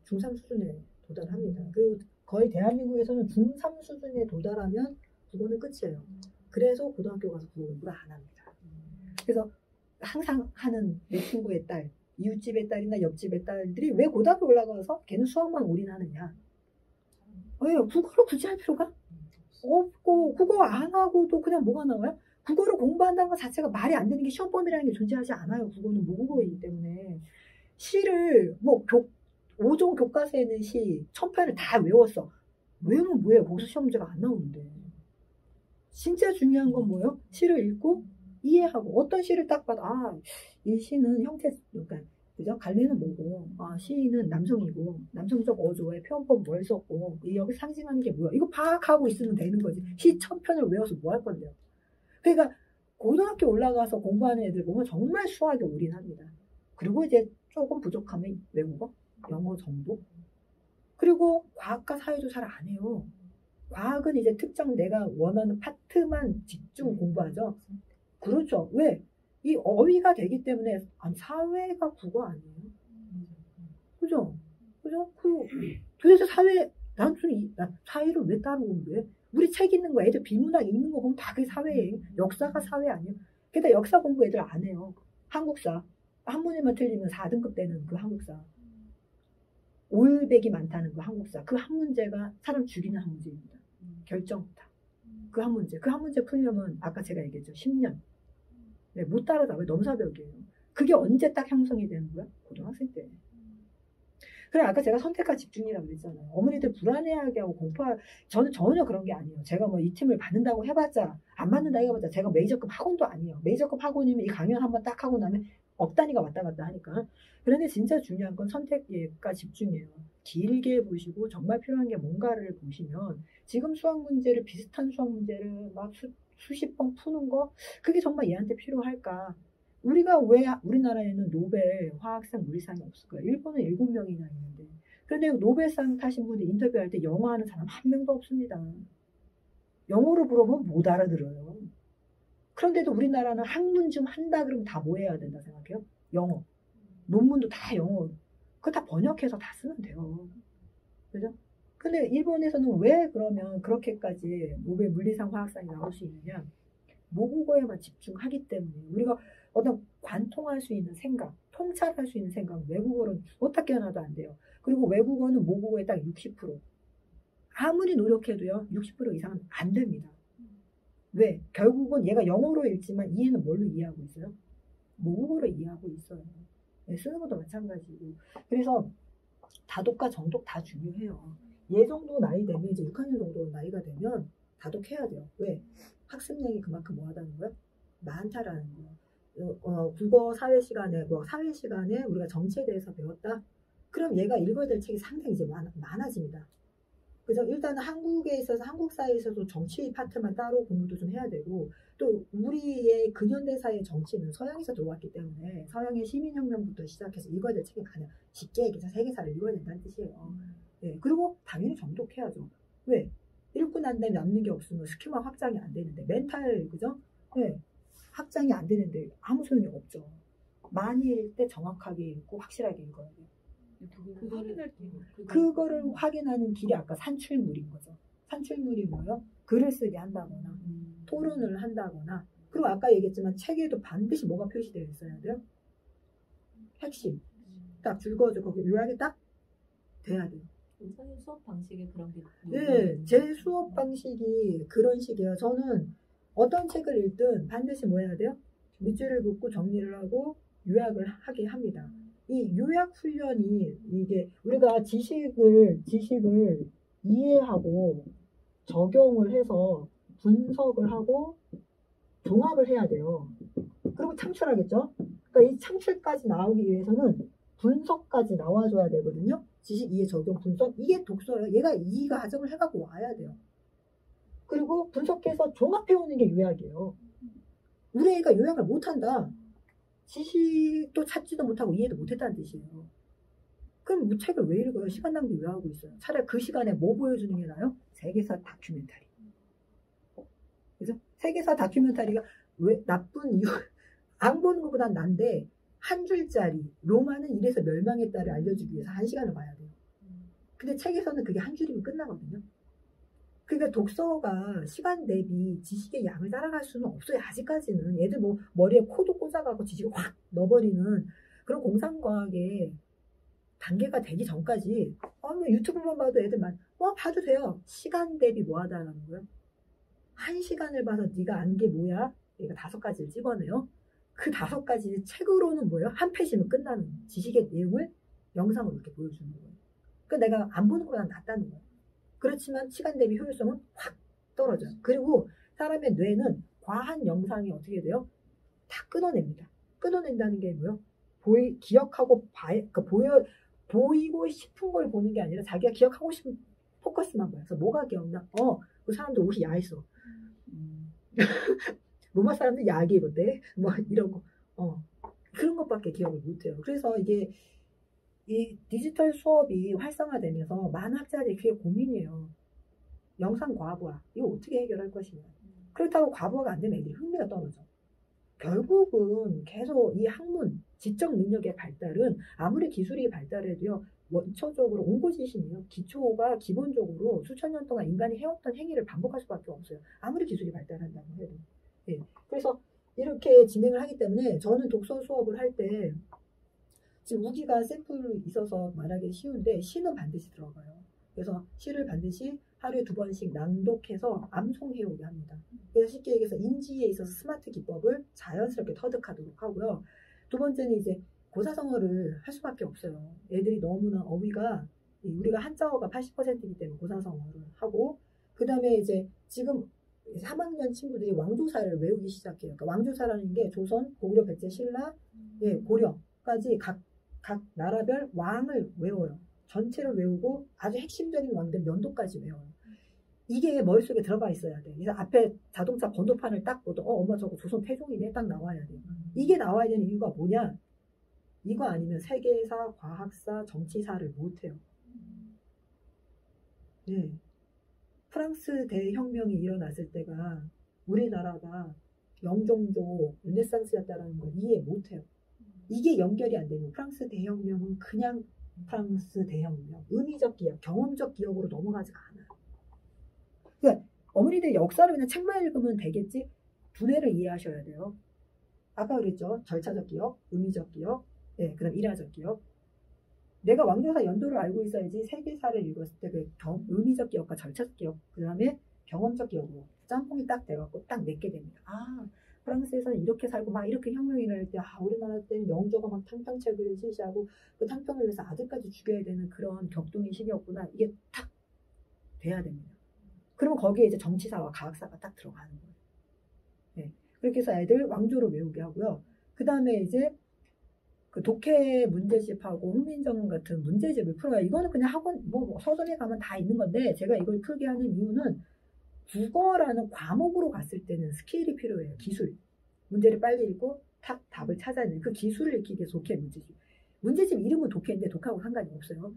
중3 수준에 도달합니다. 그리고 거의 대한민국에서는 중3 수준에 도달하면 국어는 끝이에요. 그래서 고등학교 가서 국어 공부를 안 합니다. 그래서 항상 하는 내 친구의 딸, 이웃집의 딸이나 옆집의 딸들이 왜 고등학교 올라가서 걔는 수학만 올인하느냐. 왜 국어를 굳이 할 필요가 없고 국어 안 하고도 그냥 뭐가 나와요? 국어를 공부한다는 것 자체가 말이 안 되는 게 시험범위라는 게 존재하지 않아요. 국어는 모국어이기 때문에. 시를 뭐 5종 교과서에 있는 시 1000편을 다 외웠어. 외우면 뭐예요? 거기서 시험 문제가 안 나오는데. 진짜 중요한 건 뭐예요? 시를 읽고 이해하고 어떤 시를 딱 봐도 이 시는 형태 그러니까 그죠? 갈래는 뭐고 시는 남성이고 남성적 어조에 표현법 뭘 썼고 여기 상징하는 게 뭐야? 이거 파악하고 있으면 되는 거지. 시 1000편을 외워서 뭐 할 건데요? 그러니까 고등학교 올라가서 공부하는 애들 보면 정말 수학에 올인합니다. 그리고 이제 조금 부족하면 외국어, 영어 정도. 그리고 과학과 사회도 잘 안 해요. 과학은 이제 특정 내가 원하는 파트만 집중 공부하죠. 그렇죠. 왜? 이 어휘가 되기 때문에 사회가 국어 아니에요? 그죠? 도대체 난 사회를 왜 따로 공부해? 우리 책 읽는 거 애들 비문학 읽는 거 보면 다 그게 사회예요. 역사가 사회 아니에요? 게다가 역사 공부 애들 안 해요. 한국사. 한 문제만 틀리면 4등급 되는 그 한국사. 올백이 많다는 그 한국사. 그 한 문제가 사람 죽이는 한 문제입니다. 결정타. 그 한 문제. 그 한 문제 풀려면 아까 제가 얘기했죠. 10년. 네, 못 따라다. 왜 넘사벽이에요. 그게 언제 딱 형성이 되는 거야? 고등학생 때. 그래 아까 제가 선택과 집중이라고 그랬잖아요. 어머니들 불안해하게 하고 저는 전혀 그런 게 아니에요. 제가 뭐 이 팀을 받는다고 해봤자 안 받는다고 해봤자 제가 메이저급 학원도 아니에요. 메이저급 학원이면 이 강연 한번 딱 하고 나면 억 단위가 왔다 갔다 하니까. 그런데 진짜 중요한 건 선택과 집중이에요. 길게 보시고 정말 필요한 게 뭔가를 보시면 지금 수학 문제를 비슷한 수학 문제를 막 수십 번 푸는 거 그게 정말 얘한테 필요할까? 우리가 왜 우리나라에는 노벨 화학상 물리상이 없을까요? 일본은 7명이나 있는데. 그런데 노벨상 타신 분들 인터뷰할 때 영어 하는 사람 한 명도 없습니다. 영어로 물어보면 못 알아들어요. 그런데도 우리나라는 학문 좀 한다 그러면 다 뭐 해야 된다 생각해요? 영어. 논문도 다 영어. 그거 다 번역해서 다 쓰면 돼요. 그죠? 근데 일본에서는 왜 그러면 그렇게까지 노벨 물리상 화학상이 나올 수 있느냐? 모국어에만 집중하기 때문에 우리가 어떤 관통할 수 있는 생각, 통찰할 수 있는 생각, 외국어는 어떻게 하나도 안 돼요. 그리고 외국어는 모국어의 딱 60%. 아무리 노력해도요, 60% 이상은 안 됩니다. 왜? 결국은 얘가 영어로 읽지만 이해는 뭘로 이해하고 있어요? 모국어로 이해하고 있어요. 네, 쓰는 것도 마찬가지고. 그래서 다독과 정독 다 중요해요. 얘 정도 나이 되면 이제 6학년 정도 나이가 되면 다독해야 돼요. 왜? 학습량이 그만큼 뭐하다는 거야? 많다라는 거야. 국어 사회 시간에 우리가 정치에 대해서 배웠다. 그럼 얘가 읽어야 될 책이 상당히 이제 많아집니다. 그래서 일단은 한국에 있어서 한국사에 있어서 정치 파트만 따로 공부도 좀 해야 되고 또 우리의 근현대사의 정치는 서양에서 들어왔기 때문에 서양의 시민혁명부터 시작해서 읽어야 될 책이 많아요. 쉽게 얘기해서 세계사를 읽어야 된다는 뜻이에요. 네, 그리고 당연히 정독해야죠. 왜? 읽고 난 다음에 남는 게 없으면 스키마 확장이 안 되는데 멘탈 그죠? 네, 확장이 안 되는데 아무 소용이 없죠. 많이 읽을 때 정확하게 읽고 확실하게 읽어야 돼요. 그거를 확인하는 길이 아까 산출물인 거죠. 산출물이 뭐예요? 글을 쓰게 한다거나 토론을 한다거나 그리고 아까 얘기했지만 책에도 반드시 뭐가 표시되어 있어야 돼요? 핵심 딱 줄거져 거기 요약이 딱 돼야 돼요. 선생님 수업 방식에 그런 게 네, 제 수업 방식이 그런 식이에요. 저는 어떤 책을 읽든 반드시 뭐 해야 돼요? 밑줄을 긋고 정리를 하고 요약을 하게 합니다. 이 요약 훈련이 이게 우리가 지식을 이해하고 적용을 해서 분석을 하고 종합을 해야 돼요. 그리고 창출하겠죠. 그러니까 이 창출까지 나오기 위해서는 분석까지 나와줘야 되거든요. 지식 이해 적용 분석 이게 독서예요. 얘가 이 과정을 해갖고 와야 돼요. 그리고 분석해서 종합해오는 게 요약이에요. 우리 애가 요약을 못한다. 지식도 찾지도 못하고 이해도 못했다는 뜻이에요. 그럼 책을 왜 읽어요? 시간 낭비 왜 하고 있어요? 차라리 그 시간에 뭐 보여주는 게 나아요? 세계사 다큐멘터리. 그죠? 세계사 다큐멘터리가 왜 나쁜 이유, 안 보는 것보단 난데 한 줄짜리 로마는 이래서 멸망했다를 알려주기 위해서 1시간을 봐야 돼요. 근데 책에서는 그게 한 줄이면 끝나거든요. 그러니까 독서가 시간 대비 지식의 양을 따라갈 수는 없어요. 아직까지는. 애들 뭐 머리에 코도 꽂아가고 지식을 확 넣어버리는 그런 공상과학의 단계가 되기 전까지 유튜브만 봐도 애들만 봐도 돼요. 시간 대비 뭐 하다라는 거예요. 1시간을 봐서 네가 안 게 뭐야? 얘가 5가지를 집어내요. 그 5가지 책으로는 뭐예요? 한 페이지면 끝나는 지식의 내용을 영상으로 이렇게 보여주는 거예요. 그러니까 내가 안 보는 것보다 낫다는 거예요. 그렇지만 시간 대비 효율성은 확 떨어져요. 그리고 사람의 뇌는 과한 영상이 어떻게 돼요? 다 끊어냅니다. 끊어낸다는 게 뭐예요? 기억하고 그러니까 보이고 싶은 걸 보는 게 아니라 자기가 기억하고 싶은 포커스만 봐요. 그래서 뭐가 기억나? 그 사람들 옷이 야했어. 로마 사람들 야하게 입었대. 뭐 이런 거. 그런 것밖에 기억을 못해요. 그래서 이게 이 디지털 수업이 활성화되면서 많은 학자들이 그게 고민이에요. 영상 과부하. 이거 어떻게 해결할 것이냐. 그렇다고 과부하가 안 되면 애들이 흥미가 떨어져. 결국은 계속 이 학문, 지적 능력의 발달은 아무리 기술이 발달해도요. 원초적으로 온고지신이에요. 기초가 기본적으로 수천 년 동안 인간이 해왔던 행위를 반복할 수밖에 없어요. 아무리 기술이 발달한다고 해도. 네. 그래서 이렇게 진행을 하기 때문에 저는 독서 수업을 할 때 지금 우기가 샘플이 있어서 말하기 쉬운데 시는 반드시 들어가요. 그래서 시를 반드시 하루에 2번씩 낭독해서 암송해오게 합니다. 그래서 쉽게 얘기해서 인지에 있어서 스마트 기법을 자연스럽게 터득하도록 하고요. 2번째는 이제 고사성어를 할 수밖에 없어요. 애들이 너무나 어휘가 우리가 한자어가 80%이기 때문에 고사성어를 하고 그 다음에 이제 지금 3학년 친구들이 왕조사를 외우기 시작해요. 그러니까 왕조사라는 게 조선, 고구려, 백제, 신라, 고려까지 각 나라별 왕을 외워요. 전체를 외우고 아주 핵심적인 왕들 연도까지 외워요. 이게 머릿속에 들어가 있어야 돼. 그래서 앞에 자동차 번호판을 딱 보도 엄마 저거 조선 태종이네 딱 나와야 돼. 이게 나와야 되는 이유가 뭐냐? 이거 아니면 세계사, 과학사, 정치사를 못해요. 네. 프랑스 대혁명이 일어났을 때가 우리나라가 영종조, 르네상스였다는 걸 이해 못해요. 이게 연결이 안 되면 프랑스 대혁명은 그냥 프랑스 대혁명, 의미적 기억, 경험적 기억으로 넘어가지가 않아요. 그러니까 어머니들 역사를 그냥 책만 읽으면 되겠지? 두뇌를 이해하셔야 돼요. 아까 그랬죠. 절차적 기억, 의미적 기억, 그다음 일화적 기억. 내가 왕조사 연도를 알고 있어야지 세계사를 읽었을 때 그 의미적 기억과 절차적 기억, 그 다음에 경험적 기억으로 짬뽕이 딱 돼갖고 딱 맺게 됩니다. 프랑스에서는 이렇게 살고 막 이렇게 혁명이 일어날 때 우리나라 때는 영조가 막 탕평책을 실시하고 그 탕평을 위해서 아들까지 죽여야 되는 그런 격동의 시기였구나. 이게 탁 돼야 됩니다. 그러면 거기에 이제 정치사와 과학사가 딱 들어가는 거예요. 네. 그렇게 해서 애들 왕조를 외우게 하고요. 그 다음에 이제 그 독해 문제집하고 훈민정음 같은 문제집을 풀어요. 이거는 그냥 학원 서점에 가면 다 있는 건데 제가 이걸 풀게 하는 이유는 국어라는 과목으로 갔을 때는 스킬이 필요해요. 기술. 문제를 빨리 읽고 탁 답을 찾아내는 그 기술을 익히기 위해서 독해 문제집. 문제집 이름은 독해인데 독하고 상관이 없어요.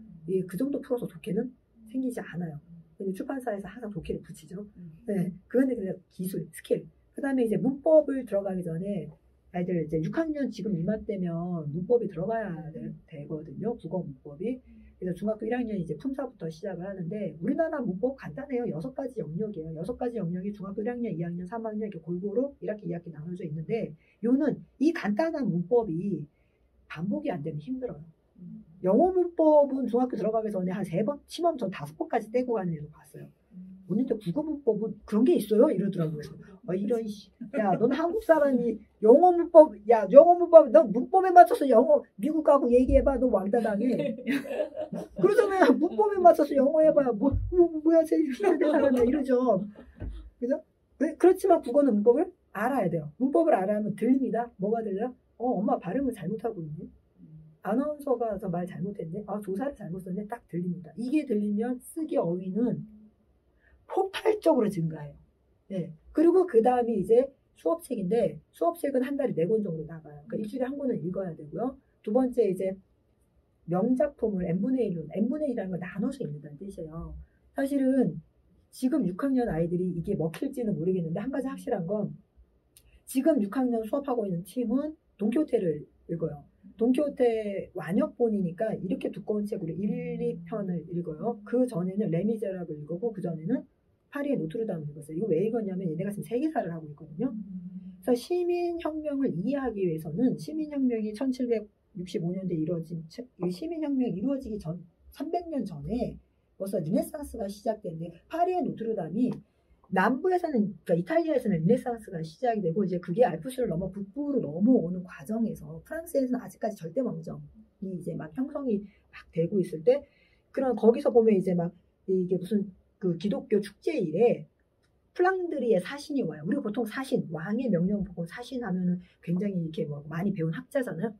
그 정도 풀어서 독해는 생기지 않아요. 근데 출판사에서 항상 독해를 붙이죠. 네. 그런데 그냥 기술, 스킬. 그 다음에 이제 문법을 들어가기 전에 아이들 이제 6학년 지금 이맘때면 문법이 들어가야 되거든요. 국어 문법이. 그래서 중학교 1학년 이제 품사부터 시작을 하는데 우리나라 문법 간단해요. 6가지 영역이에요. 6가지 영역이 중학교 1학년, 2학년, 3학년 이렇게 골고루 1학기, 2학기 나눠져 있는데 요는 이 간단한 문법이 반복이 안 되면 힘들어요. 영어 문법은 중학교 들어가기 전에 한 3번, 심하면 전 5번까지 떼고 가는 애도 봤어요. 오늘도 국어 문법은 그런 게 있어요? 이러더라고요. 이런 야, 넌 한국 사람이 영어 문법, 너 문법에 맞춰서 영어 미국 가고 얘기해봐, 너 왕따당해. 그러잖아요. 문법에 맞춰서 영어 해봐야 뭐야, 쟤 이렇게 살았네 이러죠. 그죠? 그렇지만 국어는 문법을 알아야 돼요. 문법을 알아야면 들립니다. 뭐가 들려? 엄마 발음을 잘못하고 있네. 아나운서가 저 말 잘못했네. 조사를 잘못 썼네. 딱 들립니다. 이게 들리면 쓰기 어휘는 폭발적으로 증가해요. 네. 그리고 그 다음에 이제 수업책인데 수업책은 한 달에 4권 정도 나가요. 그러니까 일주일에 한 권은 읽어야 되고요. 두 번째 이제 명작품을 n분의 1로 n분의 1이라는 걸 나눠서 읽는다는 뜻이에요. 사실은 지금 6학년 아이들이 이게 먹힐지는 모르겠는데 한 가지 확실한 건 지금 6학년 수업하고 있는 팀은 돈키호테를 읽어요. 돈키호테 완역본이니까 이렇게 두꺼운 책으로 1, 2편을 읽어요. 그 전에는 레미제라블을 읽고 그 전에는 파리의 노트르담을 읽었어요. 이거 왜 읽었냐면 얘네가 지금 세계사를 하고 있거든요. 그래서 시민혁명을 이해하기 위해서는 시민혁명이 1765년도에 이루어진 시민혁명이 이루어지기 전 300년 전에 벌써 르네상스가 시작됐는데 파리의 노트르담이 남부에서는 그러니까 이탈리아에서는 르네상스가 시작이 되고 이제 그게 알프스를 넘어 북부로 넘어오는 과정에서 프랑스에서는 아직까지 절대왕정이 이제 막 형성이 막 되고 있을 때 그런 거기서 보면 이제 막 이게 무슨 그 기독교 축제일에 플랑드리의 사신이 와요. 우리가 보통 사신 왕의 명령 보고 사신하면은 굉장히 이렇게 뭐 많이 배운 학자잖아요.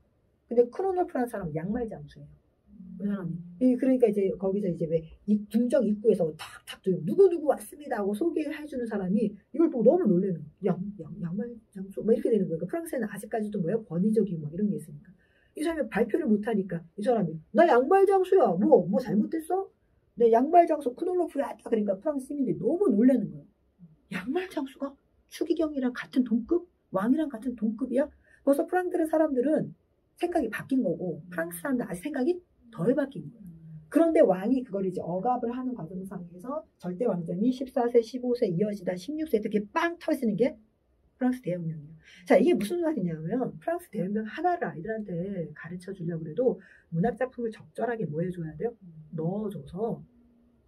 근데 크로놀 프랑스 사람은 양말 장수예요. 그 사람이. 그러니까 이제 거기서 이제 왜 이 궁정 입구에서 탁탁 누구 왔습니다 하고 소개해주는 사람이 이걸 보고 너무 놀래는 양말 장수 막 이렇게 되는 거예요. 그러니까 프랑스에는 아직까지도 뭐야 권위적이고 막 이런 게 있으니까 이 사람이 발표를 못하니까 이 사람이 나 양말 장수야 뭐 잘못됐어? 내 양말 장수 크놀로프야 그러니까 프랑스 시민들이 너무 놀라는 거예요. 양말 장수가 추기경이랑 같은 동급? 왕이랑 같은 동급이야? 벌써 프랑스 사람들은 생각이 바뀐 거고 프랑스 사람들 아직 생각이 덜 바뀐 거예요. 그런데 왕이 그걸 이제 억압을 하는 과정상에서 절대 왕정이 14세, 15세 이어지다 16세 때 이렇게 빵 터지는 게 프랑스 대혁명이에요. 자, 이게 무슨 말이냐면 프랑스 대혁명 하나를 아이들한테 가르쳐 주려고 해도 문학작품을 적절하게 뭐 해줘야 돼요? 넣어줘서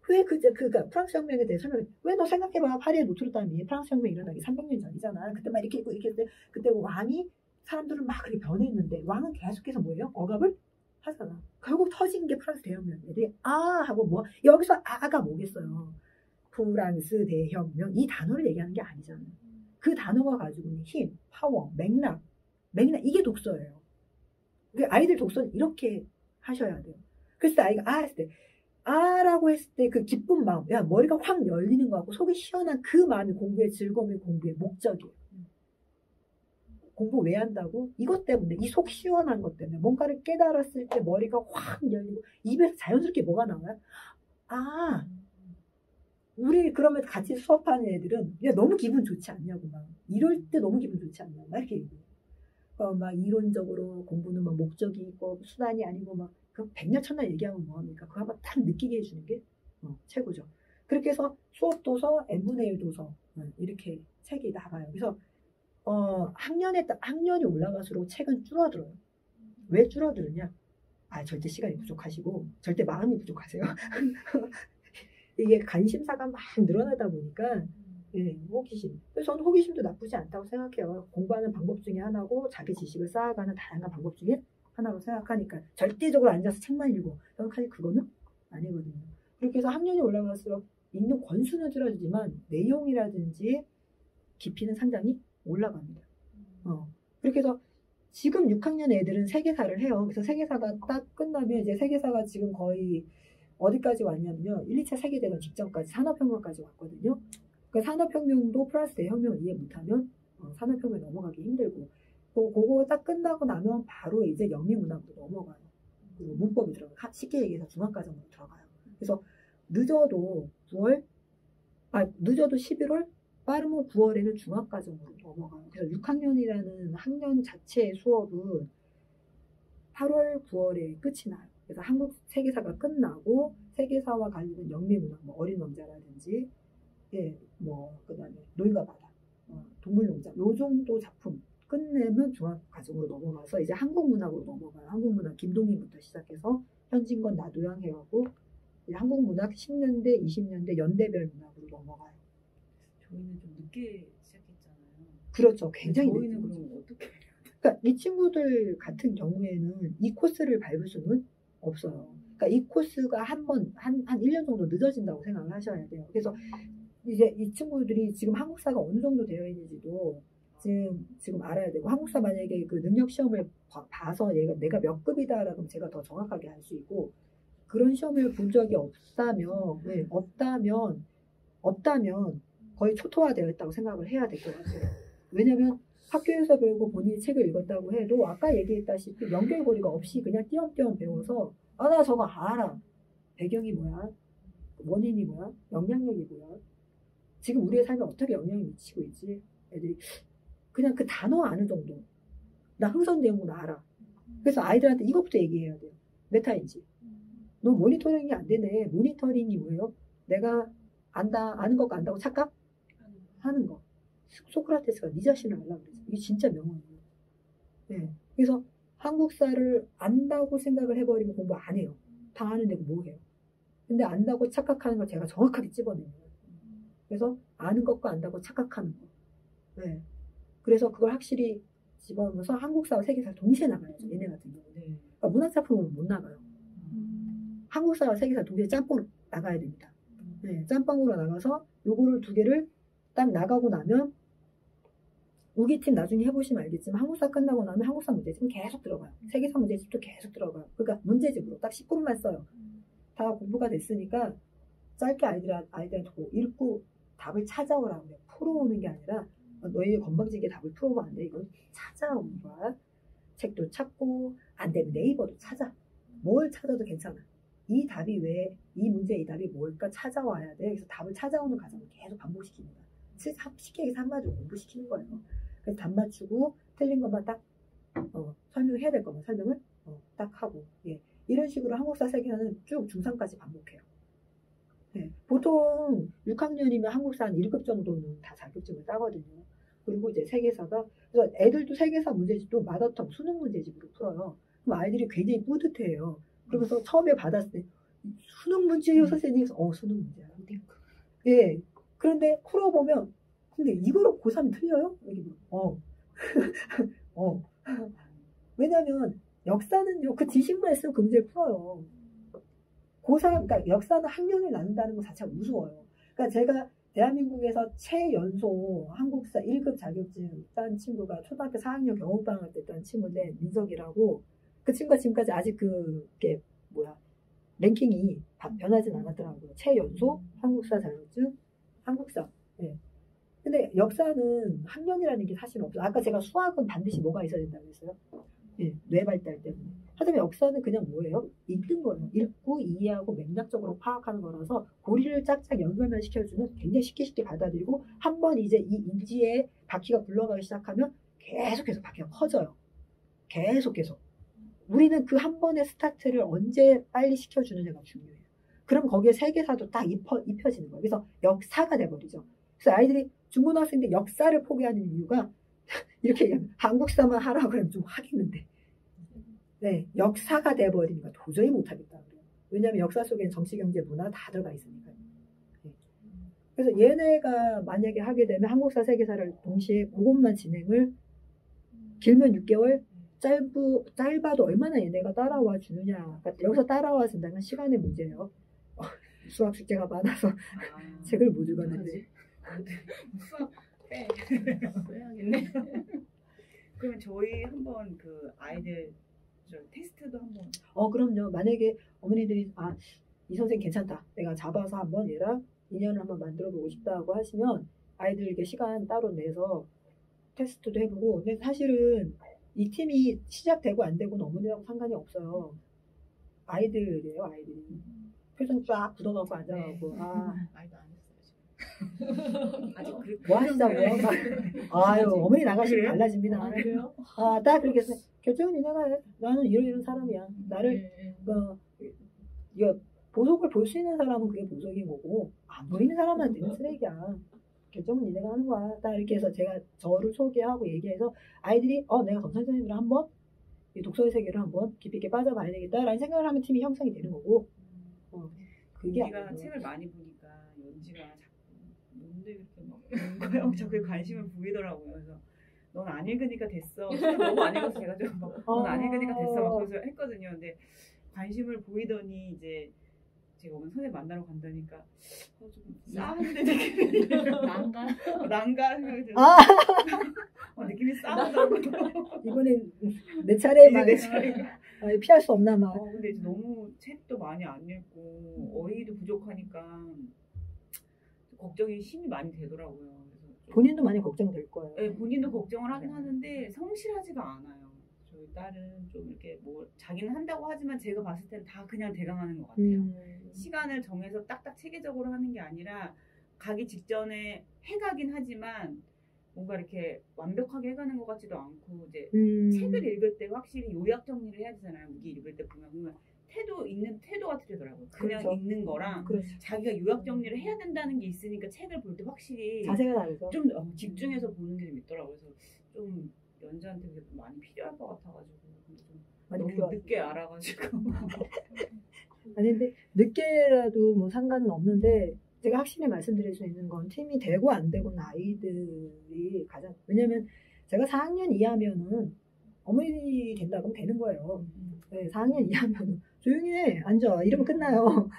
왜 그러니까 프랑스 혁명에 대해 설명해. 왜 너 생각해봐. 파리의 노트르담이 프랑스 혁명 일어나기 300년 전이잖아. 그때 막 이렇게 있고 이렇게 했을 때 그때 왕이 사람들은 막 그렇게 변했는데 왕은 계속해서 뭐예요? 억압을 하잖아. 결국 터진 게 프랑스 대혁명. 애들이 하고 뭐 여기서 아가 뭐겠어요. 프랑스 대혁명 이 단어를 얘기하는 게 아니잖아요. 그 단어가 가지고 있는 힘, 파워, 맥락 이게 독서예요. 아이들 독서는 이렇게 하셔야 돼요. 그래서 아이가 했을 때 라고 했을 때 그 기쁜 마음, 머리가 확 열리는 것 같고 속이 시원한 그 마음이 공부의 즐거움이 공부의 목적이에요. 공부 왜 한다고? 이것 때문에, 이 속 시원한 것 때문에 뭔가를 깨달았을 때 머리가 확 열리고 입에서 자연스럽게 뭐가 나와요? 우리 그러면 같이 수업하는 애들은 너무 기분 좋지 않냐고 막 이럴 때 너무 기분 좋지 않냐고 막 이렇게 얘기해요. 막 이론적으로 공부는 막 목적이 있고 수단이 아니고 막 그 백날 천날 얘기하면 뭐합니까? 그거 한번 딱 느끼게 해주는 게 최고죠. 그렇게 해서 수업 도서, n분의 1 도서 이렇게 책이 나가요. 그래서 학년이 올라갈수록 책은 줄어들어요. 왜 줄어드느냐? 절대 시간이 부족하시고 절대 마음이 부족하세요. 이게 관심사가 막 늘어나다 보니까 호기심. 그래서 저는 호기심도 나쁘지 않다고 생각해요. 공부하는 방법 중에 하나고 자기 지식을 쌓아가는 다양한 방법 중에 하나로 생각하니까 절대적으로 앉아서 책만 읽고 생각하니 그거는 아니거든요. 그렇게 해서 학년이 올라갈수록 읽는 권수는 줄어들지만 내용이라든지 깊이는 상당히 올라갑니다. 그렇게 해서 지금 6학년 애들은 세계사를 해요. 그래서 세계사가 딱 끝나면 이제 세계사가 지금 거의 어디까지 왔냐면요. 1, 2차 세계대전 직전까지 산업혁명까지 왔거든요. 그러니까 산업혁명도 프랑스 대혁명을 이해 못하면 산업혁명에 넘어가기 힘들고 또 그거 딱 끝나고 나면 바로 이제 영미문학으로 넘어가요. 그리고 문법이 들어가요. 쉽게 얘기해서 중학과정으로 들어가요. 그래서 늦어도 11월 빠르면 9월에는 중학과정으로 넘어가요. 그래서 6학년이라는 학년 자체의 수업은 8월, 9월에 끝이 나요. 그래서 한국 세계사가 끝나고 세계사와 관련된 영미문학, 어린 왕자라든지 그다음에 노인과 바다, 동물농장 요 정도 작품 끝내면 중학과정으로 넘어가서 이제 한국문학으로 넘어가요. 한국문학 김동인부터 시작해서 현진건 나도양 해가고 한국문학 10년대, 20년대 연대별 문학으로 넘어가요. 저희는 좀 늦게 시작했잖아요. 그렇죠. 굉장히 저희는 그럼 어떻게? 그러니까 이 친구들 같은 경우에는 이 코스를 밟을 수는 없어요. 그러니까 이 코스가 한 1년 정도 늦어진다고 생각을 하셔야 돼요. 그래서 이제 이 친구들이 지금 한국사가 어느 정도 되어 있는지도 지금 알아야 되고 한국사 만약에 그 능력 시험을 봐서 내가 몇 급이다라고 제가 더 정확하게 알 수 있고 그런 시험을 본 적이 없다면 거의 초토화되어 있다고 생각을 해야 될 것 같아요. 왜냐면 학교에서 배우고 본인이 책을 읽었다고 해도 아까 얘기했다시피 연결고리가 없이 그냥 띄엄띄엄 배워서 아, 나 저거 알아. 배경이 뭐야? 원인이 뭐야? 영향력이 뭐야? 지금 우리의 삶에 어떻게 영향을 미치고 있지? 애들이 그냥 그 단어 아는 정도. 나 흥선 내용은 알아. 그래서 아이들한테 이것부터 얘기해야 돼요. 메타인지. 너 모니터링이 안 되네. 모니터링이 뭐예요? 내가 아는 것과 안다고 착각하는 거. 소크라테스가 네 자신을 알라 그랬어. 이게 진짜 명언이에요. 네. 그래서 한국사를 안다고 생각을 해버리면 공부 안 해요. 다 아는데 뭐 해요? 근데 안다고 착각하는 걸 제가 정확하게 집어내요. 그래서 아는 것과 안다고 착각하는 거. 네. 그래서 그걸 확실히 집어넣어서 한국사와 세계사 동시에 나가야죠. 얘네 같은 경우는. 그러니까 문학작품은 못 나가요. 한국사와 세계사 동시에 짬뽕으로 나가야 됩니다. 네, 짬뽕으로 나가서 요거를 두 개를 딱 나가고 나면 우기팀 나중에 해보시면 알겠지만 한국사 끝나고 나면 한국사 문제집은 계속 들어가요. 세계사 문제집도 계속 들어가요. 그러니까 문제집으로 딱 10분만 써요. 다 공부가 됐으니까 짧게 아이들한테 읽고 답을 찾아오라고 해요. 풀어오는 게 아니라 너희 건방지게 답을 풀어오면 안 돼. 이건 찾아오는 거야. 책도 찾고 안 되면 네이버도 찾아. 뭘 찾아도 괜찮아. 이 답이 왜, 이 문제의 이 답이 뭘까 찾아와야 돼. 그래서 답을 찾아오는 과정을 계속 반복시킵니다. 쉽게 얘기해서 한마디로 공부시키는 거예요. 그래서 답 맞추고 틀린 것만 딱 설명해야 될 것만 설명을 딱 하고 예. 이런 식으로 한국사 세계사는 쭉 중3까지 반복해요. 네. 보통 6학년이면 한국사 한 1급 정도는 다 자격증을 따거든요. 그리고 이제 세계사가 그래서 애들도 세계사 문제집도 마더텅 수능 문제집으로 풀어요. 그럼 아이들이 굉장히 뿌듯해요. 그러면서 처음에 받았을 때 수능 문제예요 선생님. 수능 문제야. 예. 그런데 풀어보면 근데 이거로 고3 틀려요? 왜냐면 역사는요 그 지식만 있으면 그 문제를 풀어요. 그러니까 역사는 학년을 나눈다는 것 자체가 우스워요. 그러니까 제가 대한민국에서 최연소 한국사 1급 자격증 딴 친구가 초등학교 4학년 겨울방학 때 딴 친구인데 민석이라고 그 친구가 지금까지 아직 그게 랭킹이 변하진 않았더라고요. 최연소 한국사 자격증 한국사. 네. 근데 역사는 학년이라는 게 사실 없어요. 아까 제가 수학은 반드시 뭐가 있어야 된다고 했어요? 네, 뇌 발달 때문에. 하지만 역사는 그냥 뭐예요? 읽는 거예요. 읽고 이해하고 맥락적으로 파악하는 거라서 고리를 짝짝 연결만 시켜주면 굉장히 쉽게 받아들이고 한 번 이제 이 인지의 바퀴가 굴러가기 시작하면 계속해서 바퀴가 커져요. 계속. 우리는 그 한 번의 스타트를 언제 빨리 시켜주느냐가 중요해요. 그럼 거기에 세계사도 딱 입혀지는 거예요. 그래서 역사가 돼버리죠. 그래서 아이들이 중고등학생인데 역사를 포기하는 이유가 이렇게 얘기하면 한국사만 하라고 그러면 좀 하겠는데 네, 역사가 돼버리니까 도저히 못하겠다 그래요. 왜냐하면 역사 속에는 정치, 경제, 문화 다 들어가 있으니까요. 네. 그래서 얘네가 만약에 하게 되면 한국사, 세계사를 동시에 그것만 진행을 길면 6개월, 짧아도 얼마나 얘네가 따라와 주느냐. 그러니까 여기서 따라와 준다는 시간의 문제예요. 수학 숙제가 많아서 책을 못 읽었는데. 수학 빼야겠네. 그러면 저희 한번 그 아이들 테스트도 한번. 그럼요. 만약에 어머니들이 이 선생 괜찮다. 내가 잡아서 한번 얘랑 인연을 한번 만들어 보고 싶다고 하시면 아이들에게 시간 따로 내서 테스트도 해보고. 근데 사실은 이 팀이 시작되고 안 되고는 어머니하고 상관이 없어요. 아이들이에요, 아이들이. 표정 쫙 굳어가고 앉아가고. 말도 안 했어요. 아직 뭐 하시자고요? 아유, 어머니 나가시면 그래요? 달라집니다. 그래요? 딱 그렇게 해서 결정은 니네가 해. 나는 이런 사람이야. 나를 보석을 볼 수 있는 사람은 그게 보석인 거고 안 보이는 사람한테는 쓰레기야. 결정은 니네가 하는 거야. 딱 이렇게 해서 제가 저를 소개하고 얘기해서 아이들이 내가 검사선생님이랑 한번 이 독서의 세계를 한번 깊이 있게 빠져봐야 되겠다라는 생각을 하면 팀이 형성이 되는 거고. 그게 우리가 책을 많이 보니까 연지가 자꾸 뭔데 이렇게 막 그런 거예요. 자꾸 관심을 보이더라고요. 그래서 넌 안 읽으니까 됐어. 너무 안 읽어서 제가 좀 넌 안 읽으니까 됐어. 막 그래서 했거든요. 근데 관심을 보이더니 이제 제가 오늘 선생님 만나러 간다니까 좀 싸한데 느낌이 난가 생각이 들어요. 느낌이 싸하더라고요. 이번엔 내 차례 내 차례가. 피할 수 없나 막. 근데 이제 너무 책도 많이 안 읽고 어휘도 부족하니까 걱정이 심이 많이 되더라고요. 그래서 본인도 많이 걱정될 거예요. 네, 본인도 걱정을 하긴 하는데 성실하지가 않아요. 저희 딸은 좀 이렇게 뭐 자기는 한다고 하지만 제가 봤을 때는 다 그냥 대강하는 것 같아요. 시간을 정해서 딱딱 체계적으로 하는 게 아니라 가기 직전에 해가긴 하지만 뭔가 이렇게 완벽하게 해가는 것 같지도 않고 이제 책을 읽을 때 확실히 요약 정리를 해야 되잖아요. 우리 읽을 때 보면 태도가 틀리더라고요. 그냥 그렇죠. 읽는 거랑 그렇죠. 자기가 요약 정리를 해야 된다는 게 있으니까 책을 볼 때 확실히 자세가 다르죠. 좀 집중해서 보는 게 좀 있더라고요. 그래서 좀 연주한테 그게 많이 필요할 것 같아가지고 좀 너무 늦게 알아가지고 아니 근데 늦게라도 뭐 상관은 없는데 제가 확실히 말씀드릴 수 있는 건 팀이 되고 안 되고는 아이들이 가장 왜냐면 제가 4학년 이하면은 어머니 된다 그러면 되는 거예요. 네, 4학년 이하면은 조용히 해 앉아 이러면 끝나요.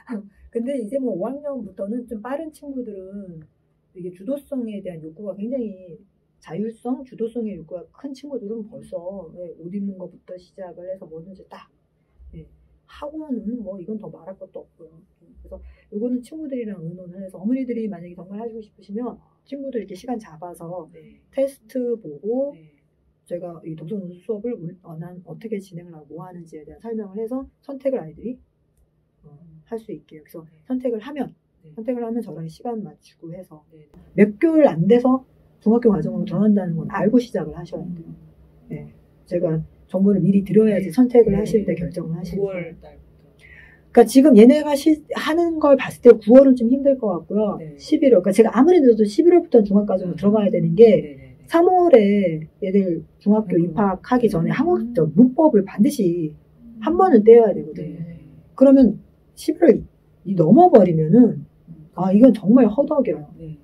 근데 이제 뭐 5학년부터는 좀 빠른 친구들은 이게 주도성에 대한 욕구가 굉장히 자율성, 주도성의 욕구가 큰 친구들은 벌써 옷 입는 것부터 시작을 해서 뭐든지 딱 하고는 뭐 이건 더 말할 것도 없고요. 그래서 이거는 친구들이랑 의논을 해서 어머니들이 만약에 정말 하시고 싶으시면 친구들 이렇게 시간 잡아서 테스트 보고 제가 이 독서노트 수업을 난 어떻게 진행을 하고 뭐 하는지에 대한 설명을 해서 선택을 아이들이 할 수 있게 그래서 선택을 하면 저랑 시간 맞추고 해서 몇 개월 안 돼서 중학교 과정으로 들어간다는 건 알고 시작을 하셔야 돼요. 네. 제가 정보를 미리 드려야지 선택을 하실 때 결정을 하시는 거예요. 9월 달부터. 그러니까 지금 얘네가 하는 걸 봤을 때 9월은 좀 힘들 것 같고요. 11월. 그러니까 제가 아무리 늦어도 11월부터 중학과정으로 들어가야 되는 게 3월에 얘들 중학교 입학하기 전에 한국적 문법을 반드시 한 번은 떼어야 되거든요. 그러면 11월이 넘어버리면은 이건 정말 허덕여요. 네.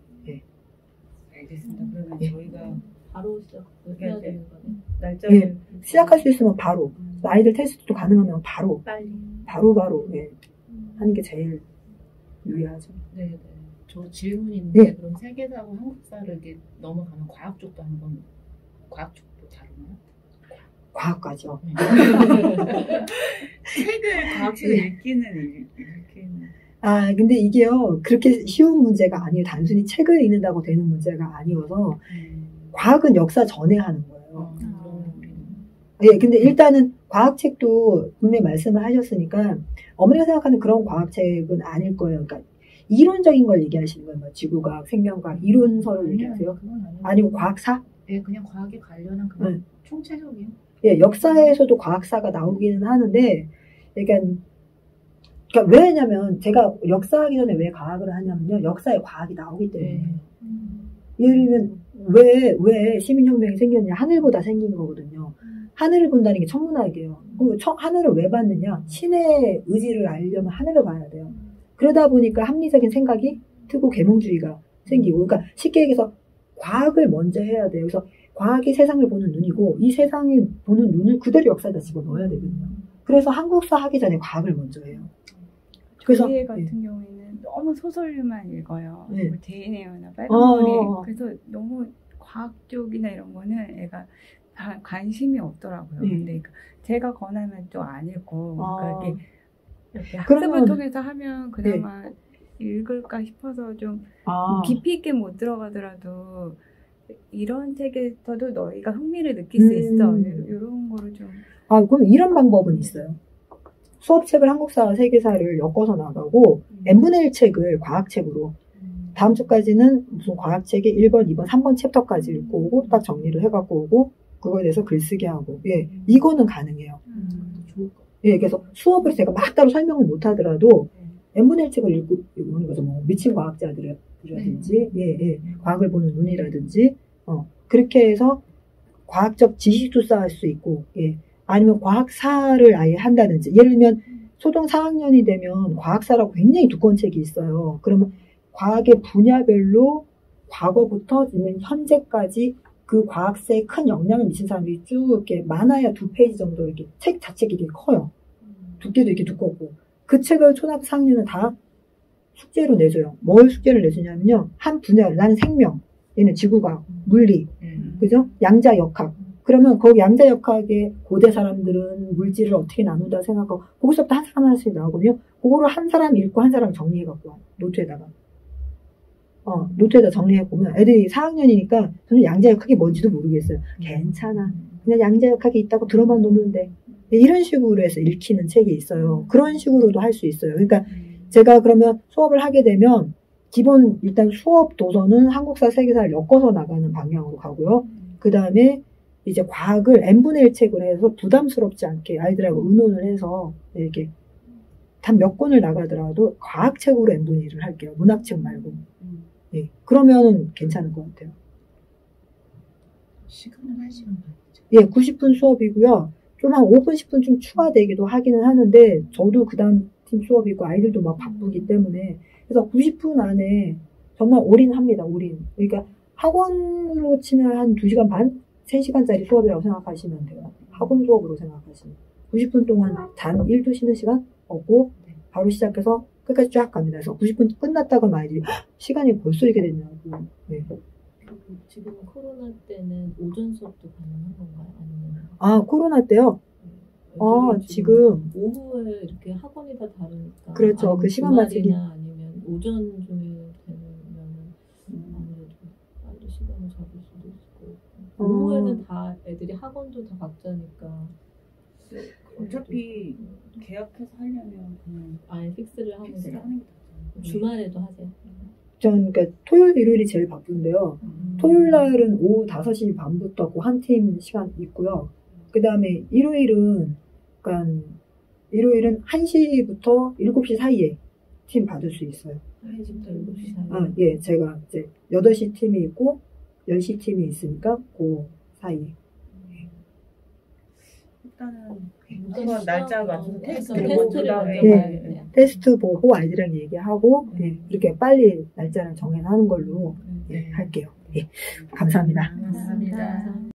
알겠습니다. 그러면 예. 저희가 바로 시작해야 되는 거네. 날짜를 시작할 수 있으면 바로 아이들 테스트도 가능하면 바로 하는 게 제일 유리하죠. 네. 저 질문이 있는데 네. 그럼 세계사하고 한국사를 이렇게 넘어가면 과학 쪽도 한번 과학 쪽도 다루나요? 과학과죠. 과학책을 읽기는 근데 이게요 그렇게 쉬운 문제가 아니에요. 단순히 책을 읽는다고 되는 문제가 아니어서 과학은 역사 전에 하는 거예요. 예, 근데 일단은 과학책도 분명히 말씀을 하셨으니까 어머니가 생각하는 그런 과학책은 아닐 거예요. 그러니까 이론적인 걸 얘기하시는 거예요. 뭐 지구과학, 생명과학 이론서를 얘기하세요? 아니고 과학사? 네, 그냥 과학에 관련한 그런 총체적인. 예, 역사에서도 과학사가 나오기는 하는데, 그러니까 왜냐면 제가 역사하기 전에 왜 과학을 하냐면요, 역사에 과학이 나오기 때문에. 예를 들면 왜 시민혁명이 생겼냐, 하늘보다 생긴 거거든요. 하늘을 본다는 게 천문학이에요. 그럼 하늘을 왜 봤느냐? 신의 의지를 알려면 하늘을 봐야 돼요. 그러다 보니까 합리적인 생각이 트고 계몽주의가 생기고, 그러니까 쉽게 얘기해서 과학을 먼저 해야 돼요. 그래서 과학이 세상을 보는 눈이고 이 세상을 보는 눈을 그대로 역사에다 집어넣어야 되거든요. 그래서 한국사 하기 전에 과학을 먼저 해요. 그래서 저희 같은 경우에는 너무 소설류만 읽어요. 네. 뭐 제이네어나 빨간머리. 그래서 너무 과학 쪽이나 이런 거는 애가 관심이 없더라고요. 근데 제가 권하면 또 안 읽고 그러니까 이렇게 학습을 통해서 하면 그나마 읽을까 싶어서 좀 깊이 있게 못 들어가더라도 이런 책에서도 너희가 흥미를 느낄 수 있어. 이런 거를 좀. 그럼 이런 방법은 있어요. 수업책을 한국사와 세계사를 엮어서 나가고 n분의 1 책을 과학책으로 다음 주까지는 무슨 과학책의 1번, 2번, 3번 챕터까지 읽고 오고 딱 정리를 해갖고 오고 그거에 대해서 글쓰기 하고 이거는 가능해요. 그래서 수업을 제가 막 따로 설명을 못 하더라도 n분의 1 책을 읽고 오는 거죠. 뭐 미친 과학자들이라든지 과학을 보는 눈이라든지 그렇게 해서 과학적 지식도 쌓을 수 있고 아니면 과학사를 아예 한다든지 예를 들면 초등 4학년이 되면 과학사라고 굉장히 두꺼운 책이 있어요. 그러면 과학의 분야별로 과거부터 현재까지 그 과학사에 큰 영향을 미친 사람들이 쭉 이렇게 많아야 2페이지 정도 이렇게 책 자체가 이렇게 커요. 두께도 이렇게 두껍고 그 책을 초등학교 4학년은 다 숙제로 내줘요. 뭘 숙제를 내주냐면요. 한 분야를 나는 생명, 얘는 지구과학, 물리, 그죠? 양자역학. 그러면 거기 양자역학의 고대 사람들은 물질을 어떻게 나누다 생각하고 거기서부터 한 사람 하나씩 나오거든요. 그거를 한 사람 읽고 한 사람 정리해갖고 노트에다가. 노트에다 정리해보면 애들이 4학년이니까 저는 양자역학이 뭔지도 모르겠어요. 괜찮아. 그냥 양자역학이 있다고 들어만 놓는데. 이런 식으로 해서 읽히는 책이 있어요. 그런 식으로도 할 수 있어요. 그러니까 제가 그러면 수업을 하게 되면 기본 일단 수업 도서는 한국사, 세계사를 엮어서 나가는 방향으로 가고요. 그 다음에 이제 과학을 n분의 1 책으로 해서 부담스럽지 않게 아이들하고 의논을 해서 이렇게 단 몇 권을 나가더라도 과학책으로 n분의 1을 할게요. 문학책 말고. 예, 그러면 괜찮을 것 같아요. 시간은 1시간 반이죠. 예, 90분 수업이고요. 좀 한 5분, 10분 좀 추가되기도 하기는 하는데 저도 그 다음 팀 수업이고 아이들도 막 바쁘기 때문에 그래서 90분 안에 정말 올인합니다. 올인. 그러니까 학원으로 치면 한 2시간 반? 3시간짜리 수업이라고 생각하시면 돼요. 학원 수업으로 생각하시면. 90분 동안 단 1도 쉬는 시간 없고 바로 시작해서 끝까지 쫙 갑니다. 그래서 90분 끝났다고 하면 아이들이 시간이 벌써 이렇게 됐냐고. 네. 지금 코로나 때는 오전 수업도 가능한 건가요? 아니면? 아, 코로나 때요? 지금. 오후에 이렇게 학원이 다 다르니까. 그렇죠. 그 시간 맞추기. 아니면 오전 중에 되면 아무래도 빨리 시간을 잡을 수도 있고. 오후에는 다 애들이 학원도 다 각자니까. 어차피 계약해서 하려면 그냥 아예 픽스를 하고 픽스를 하는 게 낫잖아요. 주말에도 하세요? 전 그러니까 토요일, 일요일이 제일 바쁜데요. 토요일 날은 오후 5시 반부터 그 한 팀 시간 있고요. 그 다음에 일요일은 1시부터 7시 사이에 팀 받을 수 있어요. 1시부터 7시 사이에? 예, 제가 이제 8시 팀이 있고 10시 팀이 있으니까 그 사이에. 일단은 한번 날짜 맞춰서 테스트를 테스트를 보고 그다음에 네. 테스트 보고 아이들이랑 얘기하고 이렇게 빨리 날짜를 정해서 하는 걸로 할게요. 예, 감사합니다. 감사합니다.